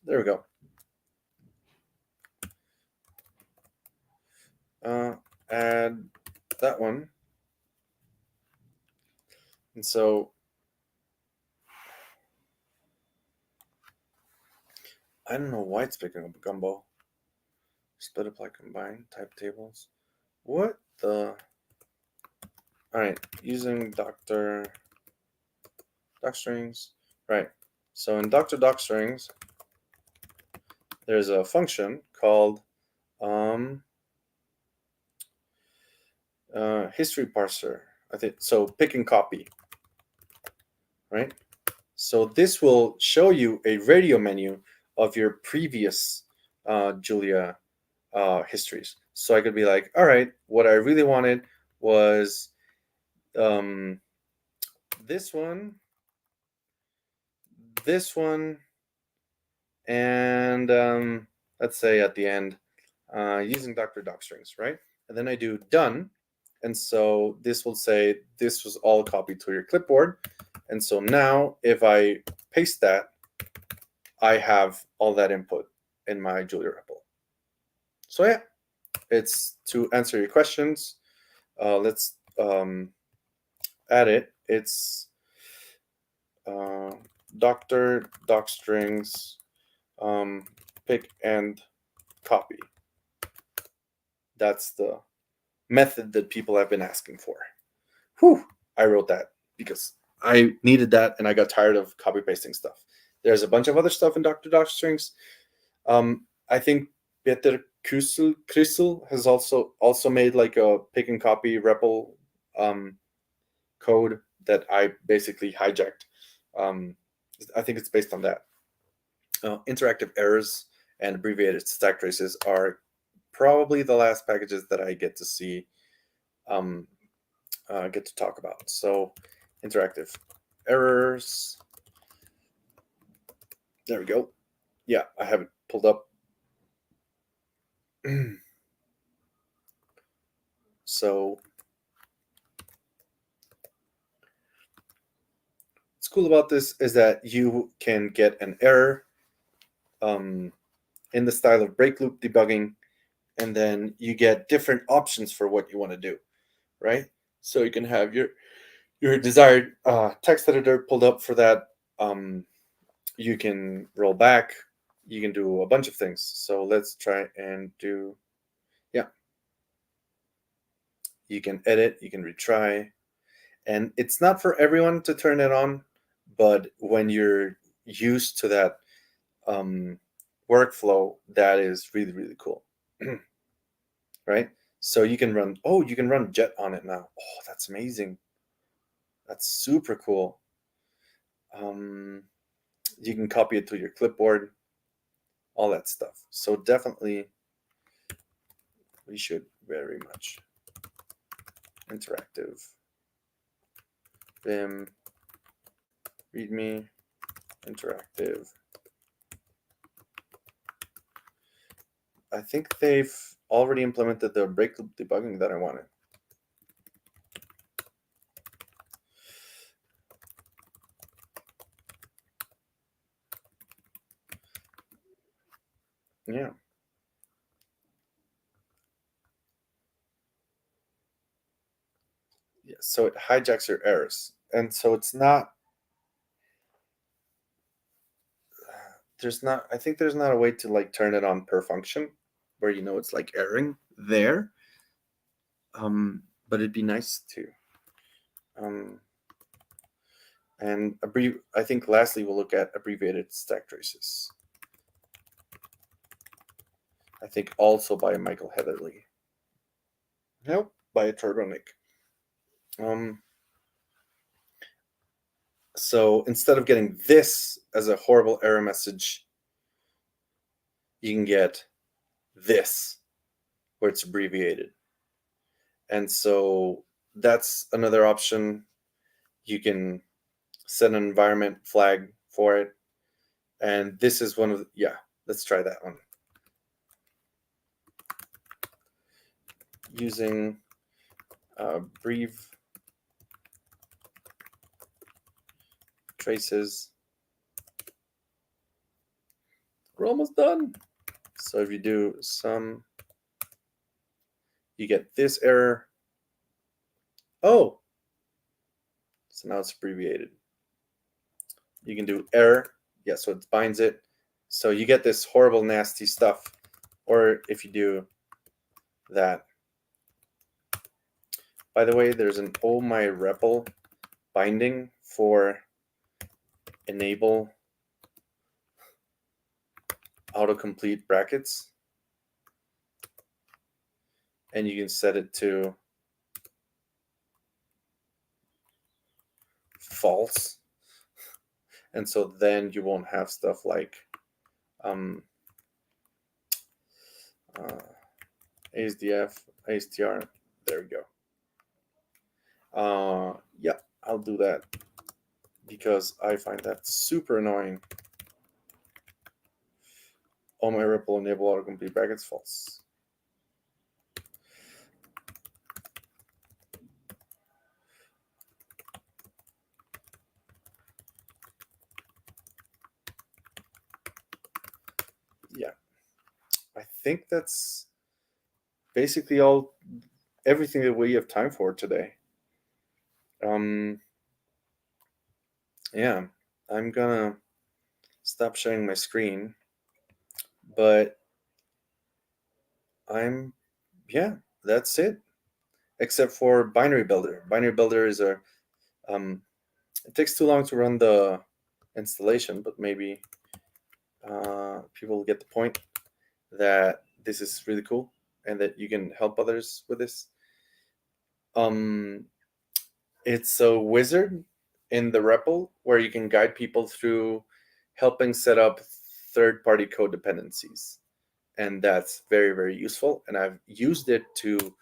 There we go. add that one. And so I don't know why it's picking up a gumbo. Split, apply, combine, type tables. What the? All right, using docstrings. Right. So in docstrings, there's a function called history parser. I think so. Pick and copy. Right. So this will show you a radio menu of your previous Julia histories. So I could be like, all right, what I really wanted was this one, and let's say at the end, using docstrings, right? And then I do done. And so this will say this was all copied to your clipboard. And so now if I paste that, I have all that input in my Julia REPL. So yeah, it's to answer your questions. Let's add it. It's docstrings pick and copy. That's the method that people have been asking for. Whew, I wrote that because I needed that and I got tired of copy pasting stuff. There's a bunch of other stuff in docstrings. I think Peter Krissel has also made like a pick and copy REPL code that I basically hijacked. I think it's based on that. Interactive errors and abbreviated stack traces are probably the last packages that I get to see, get to talk about. So interactive errors. There we go. Yeah, I have it pulled up. So what's cool about this is that you can get an error in the style of break loop debugging, and then you get different options for what you want to do, right? So you can have your desired text editor pulled up for that. You can roll back. You can do a bunch of things. So let's try and do, yeah. You can edit, you can retry. And it's not for everyone to turn it on, but when you're used to that workflow, that is really, really cool. Right? So you can run Jet on it now. Oh, that's amazing. That's super cool. You can copy it to your clipboard, all that stuff. So definitely, we should very much interactive Vim readme interactive. I think they've already implemented the break loop debugging that I wanted. Yeah. Yeah, so it hijacks your errors. And so it's not, I think there's not a way to like turn it on per function where it's like erroring there. But it'd be nice to. And I think lastly we'll look at abbreviated stack traces. I think also by Michael Heatherly. Nope, by Turbonik. So instead of getting this as a horrible error message, you can get this where it's abbreviated. And so that's another option. You can set an environment flag for it. And this is one of let's try that one. Using brief traces. We're almost done. So if you do some you get this error. Oh, so now it's abbreviated. You can do error. Yeah, so it binds it. So you get this horrible, nasty stuff. Or if you do that. By the way, there's an oh my REPL binding for enable autocomplete brackets. And you can set it to false. And so then you won't have stuff like ASDF, ASTR. There we go. Yeah, I'll do that because I find that super annoying. Oh my REPL enable autocomplete brackets false. Yeah, I think that's basically everything that we have time for today. Yeah, I'm gonna stop sharing my screen, but yeah, that's it. Except for Binary Builder. Binary Builder is it takes too long to run the installation, but maybe people get the point that this is really cool and that you can help others with this. It's a wizard in the REPL where you can guide people through helping set up third-party code dependencies. And that's very, very useful. And I've used it to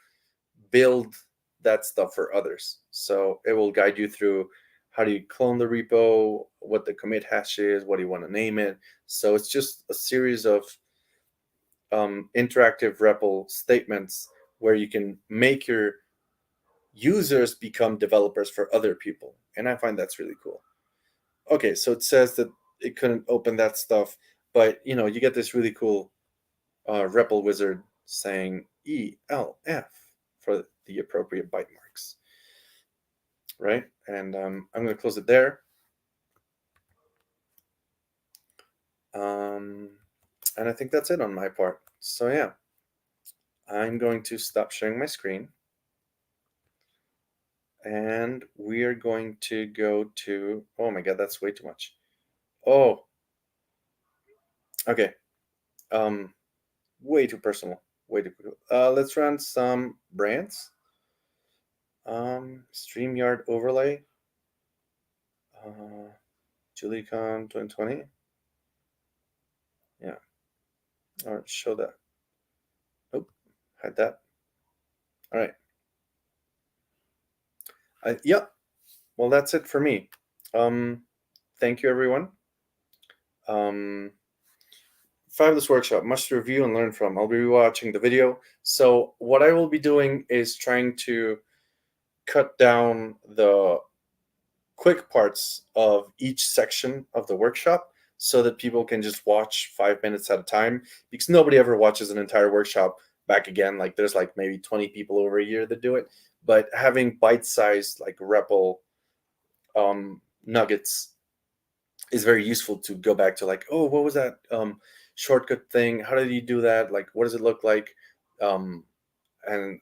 build that stuff for others. So it will guide you through how do you clone the repo, what the commit hash is, what do you want to name it. So it's just a series of interactive REPL statements where you can make your users become developers for other people. And I find that's really cool. Okay, so it says that it couldn't open that stuff, but you get this really cool REPL wizard saying ELF for the appropriate byte marks, right? And I'm going to close it there. And I think that's it on my part. So yeah, I'm going to stop sharing my screen. And we are going to go to, oh my God, that's way too much. Oh, okay. Way too personal. Way too quick. Let's run some brands. StreamYard overlay. JuliaCon 2020. Yeah. All right, show that. Nope, hide that. All right. Yeah. Well, that's it for me. Thank you, everyone. Fabulous workshop, much to review and learn from. I'll be rewatching the video. So what I will be doing is trying to cut down the quick parts of each section of the workshop so that people can just watch 5 minutes at a time, because nobody ever watches an entire workshop back again. Like there's like maybe 20 people over a year that do it, but having bite-sized like REPL nuggets is very useful to go back to, like, oh, what was that shortcut thing? How did you do that? Like, what does it look like? And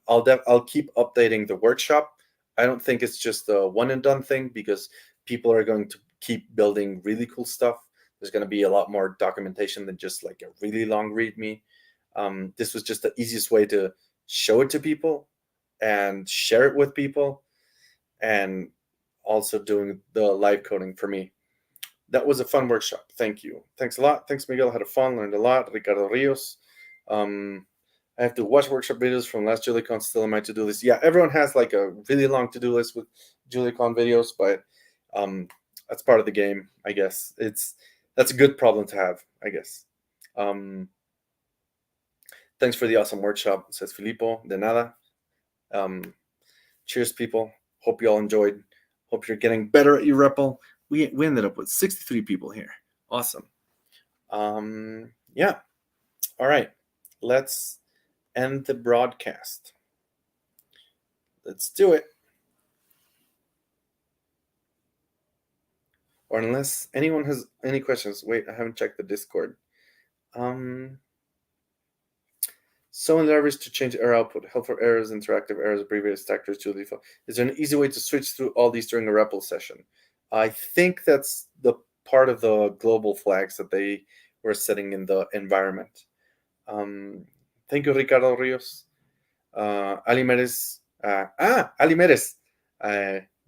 I'll keep updating the workshop. I don't think it's just a one and done thing, because people are going to keep building really cool stuff. There's going to be a lot more documentation than just like a really long README. This was just the easiest way to show it to people and share it with people, and also doing the live coding for me. That was a fun workshop. Thank you. Thanks a lot. Thanks, Miguel. I had fun, learned a lot. Ricardo Rios. I have to watch workshop videos from last JuliaCon still on my to-do list. Yeah, everyone has like a really long to-do list with JuliaCon videos, but that's part of the game, I guess. That's a good problem to have, I guess. Thanks for the awesome workshop, says Filippo. De nada. Cheers, people. Hope you all enjoyed. Hope you're getting better at your REPL. We ended up with 63 people here. Awesome. Yeah. All right. Let's end the broadcast. Let's do it. Or unless anyone has any questions. Wait, I haven't checked the Discord. So in libraries to change error output, helpful errors, interactive errors, abbreviated stackers, to default. Is there an easy way to switch through all these during a REPL session? I think that's the part of the global flags that they were setting in the environment. Thank you, Ricardo Rios. Ali Mérez. Ali Mérez.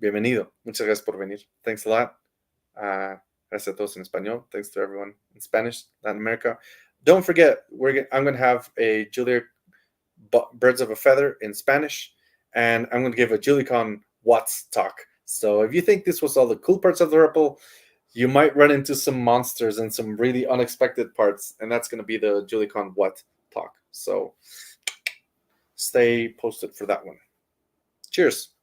Bienvenido. Muchas gracias por venir. Thanks a lot. Gracias a todos en español. Thanks to everyone in Spanish, Latin America. Don't forget, I'm going to have a Julia Birds of a Feather in Spanish, and I'm going to give a JuliaCon What's talk. So if you think this was all the cool parts of the REPL, you might run into some monsters and some really unexpected parts, and that's going to be the JuliaCon What talk. So stay posted for that one. Cheers.